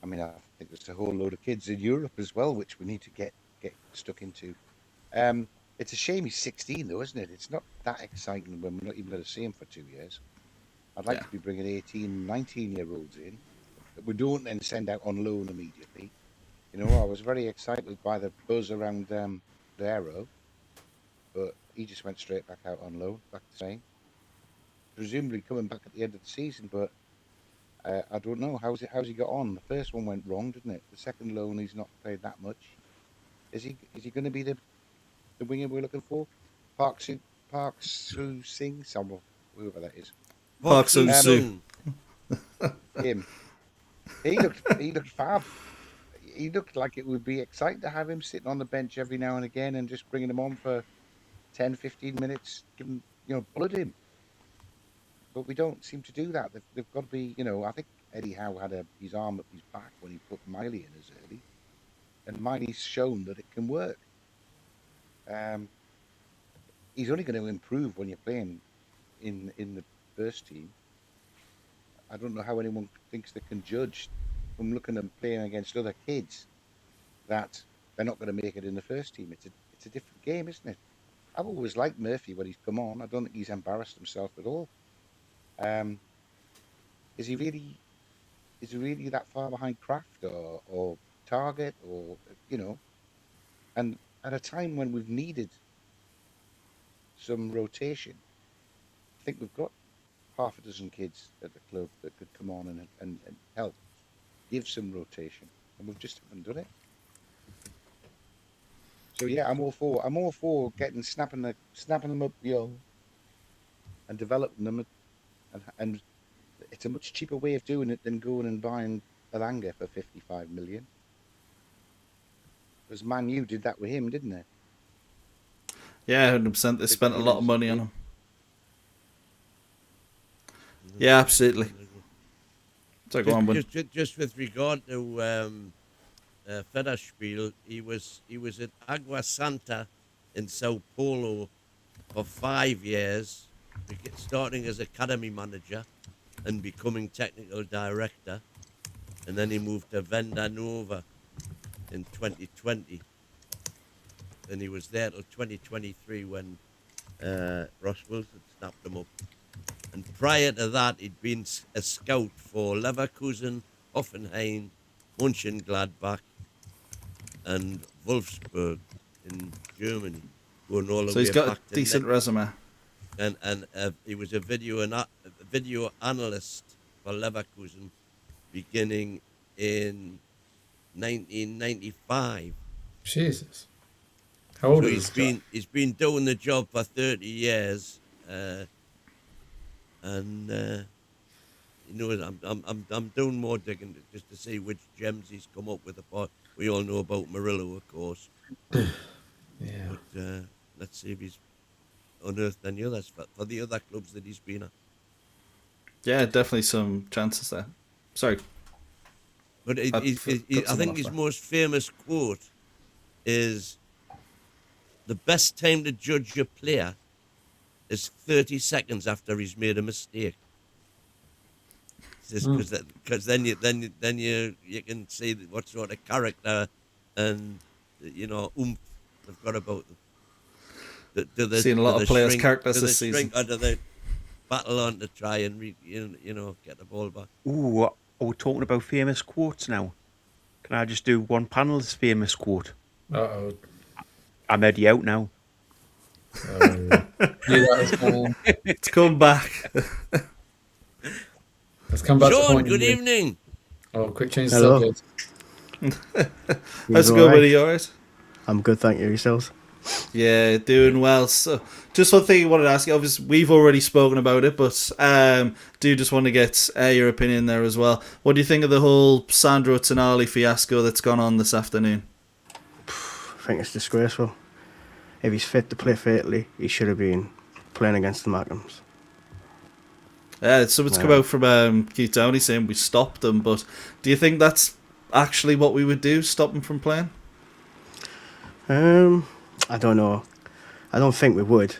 I mean, I think there's a whole load of kids in Europe as well, which we need to get stuck into. It's a shame he's 16, though, isn't it? It's not that exciting when we're not even going to see him for 2 years. I'd like to be bringing 18, 19-year-olds in that we don't then send out on loan immediately. You know, I was very excited by the buzz around Darrow, but he just went straight back out on loan, back to Spain. Presumably coming back at the end of the season, but I don't know. How's he got on? The first one went wrong, didn't it? The second loan, he's not played that much. Is he going to be the winger we're looking for? Park Park Soo Sing, someone, whoever that is. Park Soo Sung. Him. He looked fab. He looked like it would be exciting to have him sitting on the bench every now and again and just bringing him on for 10, 15 minutes, give him, bullet him. But we don't seem to do that. They've got to be, I think Eddie Howe had his arm up his back when he put Miley in as early. And Miley's shown that it can work. He's only going to improve when you're playing in the first team. I don't know how anyone thinks they can judge from looking at playing against other kids that they're not going to make it in the first team. It's a different game, isn't it? I've always liked Murphy when he's come on. I don't think he's embarrassed himself at all. Is he really that far behind Kraft or Target or and at a time when we've needed some rotation, I think we've got half a dozen kids at the club that could come on and help give some rotation, and we just haven't done it. So yeah, I'm all for snapping them up, and developing them, and it's a much cheaper way of doing it than going and buying Elanga for 55 million. Because Man U did that with him, didn't they? Yeah, 100%. They spent a lot of money on him. Yeah, absolutely. So go on, just with regard to Federspiel, he was at Agua Santa in Sao Paulo for 5 years, starting as academy manager and becoming technical director, and then he moved to Venda Nova in 2020, and he was there till 2023 when Ross Wilson snapped him up. And prior to that, he'd been a scout for Leverkusen, Hoffenheim, Mönchengladbach, and Wolfsburg in Germany. Going all the so he's way got back a decent resume. And he was a video analyst for Leverkusen beginning in 1995. Jesus. How old So is he? he's been doing the job for 30 years. I'm doing more digging just to see which gems he's come up with. Apart, we all know about Murillo, of course. Yeah. But let's see if he's unearthed any others for the other clubs that he's been at. Yeah, definitely some chances there. Sorry. But I think his most famous quote is, "The best time to judge a player is 30 seconds after he's made a mistake." Because then you can see what sort of character and oomph they've got about them. Seen a lot of players' characters this season. Or do they battle on to try and get the ball back? Ooh, we're talking about famous quotes now. Can I just do one panel's famous quote? Uh-oh. I'm Eddie out now. It's come back. Let's come back to Sean, point good evening. Oh, quick change the Hello. subject. How's it going, buddy? You alright? I'm good, thank you. Yourselves? Yeah, doing well. So, just one thing I wanted to ask you. Obviously, we've already spoken about it, but do just want to get your opinion there as well. What do you think of the whole Sandro Tonali fiasco that's gone on this afternoon? I think it's disgraceful. If he's fit to play for Italy, he should have been playing against the Mackhams. Someone's come out from Keith Downey saying we stopped them, but do you think that's actually what we would do, stop them from playing? I don't know. I don't think we would,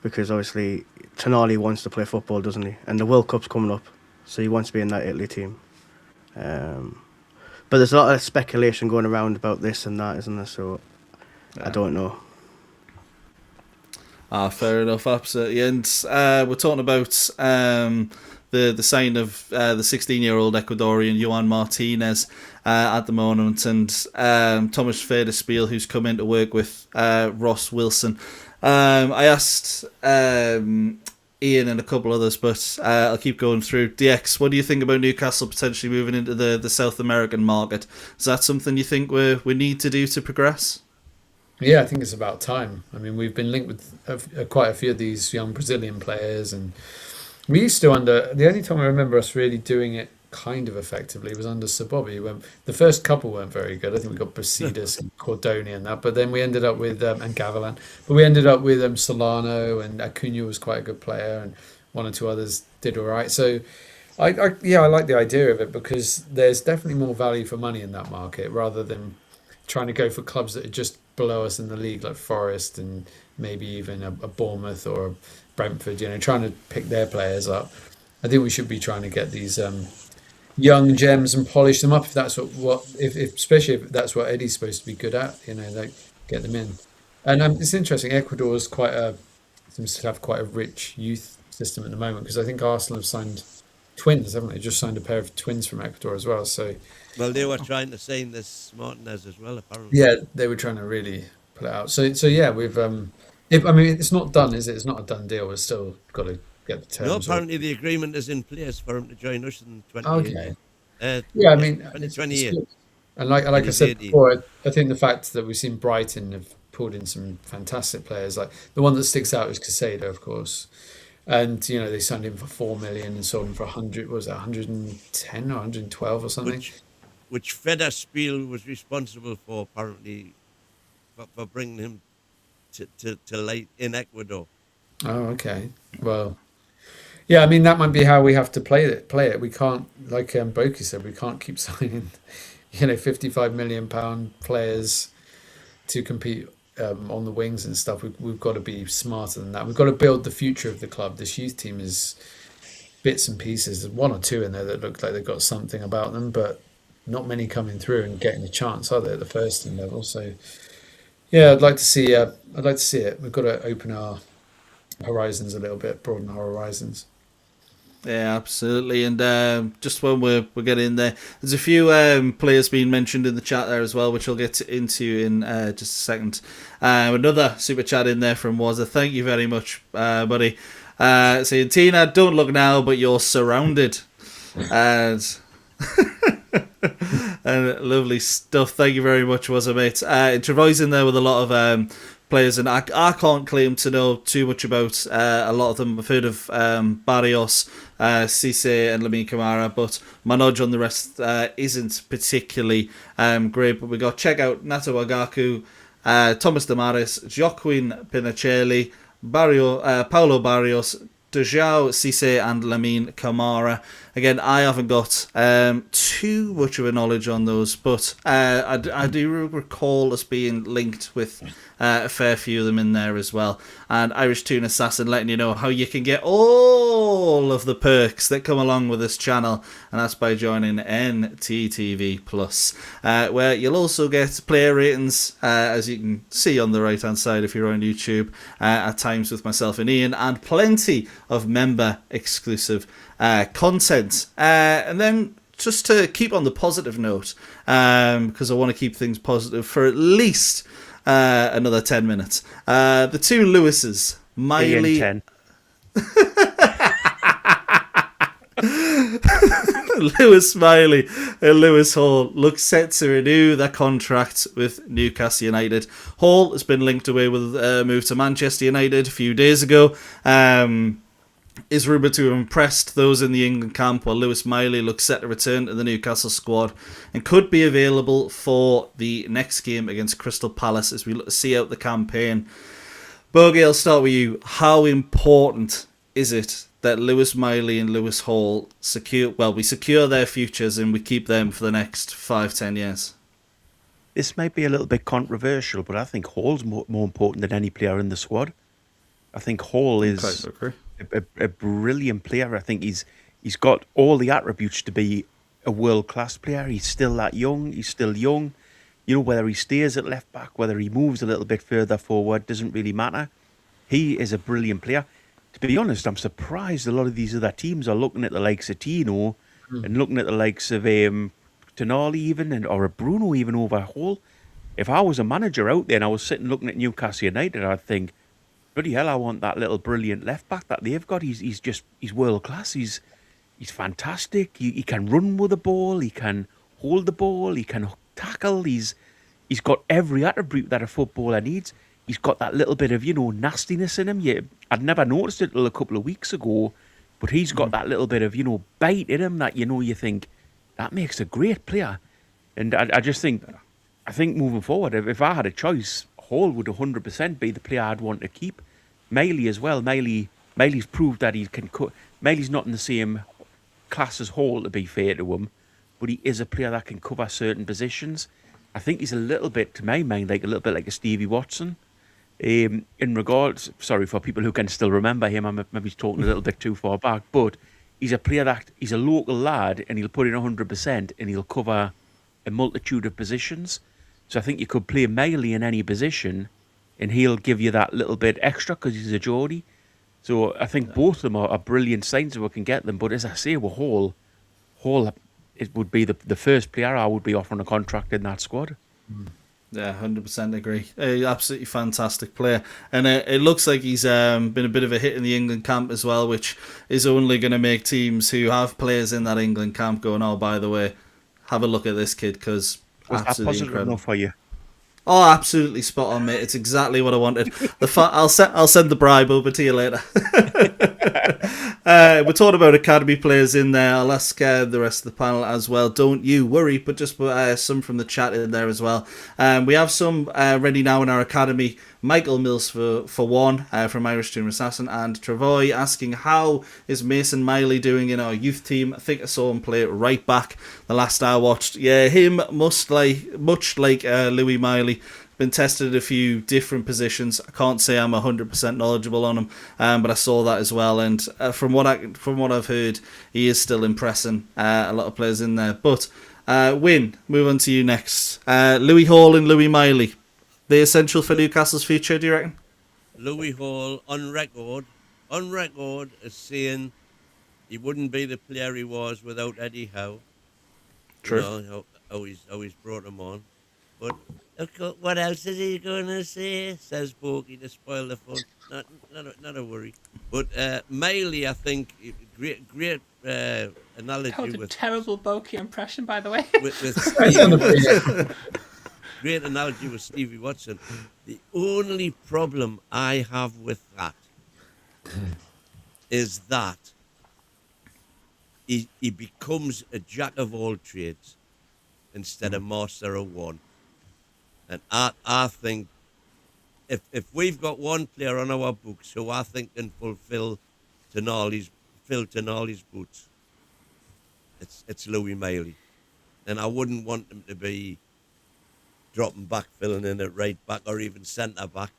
because obviously Tonali wants to play football, doesn't he? And the World Cup's coming up, so he wants to be in that Italy team. But there's a lot of speculation going around about this and that, isn't there? So I don't know. Fair enough, absolutely. And we're talking about the sign of the 16-year-old Ecuadorian Juan Martinez at the moment, and Thomas Federspiel, who's come in to work with Ross Wilson. I asked Ian and a couple others, but I'll keep going through. DX, what do you think about Newcastle potentially moving into the South American market? Is that something you think we need to do to progress? Yeah, I think it's about time. I mean, we've been linked with quite a few of these young Brazilian players, and we used to under the only time I remember us really doing it kind of effectively was under Sir Bobby. When the first couple weren't very good. I think we got Brasidas and Cordoni and that, but then we ended up with and Gavilan, but we ended up with Solano, and Acuna was quite a good player, and one or two others did all right. So I like the idea of it because there's definitely more value for money in that market rather than trying to go for clubs that are just below us in the league, like Forest and maybe even a Bournemouth or a Brentford. Trying to pick their players up. I think we should be trying to get these young gems and polish them up. If that's if especially if that's what Eddie's supposed to be good at, like get them in. And it's interesting. Ecuador seems to have quite a rich youth system at the moment because I think Arsenal have signed twins, haven't they? Just signed a pair of twins from Ecuador as well. So, Well, they were trying to sign this Martinez as well, apparently. yeah, they were trying to really pull it out. So yeah, we've. It's not done, is it? It's not a done deal. We've still got to get the terms. No, apparently the agreement is in place for him to join us in 20. Okay. Yeah, I mean, 2028. And like I said before, I think the fact that we've seen Brighton have pulled in some fantastic players. Like the one that sticks out is Casado, of course. And they signed him for 4 million and sold him for 100. What was that 110 or 112 or something? Which Federspiel was responsible for, apparently, for bringing him to light in Ecuador. Oh, okay. Well, yeah. I mean, that might be how we have to play it. We can't, like Boki said, we can't keep signing, £55 million players to compete on the wings and stuff. We've got to be smarter than that. We've got to build the future of the club. This youth team is bits and pieces. There's one or two in there that look like they've got something about them, but not many coming through and getting a chance, are they, at the first team level? So, yeah, I'd like to see it. We've got to open our horizons a little bit, broaden our horizons. Yeah, absolutely. And just when we're getting there, there's a few players being mentioned in the chat there as well, which I'll get into in just a second. Another super chat in there from Wazza. Thank you very much, buddy. Saying, Tina, don't look now, but you're surrounded. And and lovely stuff. Thank you very much, Wazza, mate. Travoy's in there with a lot of players, and I can't claim to know too much about a lot of them. I've heard of Barrios, Cisse and Lamine Camara, but my knowledge on the rest isn't particularly great. But we got check out Nato Agaku, Thomas Damaris, Joaquin Pinicelli, Paulo Barrios, Dejao, Cisse and Lamine Camara. Again, I haven't got too much of a knowledge on those, but I do recall us being linked with a fair few of them in there as well. And Irish Toon Assassin letting you know how you can get all of the perks that come along with this channel, and that's by joining NTTV Plus, where you'll also get player ratings, as you can see on the right hand side if you're on YouTube, at times with myself and Ian, and plenty of member exclusive content. And then just to keep on the positive note, because I want to keep things positive for at least another 10 minutes. The two Lewises, Miley... 10. Lewis Miley and Lewis Hall look set to renew their contract with Newcastle United. Hall has been linked away with a move to Manchester United a few days ago. Is rumoured to have impressed those in the England camp, while Lewis Miley looks set to return to the Newcastle squad and could be available for the next game against Crystal Palace as we look to see out the campaign. Bogey, I'll start with you. How important is it that Lewis Miley and Lewis Hall secure their futures and we keep them for the next 5-10 years? This might be a little bit controversial, but I think Hall's more important than any player in the squad. I think Hall is a brilliant player. I think he's got all the attributes to be a world-class player. He's still that young. He's still young. Whether he stays at left back, whether he moves a little bit further forward, doesn't really matter. He is a brilliant player. To be honest, I'm surprised a lot of these other teams are looking at the likes of Tino and looking at the likes of Tonali even, or a Bruno even over Hall. If I was a manager out there and I was sitting looking at Newcastle United, I'd think, bloody hell, I want that little brilliant left back that they've got. He's world class. He's fantastic. He can run with the ball. He can hold the ball. He can tackle. He's he's got every attribute that a footballer needs. He's got that little bit of, nastiness in him. I'd never noticed it till a couple of weeks ago, but he's got that little bit of, bite in him that, you think, that makes a great player. And I just think, moving forward, if I had a choice, Hall would 100% be the player I'd want to keep. Miley as well. Miley's proved that he can cut. Miley's not in the same class as Hall, to be fair to him, but he is a player that can cover certain positions. I think he's a little bit, to my mind, like a little bit like a Stevie Watson. In regards, sorry for people who can still remember him, I'm maybe talking a little bit too far back, but he's a player that he's a local lad and he'll put in 100% and he'll cover a multitude of positions. So I think you could play Miley in any position and he'll give you that little bit extra because he's a Geordie. So I think both of them are brilliant signs if we can get them. But as I say, with Hall, it would be the first player I would be offering a contract in that squad. Yeah, 100% agree. Absolutely fantastic player. And it looks like he's been a bit of a hit in the England camp as well, which is only going to make teams who have players in that England camp going, oh, by the way, have a look at this kid, because Was that absolutely positive incredible. enough for you? Oh, absolutely spot on, mate. It's exactly what I wanted. I'll send the bribe over to you later. We're talking about academy players in there. I'll ask the rest of the panel as well. Don't you worry, but just put some from the chat in there as well. We have some ready now in our academy. Michael Mills for one from Irish Junior Assassin, and Travoy asking, how is Mason Miley doing in our youth team? I think I saw him play right back the last I watched. Yeah, him much like Louis Miley. Been tested at a few different positions. I can't say I'm 100% knowledgeable on him, but I saw that as well. And from what I've heard, he is still impressing a lot of players in there. But Win, move on to you next. Louis Hall and Louis Miley, they essential for Newcastle's future, do you reckon? Louis Hall on record as saying he wouldn't be the player he was without Eddie Howe. True. You know, how he's brought him on. But what else is he going to say? Says Bogey to spoil the fun. Not a worry. But Miley, I think, great analogy. That was a terrible Bokeh impression, by the way. with Stevie, great analogy with Stevie Watson. The only problem I have with that is that he becomes a jack of all trades instead of master of one. And I think if we've got one player on our books who I think can fill Tonali's boots, it's Louis Miley. And I wouldn't want him to be dropping back, filling in at right back or even centre back,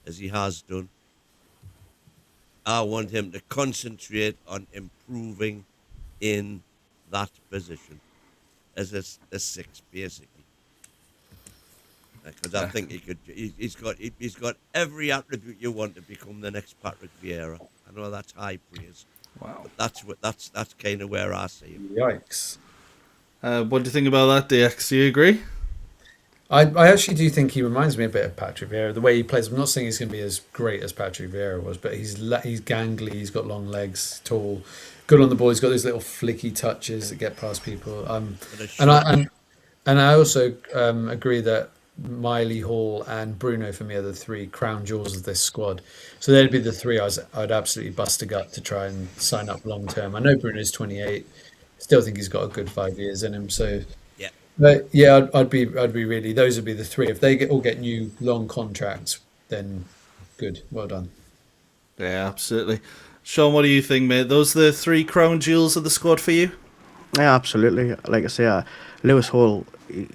as he has done. I want him to concentrate on improving in that position as a six, basically. Because I think he's got every attribute you want to become the next Patrick Vieira. I know that's high praise. Wow. But that's kind of where I see him. Yikes. What do you think about that, DX? Do you agree? I actually do think he reminds me a bit of Patrick Vieira. The way he plays, I'm not saying he's going to be as great as Patrick Vieira was, but he's gangly, he's got long legs, tall, good on the ball. He's got those little flicky touches that get past people. And I also agree that Miley, Hall and Bruno for me are the three crown jewels of this squad. So they'd be the three I'd absolutely bust a gut to try and sign up long term. I know Bruno's 28. Still think he's got a good 5 years in him. So yeah, but yeah, I'd be really, those would be the three. If they all get new long contracts, then good, well done. Yeah, absolutely. Sean, what do you think, mate? Those are the three crown jewels of the squad for you? Yeah, absolutely. Like I say, Lewis Hall,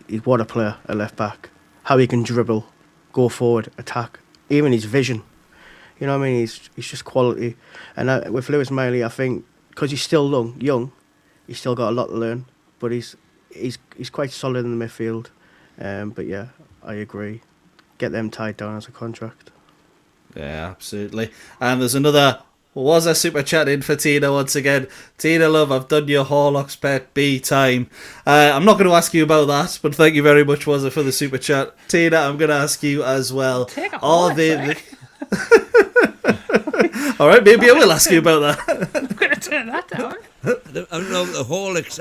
he's what a player at left back. How he can dribble, go forward, attack, even his vision. You know what I mean? He's just quality. And with Lewis Miley, I think because he's still young, he's still got a lot to learn. But he's quite solid in the midfield. But yeah, I agree. Get them tied down as a contract. Yeah, absolutely. And there's another. Was a super chat in for Tina once again. Tina, love, I've done your Horlocks pet B time. I'm not going to ask you about that, but thank you very much, was it, for the super chat. Tina, I'm going to ask you as well. Take a Are Horlicks, they? All right, maybe I will ask you about that. I'm going to turn that down. I don't know the Horlicks,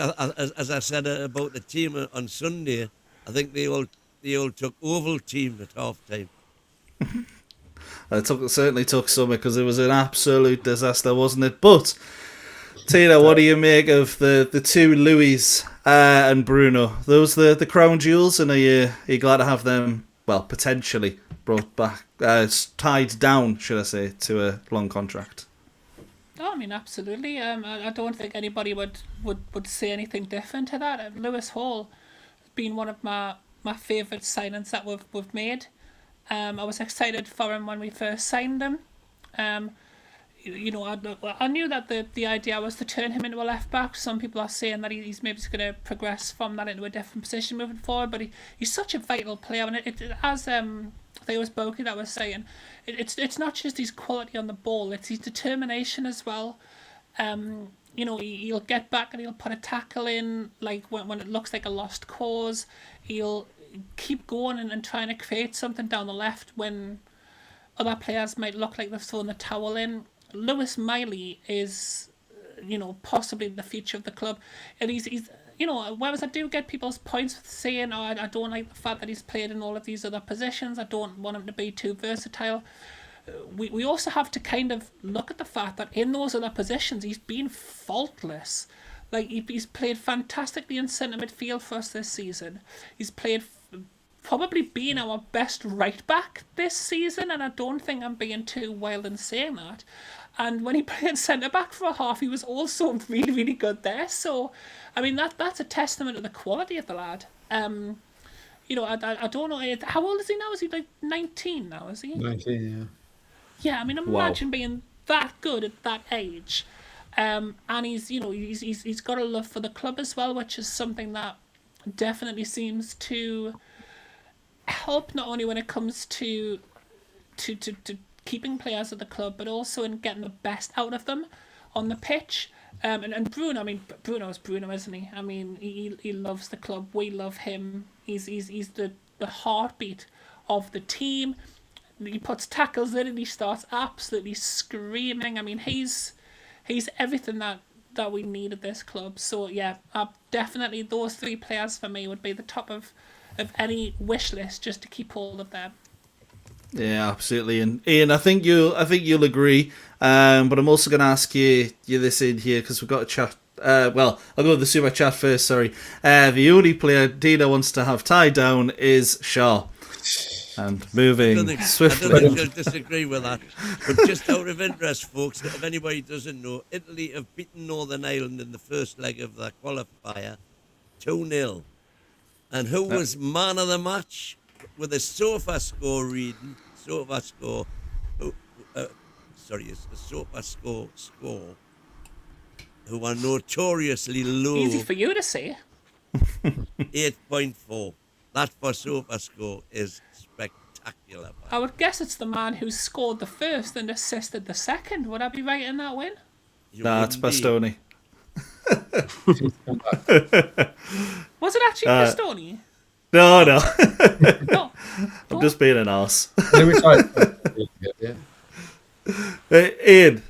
as I said about the team on Sunday. I think they all the old took oval team at half time. It certainly took summer because it was an absolute disaster, wasn't it? But Tina, what do you make of the two Louis and Bruno? Those the crown jewels, and are you glad to have them? Well, potentially brought back, tied down, should I say, to a long contract. Oh, I mean, absolutely. I don't think anybody would say anything different to that. Lewis Hall has been one of my favourite signings that we've made. I was excited for him when we first signed him. You know, I knew that the idea was to turn him into a left back. Some people are saying that he's maybe going to progress from that into a different position moving forward. But he's such a vital player, and it as I think it was Boki that was saying, it's not just his quality on the ball; it's his determination as well. You know, he'll get back and he'll put a tackle in, like when it looks like a lost cause. He'll keep going and trying to create something down the left when other players might look like they've thrown the towel in. Lewis Miley is, you know, possibly the future of the club, and he's you know, whereas I do get people's points saying, oh, I don't like the fact that he's played in all of these other positions, I don't want him to be too versatile. We also have to kind of look at the fact that in those other positions he's been faultless. Like, he's played fantastically in centre midfield for us this season. He's played probably been our best right back this season, and I don't think I'm being too wild in saying that. And when he played centre back for a half, he was also really, really good there. So, I mean, that's a testament to the quality of the lad. You know, I don't know, how old is he now? Is he like 19 now? Is he 19? Yeah. Yeah, I mean, imagine being that good at that age. And he's, you know, he's got a love for the club as well, which is something that definitely seems to help, not only when it comes to keeping players at the club, but also in getting the best out of them on the pitch. And Bruno, I mean, Bruno's Bruno, isn't he? I mean, he loves the club. We love him. He's the heartbeat of the team. He puts tackles in and he starts absolutely screaming. I mean, he's everything that we need at this club. So yeah, definitely those three players for me would be the top of any wish list, just to keep hold of them. Yeah, absolutely. And Ian, I think you'll agree. But I'm also going to ask you this in here because we've got a chat. Well, I'll go with the super chat first. Sorry. The only player Dina wants to have tied down is Shaw. And moving swiftly. I don't think I'll disagree with that. But just out of interest, folks, if anybody doesn't know, Italy have beaten Northern Ireland in the first leg of the qualifier 2-0. And who was man of the match? With a sofa score reading, it's a sofa score, who are notoriously low. Easy for you to say. 8.4. That for sofa score is spectacular. I would guess it's the man who scored the first and assisted the second. Would I be right in that win? Nah, it's Bastoni. Was it actually Bastoni? No. No. I'm just being an arse. Yeah. Ian,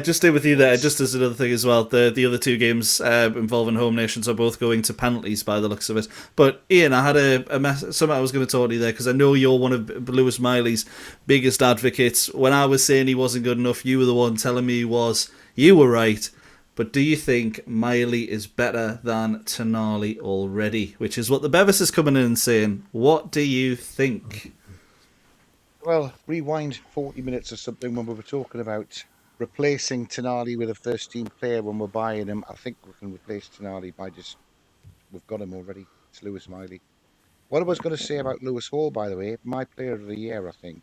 just stay with you there. Just as another thing as well, the other two games involving home nations are both going to penalties by the looks of it. But Ian, I had something I was going to talk to you there because I know you're one of Lewis Miley's biggest advocates. When I was saying he wasn't good enough, you were the one telling me he was. You were right. But do you think Miley is better than Tonali already? Which is what the Bevis is coming in and saying. What do you think? Well, rewind 40 minutes or something when we were talking about replacing Tonali with a first-team player when we're buying him. I think we can replace Tonali by we've got him already. It's Lewis Miley. What I was going to say about Lewis Hall, by the way, my player of the year, I think.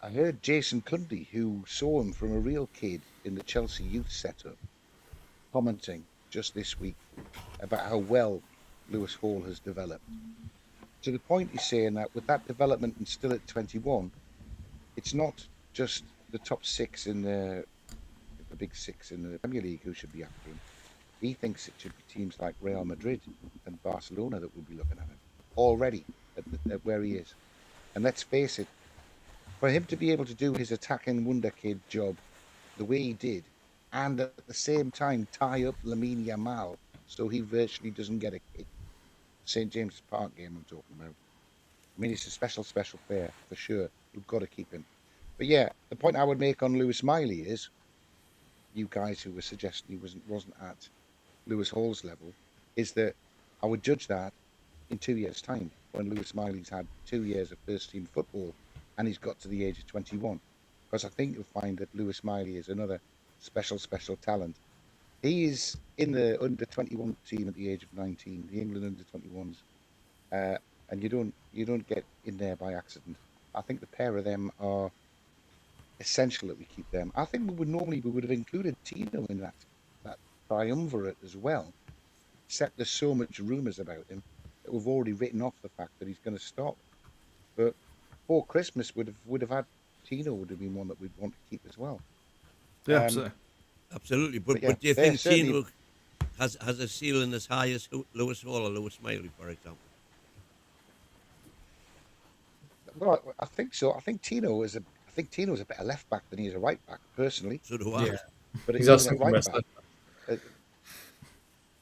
I heard Jason Cundy, who saw him from a real kid in the Chelsea youth setup, commenting just this week about how well Lewis Hall has developed. To the point he's saying that with that development and still at 21, it's not just the top six in the big six in the Premier League who should be after him. He thinks it should be teams like Real Madrid and Barcelona that will be looking at him already at where he is. And let's face it, for him to be able to do his attacking wonder kid job the way he did, and at the same time tie up Lamine Yamal so he virtually doesn't get a kick, St James's Park game I'm talking about. I mean, he's a special player for sure. We've got to keep him. But yeah, the point I would make on Lewis Miley is, you guys who were suggesting he wasn't at Lewis Hall's level, is that I would judge that in 2 years' time, when Lewis Miley's had 2 years of first team football and he's got to the age of 21. Because I think you'll find that Lewis Miley is another special talent. He is in the under 21 team at the age of 19, the England under 21s, and you don't get in there by accident. I think the pair of them are essential that we keep them. I think we would have included Tino in that triumvirate as well, except there's so much rumours about him that we've already written off the fact that he's going to stop. But before Christmas, would have had Tino would have been one that we'd want to keep as well. Yeah, absolutely. Absolutely. But yeah, do you think certainly... Tino has a ceiling as high as Lewis Hall or Lewis Miley, for example? Well, I think so. I think Tino is a better left back than he is a right back, personally. So do I. Yeah. But He's a also right best. back. Is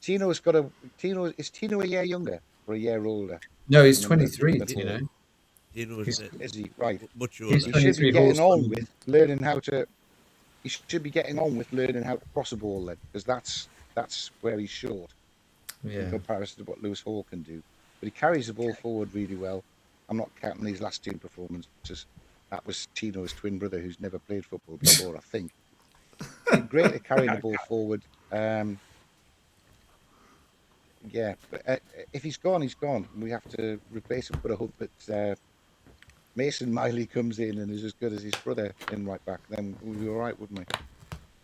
Tino a year younger or a year older? No, he's 23, you know. Tino Is he right? much He's older. He should be 23 getting horse. on with learning how to. He should be getting on with learning how to cross a ball then, because that's where he's short in Yeah. comparison to what Lewis Hall can do. But he carries the ball forward really well. I'm not counting these last two performances. That was Tino's twin brother, who's never played football before, I think. Great at carrying the ball forward. Yeah, but if he's gone, he's gone. We have to replace him. But I hope that Mason Miley comes in and is as good as his brother in right back. Then we'll be all right, wouldn't we?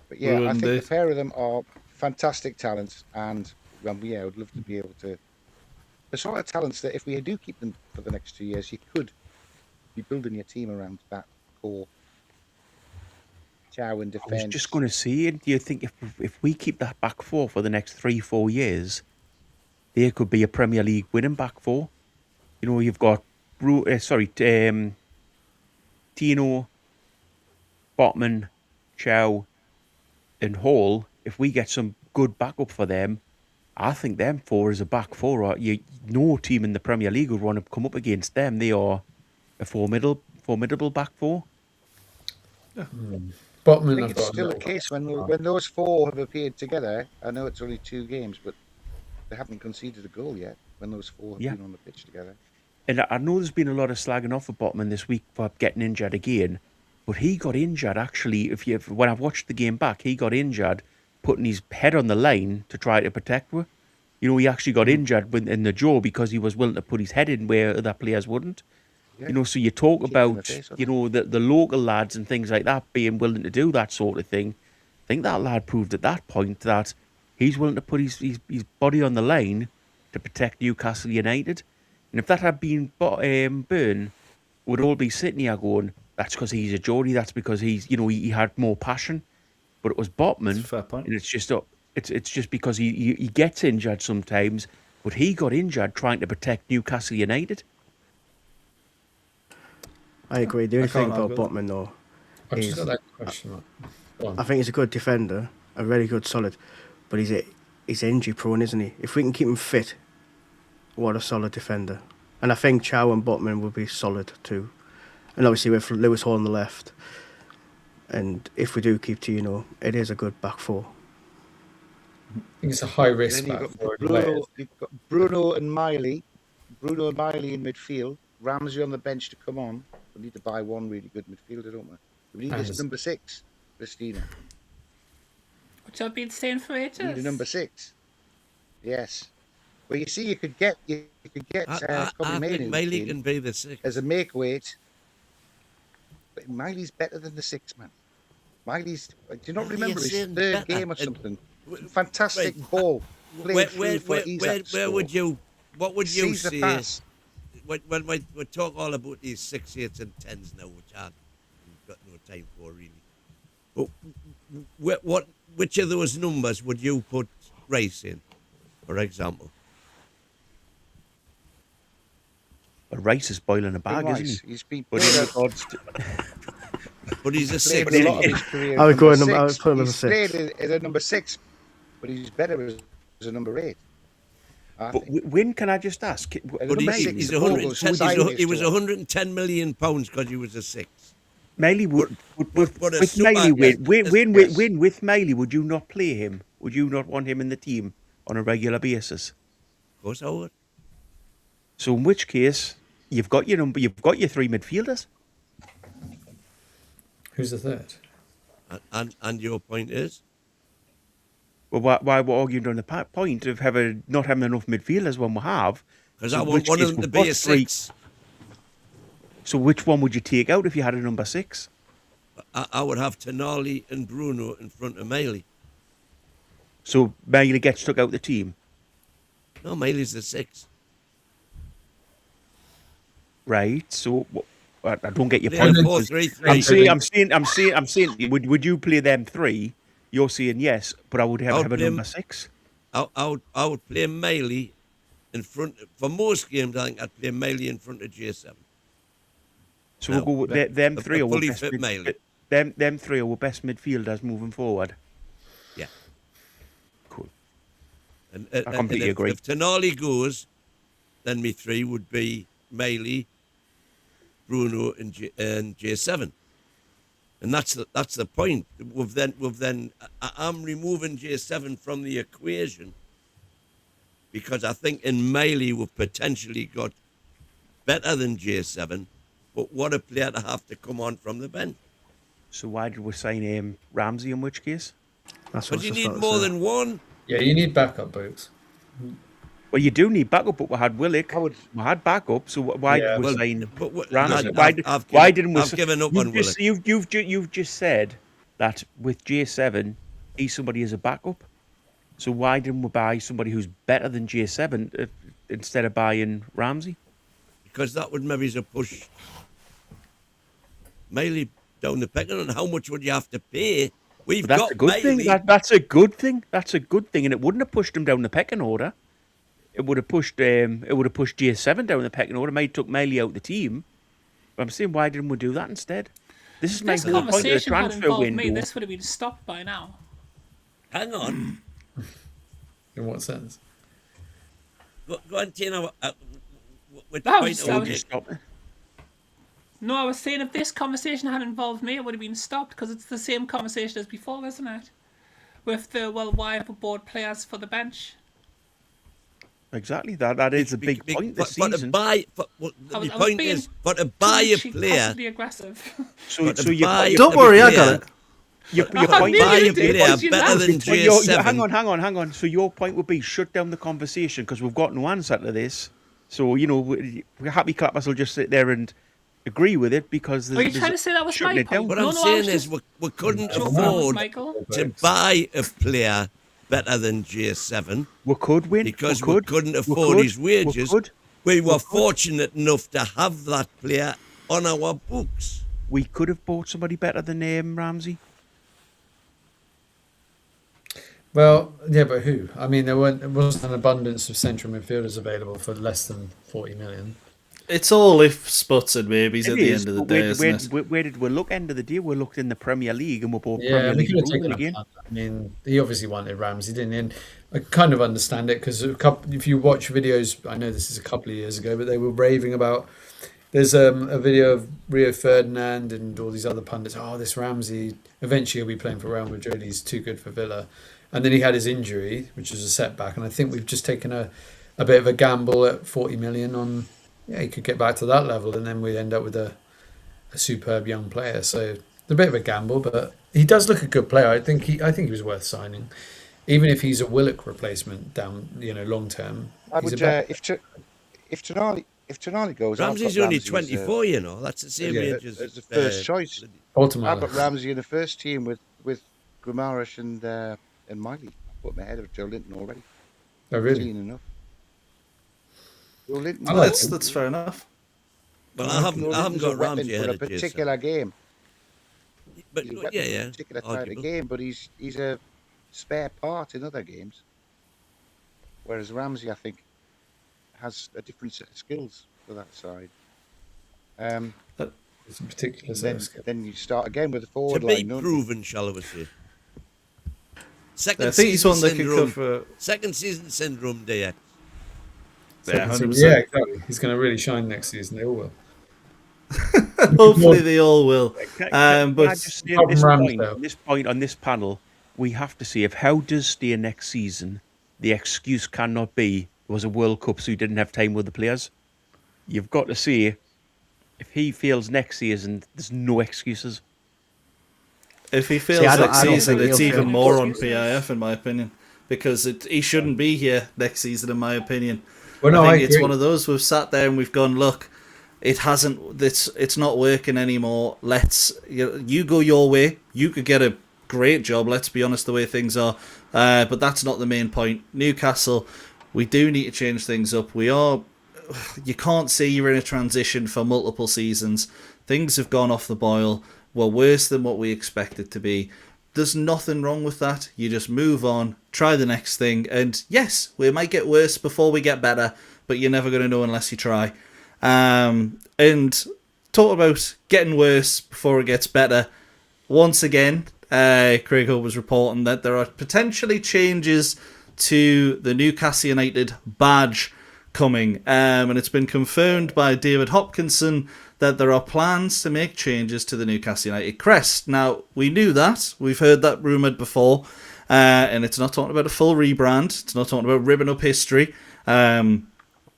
But yeah, I think the pair of them are fantastic talents, and yeah, I would love to be able to. The sort of talents that if we do keep them for the next 2 years, you could be building your team around that core. Chow and I was defence. just going to say, do you think if we keep that back four for the next 3-4 years, there could be a Premier League winning back four? You know, you've got Tino, Botman, Chow, and Hall. If we get some good backup for them, I think them four as a back four, no team in the Premier League would want to come up against them. They are a formidable back four. Botman, I think I've it's got still the case when those four have appeared together. I know it's only 2 games, but they haven't conceded a goal yet when those four have been on the pitch together. And I know there's been a lot of slagging off of Botman this week for getting injured again, but he got injured actually. When I've watched the game back, he got injured putting his head on the line to try to protect her. You know, he actually got injured in the jaw because he was willing to put his head in where other players wouldn't. Yeah. You know, so you talk about, the local lads and things like that being willing to do that sort of thing. I think that lad proved at that point that he's willing to put his body on the line to protect Newcastle United. And if that had been Byrne, we'd all be sitting here going, that's because he's a Geordie, that's because he had more passion. But it was Botman, fair point. And it's just because he gets injured sometimes, but he got injured trying to protect Newcastle United. I agree. The only thing about Botman, though, I've just got that question. I think he's a good defender, a very good solid, but he's injury prone, isn't he? If we can keep him fit, what a solid defender. And I think Chow and Botman will be solid too. And obviously with Lewis Hall on the left, and if we do keep Tino, it is a good back four. I think it's a high risk back four. You've got Bruno and Miley in midfield. Ramsey on the bench to come on. We need to buy one really good midfielder, don't we? We need this number 6, Christina. Which I've been saying for ages. We need a number 6. Yes. Well, you see, you could get I think Miley can be the 6 as a make weight. But Miley's better than the 6 man. Miley's. Do you not remember his third game or something? Fantastic ball. Where would you? What would you say? Pass. When we talk all about these 6, 8s and 10s now, which I've got no time for really. But which of those numbers would you put Rice in, for example? But Rice is boiling a bag, isn't he? He's been but he's a 6. A lot of his career I would put him as a 6. He's played as a number 6, but he's better as a number 8. I But think. Win, can I just ask? But he's Goals, 110, he was to 110 million pounds because he was a 6. Meili but with a with super- Meili, yes, Win with Meili, would you not play him? Would you not want him in the team on a regular basis? Of course I would. So in which case, you've got your 3 midfielders. Who's the third? And your point is? Well, why we're arguing on the point of not having enough midfielders when we have? Because So I in want which one case of them to we've be got a 3. 6. So which one would you take out if you had a number 6? I would have Tonali and Bruno in front of Meili. So Meili gets took out the team, No, Meili's the 6. right? So I don't get your Play point. a because 4-3-3. I'm saying, would you play them 3? You're saying yes, but I would have a number 6. I would play Meili in front. For most games, I think I'd play Meili in front of J7. So No, we'll go with them a 3 are fully best fit Meili. them 3 are best midfielders moving forward. Yeah. Cool. And, I completely agree. If Tonali goes, then me 3 would be Meili, Bruno, and J7. And that's the point. I'm removing J7 from the equation because I think in Meili we've potentially got better than J7, but what a player to have to come on from the bench. So why did we sign Ramsey in which case? That's what Because you I need started more saying. than one. Yeah, you need backup boots. Well, you do need backup, but we had Willock. I would- We had backup, so why Yeah, did we well, sign but what- Ramsey? I've Why given- didn't we? I've given up on Willock. You've just said that with J7, he's somebody as a backup. So why didn't we buy somebody who's better than J7 instead of buying Ramsey? Because that would maybe push Meili down the pecking order. How much would you have to pay? We've But that's got a good thing. Meili. That's a good thing. That's a good thing, and it wouldn't have pushed him down the pecking order. It would have pushed J7 down the pecking order. Took Meili out the team. But I'm saying, why didn't we do that instead? This is my This whole point of the conversation had transfer involved me. window. This would have been stopped by now. Hang on. In what sense? Go on, Tina. Which That point was- are that we was- getting? Stop it. No, I was saying if this conversation had involved me, it would have been stopped because it's the same conversation as before, isn't it? With the, well, why have we bought players for the bench? Exactly. That is a big point this But to season. buy, I the was point being is, but to buy a Cheap, player, possibly aggressive. So but to your buy point, Don't worry, I got it. your I point, knew buy you a did, player because you better laughed. than J7. hang on. So your point would be shut down the conversation because we've got no answer to this. So we're happy clappers will just sit there and agree with it because Are you trying to say that was shutting my it down. point? What No, I'm no, I saying was is just- we couldn't Joking, that was afford Michael. to buy a player better than J7 We could win because we we could. couldn't We afford could. his wages. We were fortunate enough to have that player on our books. We could have bought somebody better than Ramsey. Well, yeah, but who? I mean, there wasn't an abundance of central midfielders available for less than 40 million. It's all ifs, buts, and maybes It at the is, end of the but day, where, isn't where, it? where did we look? End of the day, we looked in the Premier League and we bought Yeah, Premier we League could have rule taken again. a punt. I mean, he obviously wanted Ramsey, didn't he? And I kind of understand it because if you watch videos, I know this is a couple of years ago, but they were raving about. There's a video of Rio Ferdinand and all these other pundits. Oh, this Ramsey, eventually he'll be playing for Real Madrid. He's too good for Villa. And then he had his injury, which was a setback. And I think we've just taken a bit of a gamble at 40 million on, yeah, he could get back to that level. And then we end up with a superb young player. So it's a bit of a gamble, but he does look a good player. I think he was worth signing. Even if he's a Willock replacement down, long term. I he's would, a better- if Tonali goes, I've got Ramsey's only Ramsey as 24, That's the same age as the first choice. ultimately. I've got Ramsey in the first team with Grimarish and Miley. I put my head of Joe Linton already. Oh, really? Seen enough. Joe Linton. I like That's fair enough. Well, I haven't Linton's got a weapon Ramsey ahead for a of Jason. particular game. But He's a weapon yeah, for yeah. a particular type arguable. of game, but he's a spare part in other games. Whereas Ramsey, I think, has a different set of skills for that side. It's a particular set of skill. Then you start again with the To forward be line. don't you? proven, shall we say. I think he's one that could syndrome. cover. Second season syndrome, dear. Yeah, Second season. 100%. Yeah, exactly. He's going to really shine next season. They all will. Hopefully they all will. Can I But just say Apart at from this point on this panel, we have to see if Howe does stay next season, the excuse cannot be it was a World Cup, so he didn't have time with the players. You've got to say if he fails next season, there's no excuses. if he fails I don't next think season, he'll it's even fail. more on PIF, in my opinion, because he shouldn't be here next season, in my opinion. Well, no, I I think it's agree. one of those we've sat there and we've gone, look, it hasn't. It's not working anymore. You go your way. You could get a great job. Let's be honest, the way things are. But that's not the main point. Newcastle, we do need to change things up. You can't say you're in a transition for multiple seasons. Things have gone off the boil. We're worse than what we expected to be. There's nothing wrong with that. You just move on, try the next thing, and yes, we might get worse before we get better, but you're never going to know unless you try. And talk about getting worse before it gets better. Once again, Craig Hope was reporting that there are potentially changes to the Newcastle United badge coming, and it's been confirmed by David Hopkinson that there are plans to make changes to the Newcastle United crest. Now, we knew that. We've heard that rumoured before, and it's not talking about a full rebrand. It's not talking about ribbing up history. I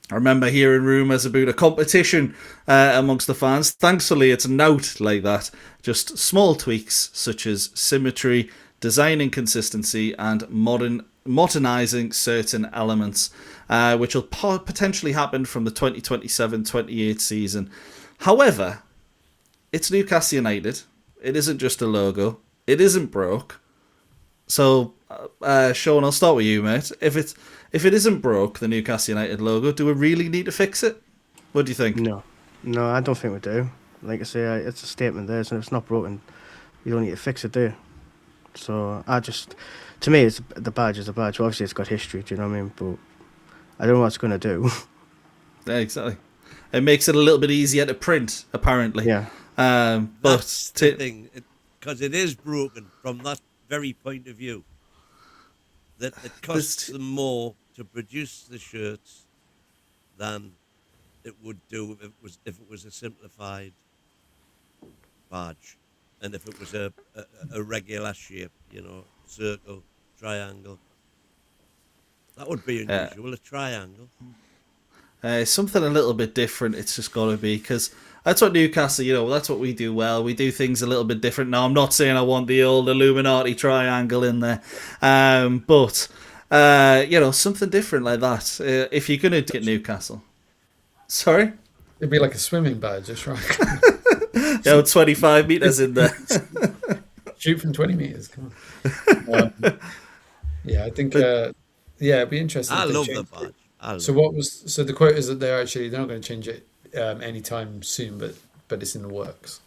remember hearing rumours about a competition amongst the fans. Thankfully, it's not like that. Just small tweaks such as symmetry, design inconsistency, and modernising certain elements, which will potentially happen from the 2027-28 season. However, it's Newcastle United. It isn't just a logo. It isn't broke. So, Sean, I'll start with you, mate. If it isn't broke, the Newcastle United logo, do we really need to fix it? What do you think? No, I don't think we do. Like I say, it's a statement there, so if it's not broken, you don't need to fix it, do you? So to me, the badge is a badge. Obviously, it's got history, do you know what I mean? But I don't know what it's going to do. Yeah, exactly. It makes it a little bit easier to print, apparently. Yeah. But That's the thing, because it is broken from that very point of view. That it costs them more to produce the shirts than it would do if it was a simplified badge, and if it was a regular shape, circle, triangle. That would be unusual, a triangle. Something a little bit different, it's just got to be, because that's what Newcastle, that's what we do well. We do things a little bit different. Now, I'm not saying I want the old Illuminati triangle in there, but, something different like that. If you're going to get Newcastle. Sorry? It'd be like a swimming badge, that's right. 25 metres in there. Shoot from 20 metres, come on. I think, it'd be interesting. I if they love changed the badge. it. So the quote is that they're not going to change it anytime soon, but it's in the works.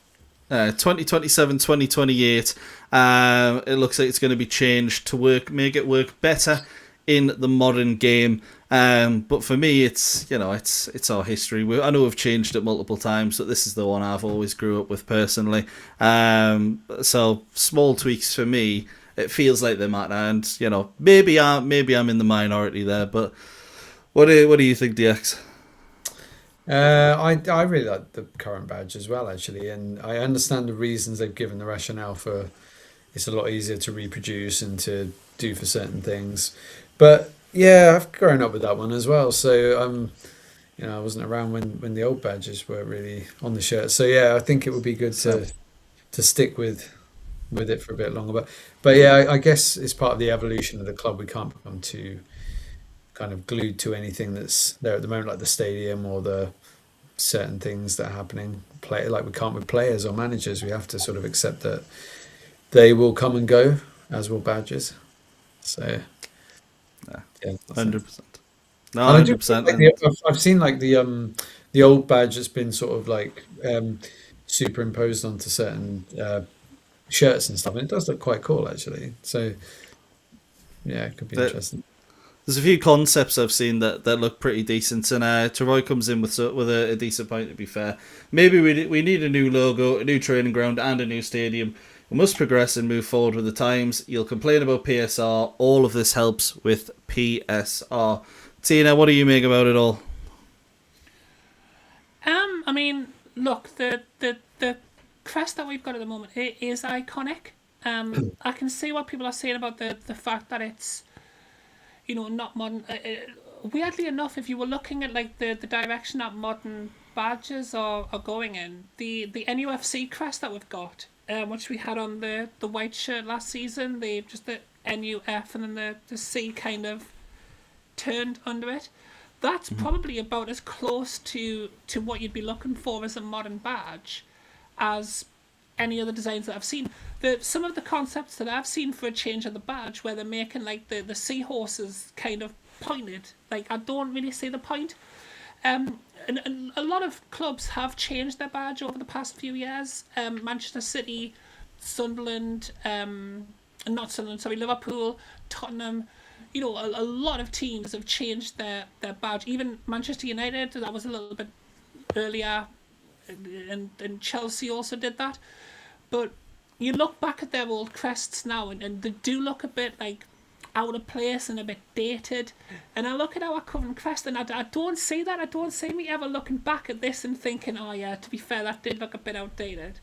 2027, 2028. It looks like it's going to be changed to make it work better in the modern game. But for me, it's our history. I know we've changed it multiple times, but this is the one I've always grew up with personally. So small tweaks for me, it feels like they matter, and maybe I'm in the minority there, but. What do you think, DX? I really like the current badge as well, actually, and I understand the reasons they've given, the rationale for it's a lot easier to reproduce and to do for certain things. But yeah, I've grown up with that one as well, so I wasn't around when the old badges were really on the shirt. So yeah, I think it would be good to stick with it for a bit longer. But yeah, I guess it's part of the evolution of the club. We can't become too kind of glued to anything that's there at the moment, like the stadium or the certain things that are happening. Like we can't with players or managers. We have to sort of accept that they will come and go, as will badges. So, yeah, 100%. No, 100%. I've seen like the old badge has been sort of like superimposed onto certain shirts and stuff, and it does look quite cool actually. So, yeah, it could be interesting. There's a few concepts I've seen that look pretty decent, and Troy comes in with a decent point, to be fair. Maybe we need a new logo, a new training ground, and a new stadium. We must progress and move forward with the times. You'll complain about PSR. All of this helps with PSR. Tina, what do you make about it all? I mean, look, the crest that we've got at the moment, it is iconic. I can see what people are saying about the fact that it's, not modern. Weirdly enough, if you were looking at like the direction that modern badges are going in, the NUFC crest that we've got, which we had on the white shirt last season, the NUF and then the C kind of turned under it. That's probably about as close to what you'd be looking for as a modern badge as any other designs that I've seen. Some of the concepts that I've seen for a change of the badge, where they're making like the seahorses kind of pointed, like I don't really see the point. And a lot of clubs have changed their badge over the past few years. Manchester City, Sunderland, Liverpool, Tottenham. A lot of teams have changed their badge. Even Manchester United, that was a little bit earlier, and Chelsea also did that. But you look back at their old crests now, and they do look a bit like out of place and a bit dated. And I look at our current crest, and I don't see that. I don't see me ever looking back at this and thinking, oh yeah, to be fair, that did look a bit outdated.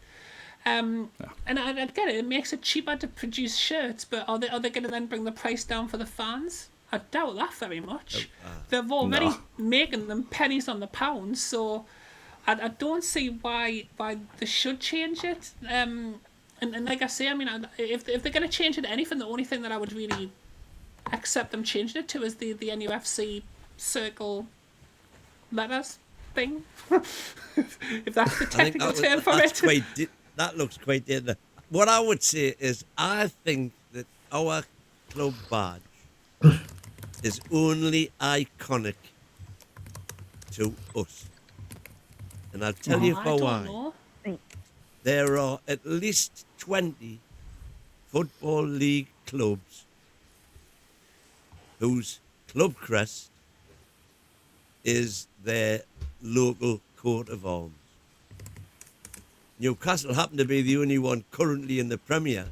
And I get it. It makes it cheaper to produce shirts, but are they going to then bring the price down for the fans? I doubt that very much. They're already making them pennies on the pound, so I don't see why they should change it. And like I say, I mean, if they're going to change it to anything, the only thing that I would really accept them changing it to is the NUFC circle letters thing. If that's the technical term for it. That looks quite different. What I would say is I think that our club badge is only iconic to us. And I'll tell you for why. There are at least 20 Football League clubs whose club crest is their local coat of arms. Newcastle happen to be the only one currently in the Premier.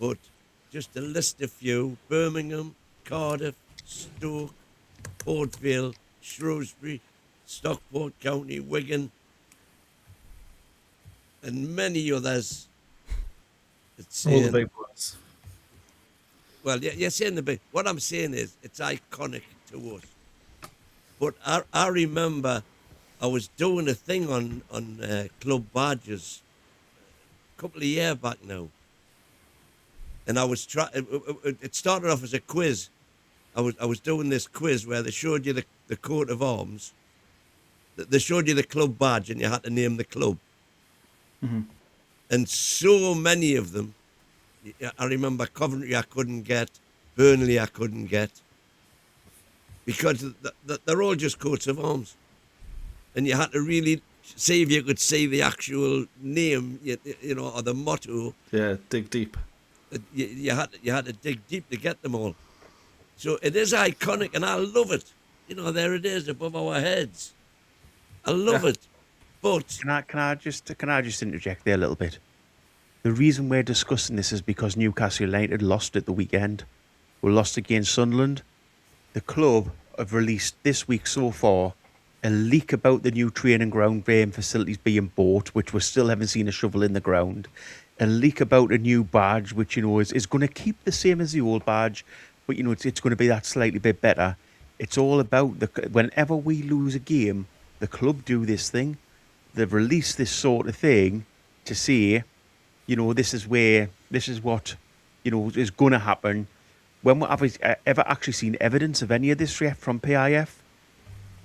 But just to list a few, Birmingham, Cardiff, Stoke, Port Vale, Shrewsbury, Stockport County, Wigan, and many others. All the big ones. Well, you're saying the big. What I'm saying is it's iconic to us. But I remember I was doing a thing on club badges a couple of years back now, and I was it started off as a quiz. I was doing this quiz where they showed you the coat of arms. They showed you the club badge, and you had to name the club. Mm-hmm. And so many of them, I remember Coventry I couldn't get, Burnley I couldn't get, because they're all just coats of arms. And you had to really see if you could see the actual name, or the motto. Yeah, dig deep. You had to dig deep to get them all. So it is iconic, and I love it. There it is above our heads. I love it. But can I just interject there a little bit? The reason we're discussing this is because Newcastle United lost at the weekend. We lost against Sunderland. The club have released this week so far a leak about the new training ground facilities being bought, which we still haven't seen a shovel in the ground. A leak about a new badge, which is going to keep the same as the old badge, but it's going to be that slightly bit better. It's all about whenever we lose a game, the club do this thing. They've released this sort of thing to say, this is what is going to happen. When we ever actually seen evidence of any of this from PIF?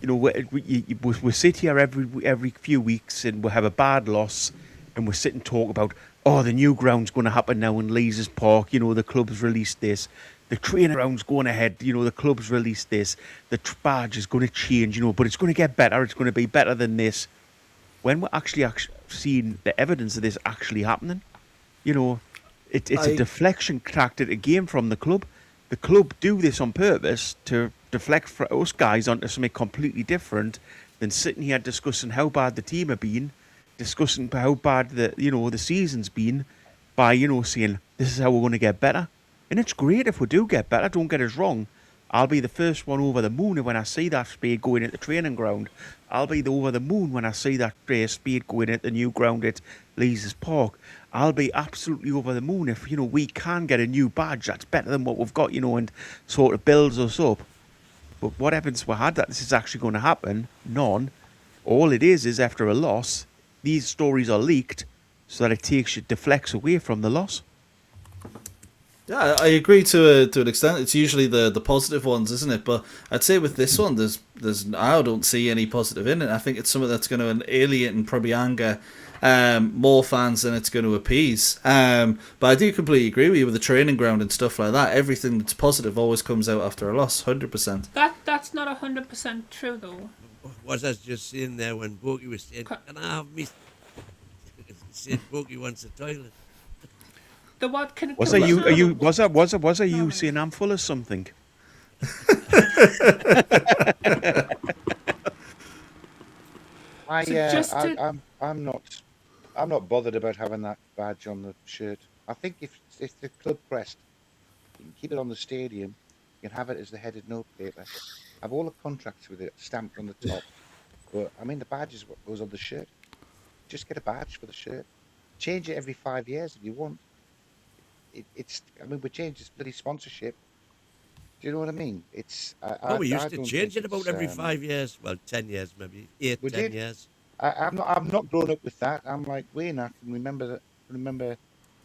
We sit here every few weeks and we have a bad loss, and we sit and talk about, the new ground's going to happen now in Leazes Park. The club's released this. The training ground's going ahead. The club's released this. The badge is going to change. But it's going to get better. It's going to be better than this. When we're actually seeing the evidence of this actually happening, it's a deflection tactic again from the club. The club do this on purpose to deflect for us guys onto something completely different than sitting here discussing how bad the team have been, discussing how bad the season's been, by saying this is how we're going to get better. And it's great if we do get better. Don't get us wrong. I'll be the first one over the moon when I see that Spade going at the training ground. I'll be over the moon when I see that Spade going at the new ground at Lees's Park. I'll be absolutely over the moon if, we can get a new badge that's better than what we've got, and sort of builds us up. But what evidence we had that this is actually going to happen? None. All it is after a loss, these stories are leaked so that it deflects away from the loss. Yeah, I agree to an extent. It's usually the positive ones, isn't it? But I'd say with this one, I don't see any positive in it. I think it's something that's going to alienate and probably anger more fans than it's going to appease. But I do completely agree with you with the training ground and stuff like that. Everything that's positive always comes out after a loss, 100%. That's not 100% true though. Was I just saying there when Bokey was saying, "Can I have me?" Said Bokey wants a toilet. The what can Was that you? Was that you saying I'm full of something? I'm not bothered about having that badge on the shirt. I think if the club crest, you can keep it on the stadium. You can have it as the headed note paper. Have all the contracts with it stamped on the top. But I mean, the badge is what goes on the shirt. Just get a badge for the shirt. Change it every 5 years if you want. We changed this bloody sponsorship. Do you know what I mean? We used to change it about every 5 years. Well, 10 years maybe. 10 years. I'm not grown up with that. I'm like Wayne. I can remember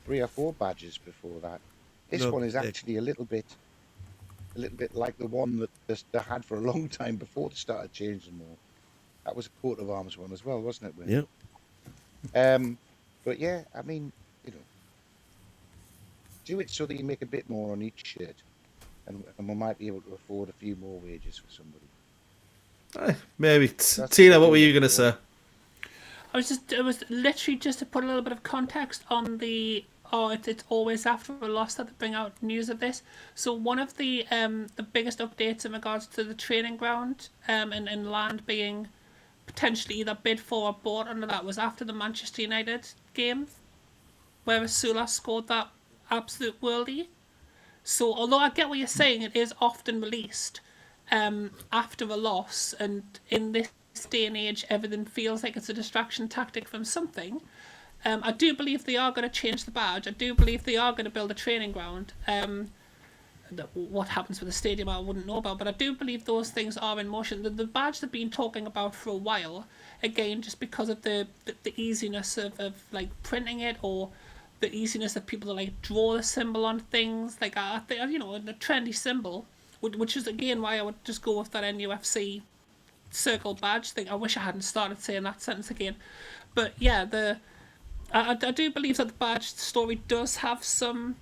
3 or 4 badges before that. This one is actually a little bit like the one that they had for a long time before they started changing them all. That was a coat of arms one as well, wasn't it, Wayne? Yeah. But yeah, I mean, do it so that you make a bit more on each shirt, and we might be able to afford a few more wages for somebody. Maybe. Tina, what were you going to say? It was literally just to put a little bit of context on it's always after a loss that they bring out news of this. So one of the biggest updates in regards to the training ground and land being potentially either bid for or bought under that was after the Manchester United game, where Sula scored that absolute worldie. So although I get what you're saying, it is often released after a loss, and in this day and age everything feels like it's a distraction tactic from something. I do believe they are going to change the badge. I do believe they are going to build a training ground. What happens with the stadium I wouldn't know about, but I do believe those things are in motion. The badge they've been talking about for a while, again, just because of the easiness of like printing it, or the easiness of people to like draw the symbol on things. Like I think, the trendy symbol, which is again why I would just go with that NUFC circle badge thing. I wish I hadn't started saying that sentence again. But yeah, I do believe that the badge story does have some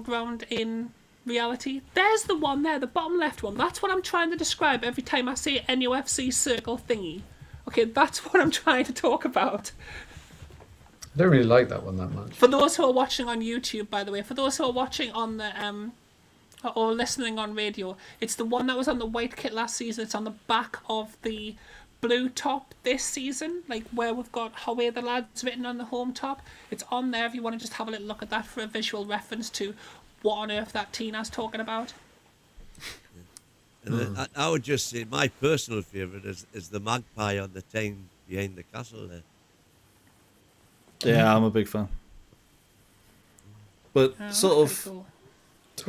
ground in reality. There's the one there, the bottom left one. That's what I'm trying to describe every time I say NUFC circle thingy. Okay, that's what I'm trying to talk about. I don't really like that one that much. For those who are watching on YouTube, by the way, for those who are watching on the or listening on radio, it's the one that was on the white kit last season. It's on the back of the blue top this season, like where we've got Howe the Lads written on the home top. It's on there if you want to just have a little look at that for a visual reference to what on earth that Tina's talking about. And I would just say my personal favourite is the magpie on the town behind the castle there. Yeah, I'm a big fan. But sort of... Cool.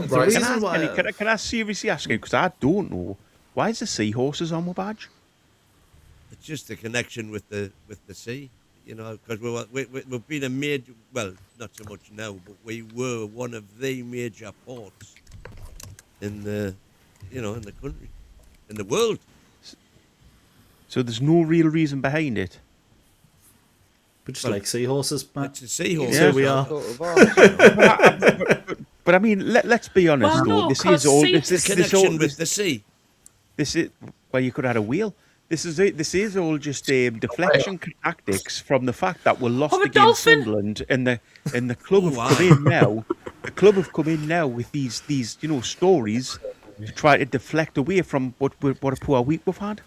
Right. Can I seriously ask you, because I don't know, why is the seahorses on my badge? It's just a connection with the sea, because we've been a major, well, not so much now, but we were one of the major ports in the country, in the world. So there's no real reason behind it. But just like seahorses, Matt. It's a seahorse. Yeah, we are. But I mean, let's be honest. Well, no, though. This is all. It's a connection with the sea. This is you could have had a wheel. This is all just deflection tactics from the fact that we lost against Sunderland, and the club have come in now. The club have come in now with these stories to try to deflect away from what a poor week we've had.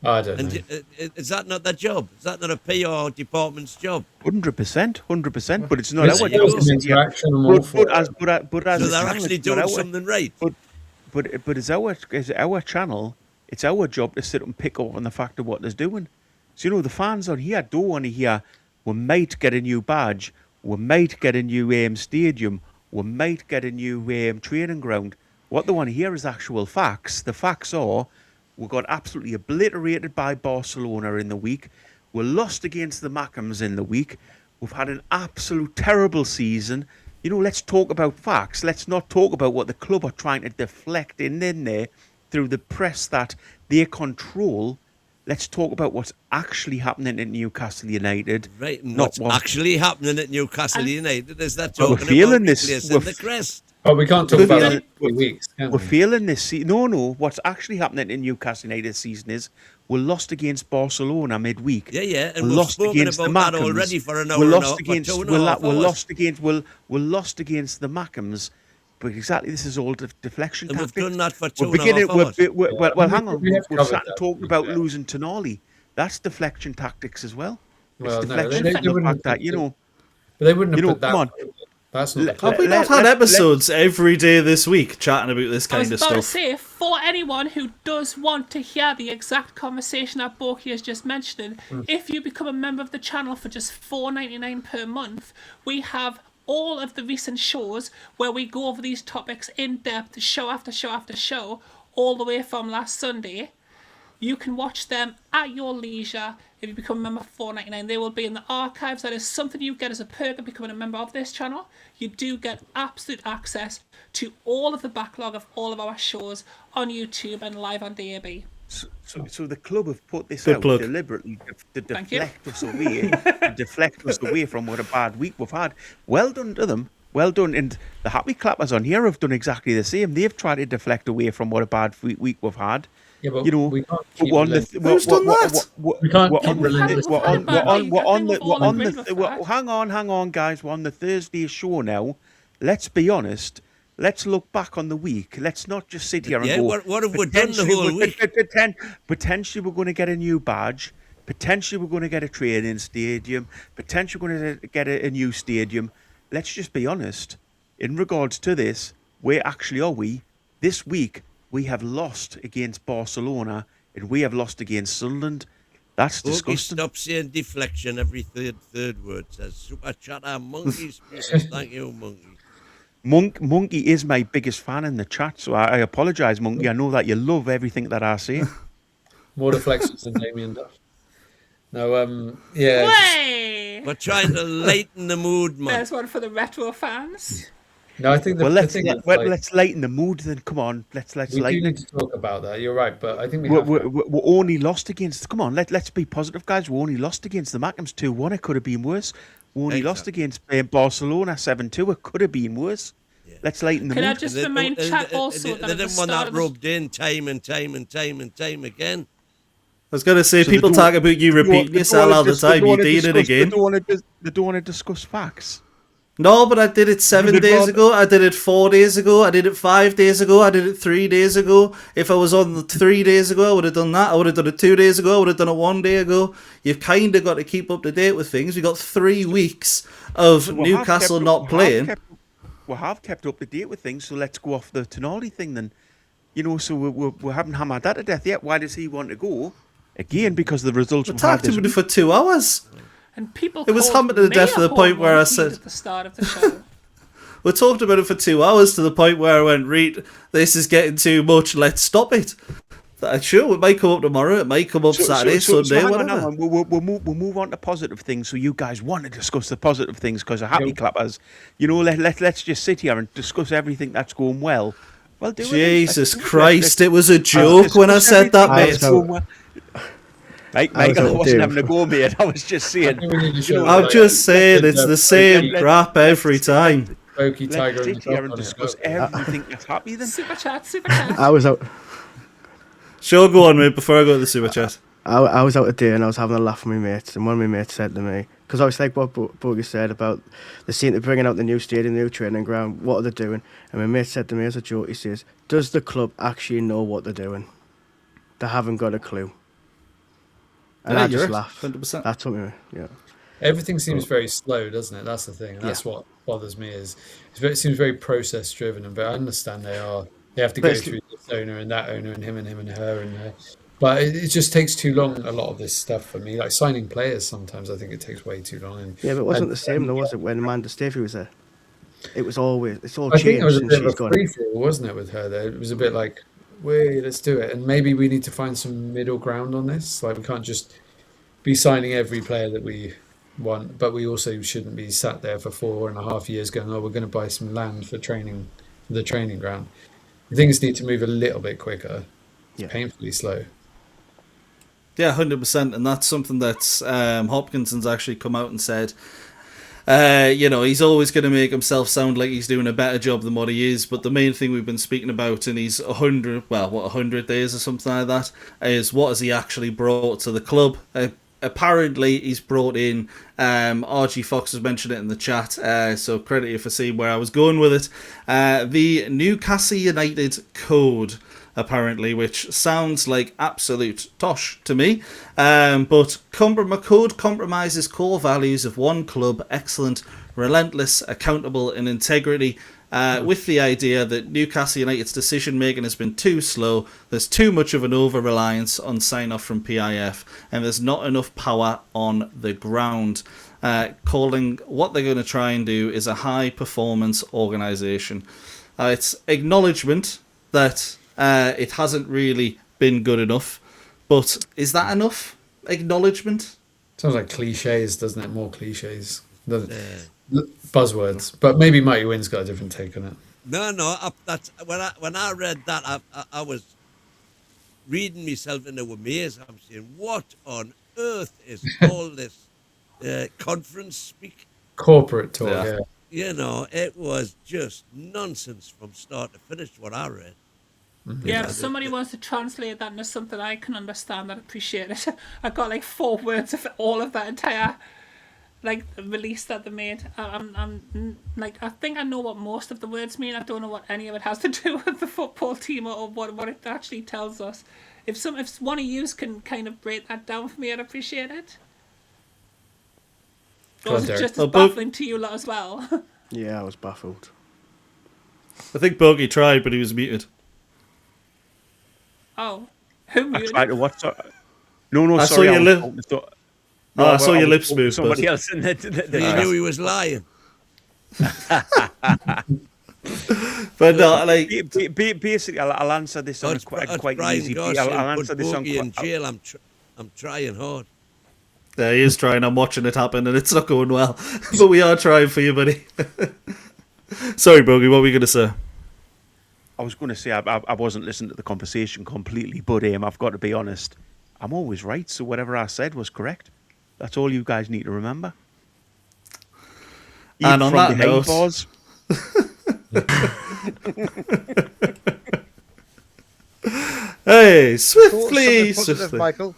I don't know. And is that not their job? Is that not a PR department's job? 100%. But it's not our job. Interaction, But as So they're actually doing something right. but it's our channel. It's our job to sit up and pick up on the fact of what they're doing. So the fans on here don't want to hear we might get a new badge, we might get a new stadium, we might get a new training ground. What they want to hear is actual facts. The facts are we got absolutely obliterated by Barcelona in the week. We lost against the Mackhams in the week. We've had an absolute terrible season. Let's talk about facts. Let's not talk about what the club are trying to deflect in there through the press that they control. Let's talk about what's actually happening at Newcastle United. Right, and what's actually happening at Newcastle United is that talking about replacing the crest. Oh, we can't talk about that for weeks. We're feeling this. No. What's actually happening in Newcastle United this season is we lost against Barcelona midweek. Yeah, and we've spoken about that already for an hour we and lost a against. half. We lost against the Mackhams. But exactly, this is all deflection and tactics. We've done that for 2.5 hours. Well, hang on. We're starting talking about losing Tonali. That's deflection tactics as well. Well, it's deflection from the fact that But they wouldn't have put that. Come on. That's not. Have we not had episodes every day this week chatting about this kind of I was about stuff? to say, for anyone who does want to hear the exact conversation that Borky has just mentioned, if you become a member of the channel for just $4.99 per month, we have all of the recent shows where we go over these topics in depth, show after show after show, all the way from last Sunday. You can watch them at your leisure if you become a member for $4.99. They will be in the archives. That is something you get as a perk of becoming a member of this channel. You do get absolute access to all of the backlog of all of our shows on YouTube and live on DAB. So the club have put this out deliberately to deflect us away from what a bad week we've had. Well done to them. Well done. And the happy clappers on here have done exactly the same. They've tried to deflect away from what a bad week we've had. Yeah, but we can't keep Who's done that? We can't keep relentless. Hang on, guys. We're on the Thursday show now. Let's be honest. Let's look back on the week. Let's not just sit here and go. What have we done the whole week? Potentially, we're going to get a new badge. Potentially, we're going to get a training stadium. Potentially, we're going to get a new stadium. Let's just be honest. In regards to this, where actually are we? This week, we have lost against Barcelona and we have lost against Sunderland. That's disgusting. Stop saying deflection every third word. Says super chatter monkeys. Thank you, monkey. Monkey is my biggest fan in the chat, so I apologise, Monkey. I know that you love everything that I say. More deflections than Damien Duff. No, yeah. We're trying to lighten the mood, man. There's one for the retro fans. No, I think let's lighten the mood. Then come on, let's lighten. We do need to talk about that. You're right, but I think we're only lost against. Come on, let's be positive, guys. We only lost against the Mackhams 2-1. It could have been worse. We only lost against Barcelona 7-2. It could have been worse. Yeah. Let's lighten the mood. Can I just remind chat also that they didn't want that rubbed in time and time again. I was going to say, so people talk about you repeating yourself all the time. You did it again. They don't want to discuss facts. No, but I did it 7 days ago. I did it 4 days ago. I did it 5 days ago. I did it 3 days ago. If I was on 3 days ago, I would have done that. I would have done it 2 days ago. I would have done it 1 day ago. You've kind of got to keep up to date with things. We've got 3 weeks of Newcastle not playing. We have kept up to date with things, so let's go off the Tonali thing then. So we haven't hammered that to death yet. Why does he want to go? Again, because the results we've had this week. For 2 hours. And people it was hammered to death to the point where I said at the start of the show. We talked about it for 2 hours to the point where I went, Reed, this is getting too much, let's stop it. Sure, it might come up tomorrow, it might come up Saturday, Sunday, whatever. We'll move on to positive things, so you guys want to discuss the positive things because of happy clappers. Let's just sit here and discuss everything that's going well. Well, Jesus Christ, it was a joke when I said that, mate. Mate, I wasn't having a go, mate. I was just saying. I'm just saying it's the same crap every time. Let's sit here and discuss everything that's happy then. Super chat. I was out. Sure, go on, mate, before I go to the super chat. I was out today and I was having a laugh with my mates, and one of my mates said to me, because I was like what Boogie said about they seem to be bringing out the new stadium, the new training ground, what are they doing? And my mate said to me as a joke, he says, does the club actually know what they're doing? They haven't got a clue. And I just laughed. 100%. That's what me, yeah. Everything seems very slow, doesn't it? That's the thing. That's what bothers me. It seems very process driven, and I understand they are They have to go through this owner and that owner and him and her and her. But it just takes too long, a lot of this stuff for me. Like signing players, sometimes I think it takes way too long. And, Yeah, but it wasn't the same though, was it, when Amanda Staveley was there? It was always, it's all I think changed it was a since bit of she's a gone. free for all, wasn't it, with her there? It was a bit like, wait, let's do it. And maybe we need to find some middle ground on this. Like, we can't just be signing every player that we want, but we also shouldn't be sat there for 4.5 years going, oh, we're going to buy some land for training, for the training ground. Things need to move a little bit quicker. Yeah. Painfully slow. Yeah, 100%, and that's something that Hopkinson's actually come out and said. He's always going to make himself sound like he's doing a better job than what he is, but the main thing we've been speaking about in his 100 days or something like that, is what has he actually brought to the club. Apparently, he's brought in, RG Fox has mentioned it in the chat, so credit you for seeing where I was going with it, the Newcastle United Code, apparently, which sounds like absolute tosh to me. But code compromises core values of one club: excellent, relentless, accountable, and integrity. With the idea that Newcastle United's decision making has been too slow, there's too much of an over-reliance on sign-off from PIF, and there's not enough power on the ground. Calling what they're going to try and do is a high-performance organisation. It's acknowledgement that it hasn't really been good enough, but is that enough acknowledgement? Sounds like cliches, doesn't it? More cliches. Buzzwords. But maybe Mighty Wynn's got a different take on it. No. That's when I read that, I was reading myself into a maze. I'm saying, what on earth is all this conference speak? Corporate talk, yeah. You know, it was just nonsense from start to finish. What I read. Mm-hmm. Yeah, if somebody wants to translate that into something I can understand, I'd appreciate it. I got like 4 words of all of that entire release that they made. I'm like, I think I know what most of the words mean. I don't know what any of it has to do with the football team or what it actually tells us. If one of you can kind of break that down for me, I'd appreciate it. Or is it just as baffling to you lot as well? Yeah, I was baffled. I think Bogey tried, but he was muted. Oh, who muted? I tried to watch. No, I sorry. saw your lip. I saw your lips move. Somebody else in there. You knew he was lying. But no, like basically, I'll answer this on quite easy. I'll answer this on in jail. I'm trying hard. Yeah, he is trying. I'm watching it happen, and it's not going well. But we are trying for you, buddy. Sorry, Bogey. What were you going to say? I was going to say I wasn't listening to the conversation completely, but I've got to be honest. I'm always right, so whatever I said was correct. That's all you guys need to remember. And on that note, hey, swiftly. Michael.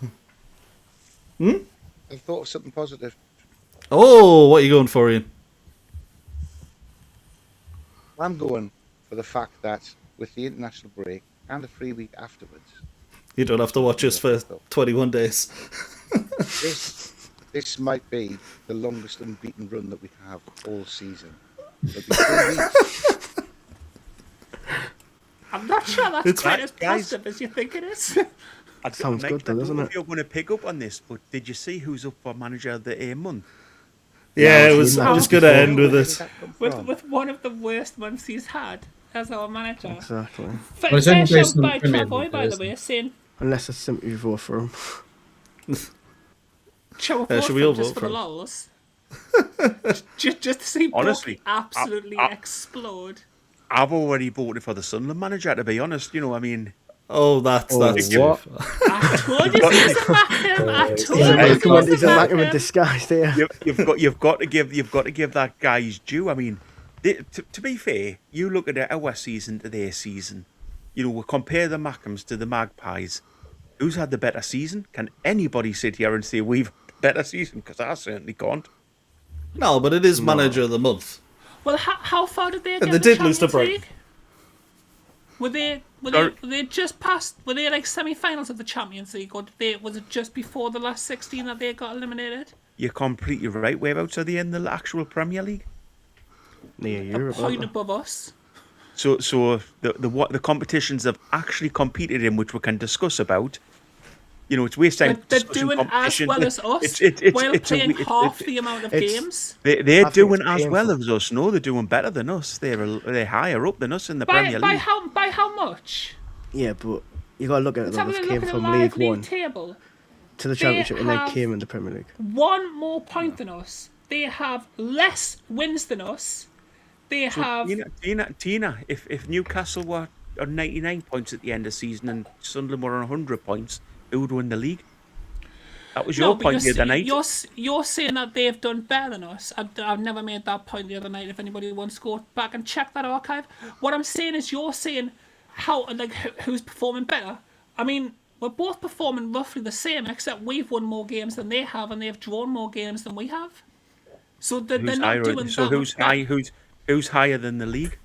I thought of something positive. Oh, what are you going for, Ian? I'm going for the fact that with the international break and the free week afterwards, you don't have to watch us for 21 days. This might be the longest unbeaten run that we have all season. It'll be 3 weeks. I'm not sure that's quite as positive as you think it is. That sounds good, though, doesn't it? You're going to pick up on this, but did you see who's up for manager of the month? Yeah, it was. I'm just going to end with it. With one of the worst months he's had as our manager. Exactly. Well, it's only Fair based shout on by the Premier Travoy, League, by the isn't way, it? saying Unless it's simply vote for him. Should we all just vote for for the him? lulz. just to see Honestly, Bucky absolutely explode. I've already voted for the Sunderland manager, to be honest. You know, I mean... Oh, that's what? I told you he was a Mackham. I told you Come on, he he's was a a Mackham in Mackham. disguise there. You've got to give that guy his due. I mean, to be fair, you look at our season to their season. You know, we compare the Mackhams to the Magpies. Who's had the better season? Can anybody sit here and say we've had a better season? Because I certainly can't. No, but it is manager of the month. Well, how far did they get? And they in the did lose to Champions Brighton. League? Were they just past? Were they like semi-finals of the Champions League, or was it just before the last 16 that they got eliminated? You're completely right. Whereabouts are they in the actual Premier League? Near A Europe. point above us. So the competitions they've actually competed in, which we can discuss about, it's waste time. They're doing as well as us while playing half the amount of games. They're think doing it's as well painful. as us. No, they're doing better than us. They're higher up than us in the Premier By League. how much? Yeah, but you got to look at it. Let's Though. have a They've look came at the from live League league One table. to the They Championship and then have came in the Premier League. one more point than us. They have less wins than us. They have. Tina, if Newcastle were on 99 points at the end of the season and Sunderland were on 100 points, who would win the league? That was your but point the other night. You're saying that they've done better than us. I've never made that point the other night. If anybody wants to go back and check that archive, what I'm saying is you're saying who's performing better. I mean, we're both performing roughly the same, except we've won more games than they have, and they've drawn more games than we have. So they're not doing that. Who's higher than the league?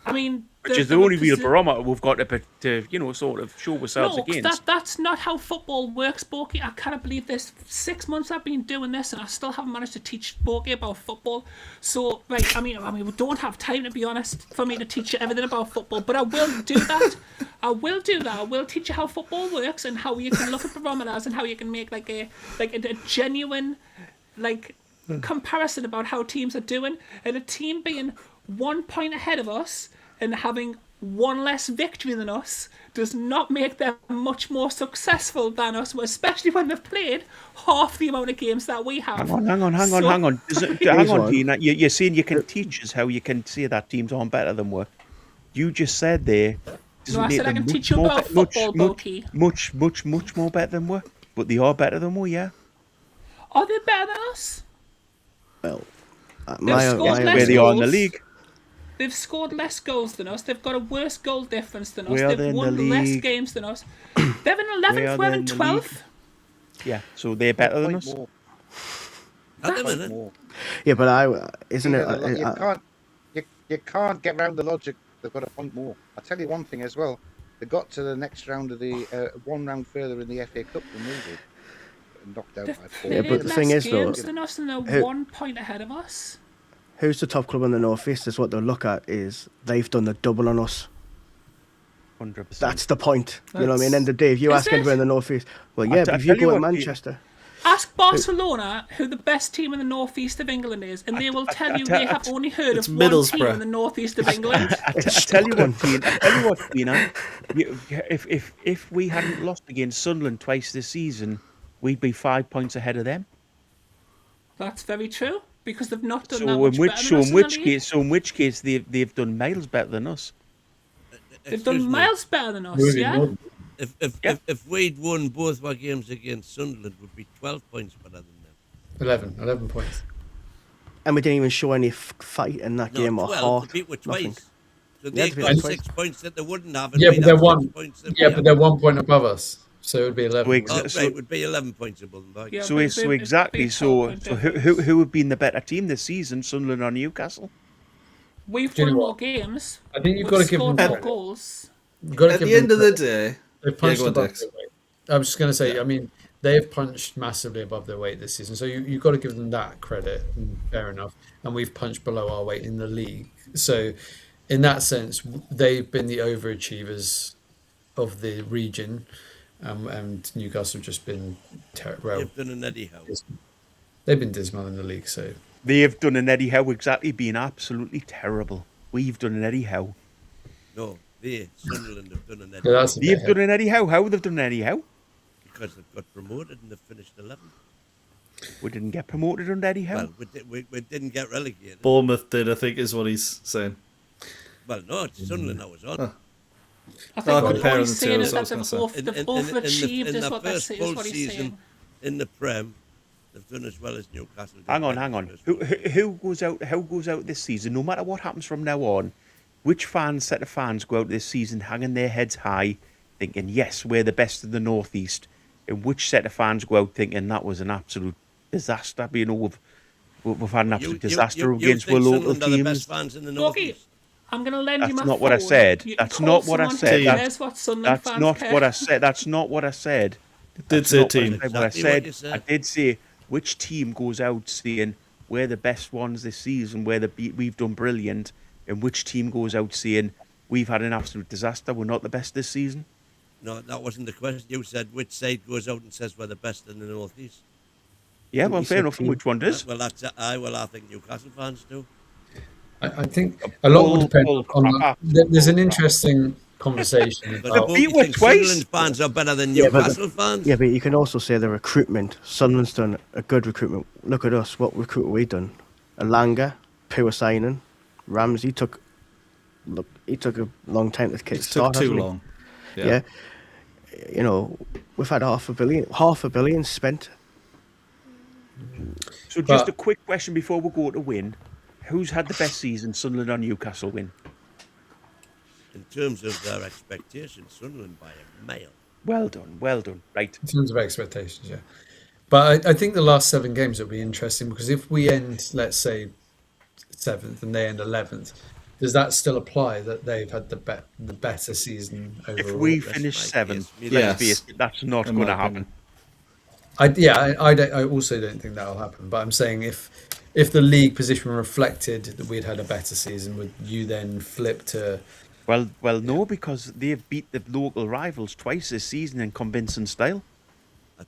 I mean, Which is the only real barometer we've got to sort of show ourselves against. That's not how football works, Borky. I can't believe this. 6 months I've been doing this and I still haven't managed to teach Borky about football. So, right, I mean, we don't have time, to be honest, for me to teach you everything about football, but I will do that. I will teach you how football works and how you can look at barometers and how you can make a genuine, comparison about how teams are doing, and a team being 1 point ahead of us and having one less victory than us does not make them much more successful than us, especially when they've played half the amount of games that we have. Hang on. Hang on, Tina. You're saying you can teach us how you can say that teams aren't better than we. You just said there. No, I said I can teach you about football, Borky. Much more better than we. But they are better than we, yeah. Are they better than us? Well, where they are in the league. They've scored less goals than us. They've got a worse goal difference than us. Where They've won less games than us. They're in 11th, we're in 12th. Yeah, so they're better than us. Yeah, but isn't it? You can't get around the logic. They've got a point more. I'll tell you one thing as well. They got to the next round of the one round further in the FA Cup than we did. Knocked out by 4. Yeah, but the thing is, though, than us, and they're 1 point ahead of us. Who's the top club in the North East? Is what they'll look at is they've done the double on us. 100%. That's the point. You know what I mean? And the day, if you ask anywhere in the North East, well, yeah, but if you go to Manchester. Ask Barcelona who the best team in the northeast of England is, and they will tell you they have only heard of one team in the northeast of England. I tell you what, Tina. If we hadn't lost against Sunderland twice this season, we'd be 5 points ahead of them. That's very true, because they've not done that much better than us. So in which case they've done miles better than us. They've done miles better than us, yeah. If we'd won both our games against Sunderland, we'd be 12 points better than them. 11 points. And we didn't even show any fight in that game or 12, heart. They beat with Nothing. twice. So they've got 6 points that they wouldn't have. Yeah, but they're one. But they're 1 point above us, so it would be 11. Right, it would be 11 points above them. Yeah, So who would be in the better team this season, Sunderland or Newcastle? We've won more games. I think you've got to give them more goals. At the end of the day, they've punched above their weight. I was just going to say, I mean, they've punched massively above their weight this season, so you've got to give them that credit. Fair enough. And we've punched below our weight in the league. So, in that sense, they've been the overachievers of the region, and Newcastle have just been terrible. They've done an Eddie Howe. They've been dismal in the league, so. They have done an Eddie Howe, exactly, being absolutely terrible. We've done an Eddie Howe. No, Sunderland have done an Eddie Yeah, Howe. They've done an Eddie Howe. How have they done an Eddie Howe? Because they've got promoted and they've finished 11th. We didn't get promoted under Eddie Howe. Well, we didn't get relegated. Bournemouth did, I think, is what he's saying. Well, no, it's Sunderland I was on. I think what comparing he's the two, saying is is what that I was gonna say. they've overachieved, is what first full he's season saying. in the Prem, they've done as well as Newcastle. Hang on. Who goes out? How goes out this season? No matter what happens from now on, which set of fans go out this season hanging their heads high, thinking, "Yes, we're the best in the Northeast," and which set of fans go out thinking that was an absolute disaster? You know, we've had an absolute disaster against our local Sunderland are the best teams. fans in the Borky, Northeast. I'm going to lend you my That's not what I phone. said. You That's call not what I someone said. who cares what Sunderland That's fans not care. what I said. That's not what I said. Did say team. What I Exactly said, what you I did say which team goes out saying we're the best ones this season, we've done brilliant, and which team goes out saying, we've had an absolute disaster, we're not the best this season? No, that wasn't the question. You said which side goes out and says we're the best in the North East. Yeah, well, fair enough. And which one does? Well, I think Newcastle fans do. I think a lot will depend bull on crap. there's an interesting conversation about. beat You were think twice. Sunderland fans are better than Yeah, but Newcastle fans? Yeah, but you can also say the recruitment. Sunderland's done a good recruitment. Look at us. What recruitment we done? Alanga, pure signing. Ramsey took a long time to It start. took too hasn't he? long. Yeah. You know, we've had half a billion spent. So just a quick question before we go to win. Who's had the best season, Sunderland or Newcastle win? In terms of their expectations, Sunderland by a mile. Well done. Right. In terms of expectations, yeah. But I think the last 7 games will be interesting because if we end, let's say, 7th and they end 11th, does that still apply that they've had the better season overall? If we finish 7th, that's not going to happen. I also don't think that'll happen. But I'm saying if the league position reflected that we'd had a better season, would you then flip to? Well, no, because they've beat the local rivals twice this season in convincing style.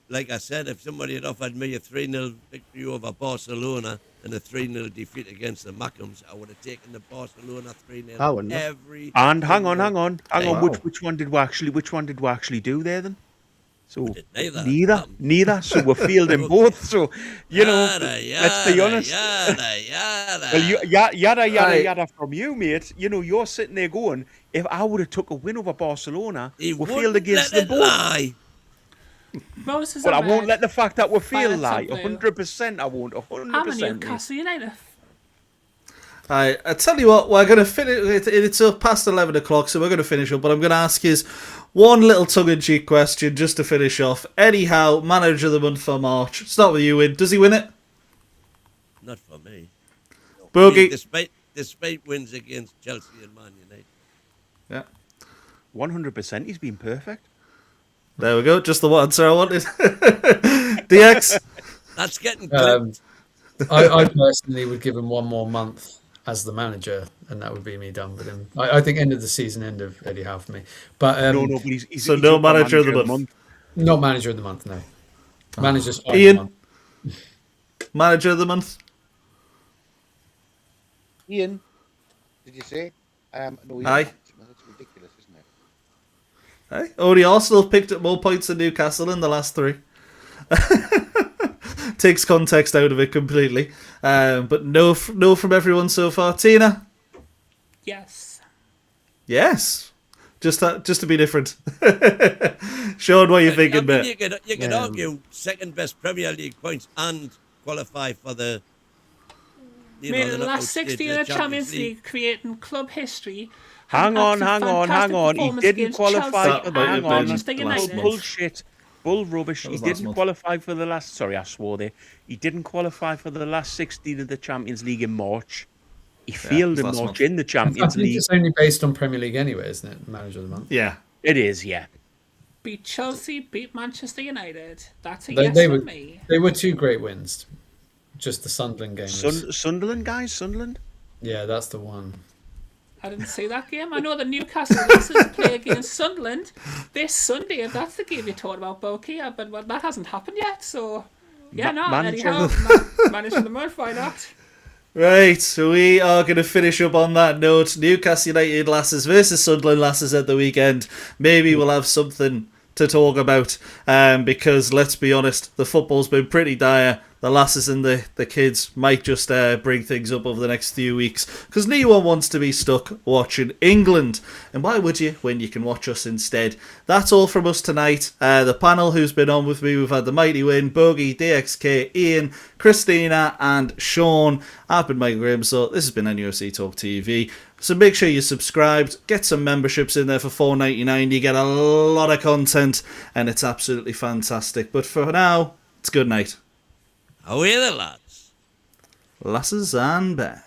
Like I said, if somebody had offered me a 3-0 victory over Barcelona and a 3-0 defeat against the Mackhams, I would have taken the Barcelona 3-0 every. And hang on. Which one did we actually do there then? So neither. So we're fielding both. So let's be honest. Yada from you, mate. You're sitting there going, if I would have took a win over Barcelona, we failed against them both. Moses But I won't Ahmed, let the fact that we feel Violet lie. and Blue. 100%. I won't. 100%. I'm a Newcastle United. I tell you what, we're going to finish. It's up past 11 o'clock, so we're going to finish up. But I'm going to ask you one little tongue-in-cheek question just to finish off. Eddie Howe, manager of the month for March. Start with you, Win. Does he win it? Not for me. Bogey. Despite wins against Chelsea and Man United. Yeah. 100%. He's been perfect. There we go. Just the one answer I wanted. DX. That's getting clipped. I personally would give him one more month as the manager, and that would be me done with him. I think end of the season, end of Eddie Howe for me. But but he's no manager of the month. Not manager of the month, no. Manager's fine. Ian. Manager of the month. Ian, did you say? No, Ian. Aye. That's ridiculous, isn't it? Hey, only Arsenal picked up more points than Newcastle in the last 3. Takes context out of it completely. But no from everyone so far. Tina? Yes. Yes. Just to be different. Sean, what are you thinking, mate? You could argue second best Premier League points and qualify for the. Made the last 60 in the Champions League, creating club history. Hang on. He didn't qualify for the bullshit. Bull rubbish. He didn't qualify for the last. Sorry, I swore there. He didn't qualify for the last 16 of the Champions League in March. He failed in March in the Champions League. It's only based on Premier League anyway, isn't it? Manager of the month. Yeah, it is. Yeah. Beat Chelsea, beat Manchester United. That's a They for were, me. They were 2 great wins. Just the Sunderland game. Sunderland, guys. Sunderland. Yeah, that's the one. I didn't see that game. I know the Newcastle Racers play against Sunderland this Sunday. If that's the game you talked about, Boki, but that hasn't happened yet. So, yeah, Eddie Howe, manager of the month. Why not? Right, so we are going to finish up on that note. Newcastle United lasses versus Sunderland lasses at the weekend. Maybe we'll have something to talk about because, let's be honest, the football's been pretty dire. The lasses and the kids might just bring things up over the next few weeks because no one wants to be stuck watching England. And why would you when you can watch us instead? That's all from us tonight. The panel who's been on with me, we've had the Mighty Win, Bogey, DXK, Ian, Christina and Sean. I've been Michael Graham, so this has been NUFC Talk TV. So make sure you're subscribed, get some memberships in there for $4.99. You get a lot of content and it's absolutely fantastic. But for now, it's good night. Away the lads. Lasses and bear.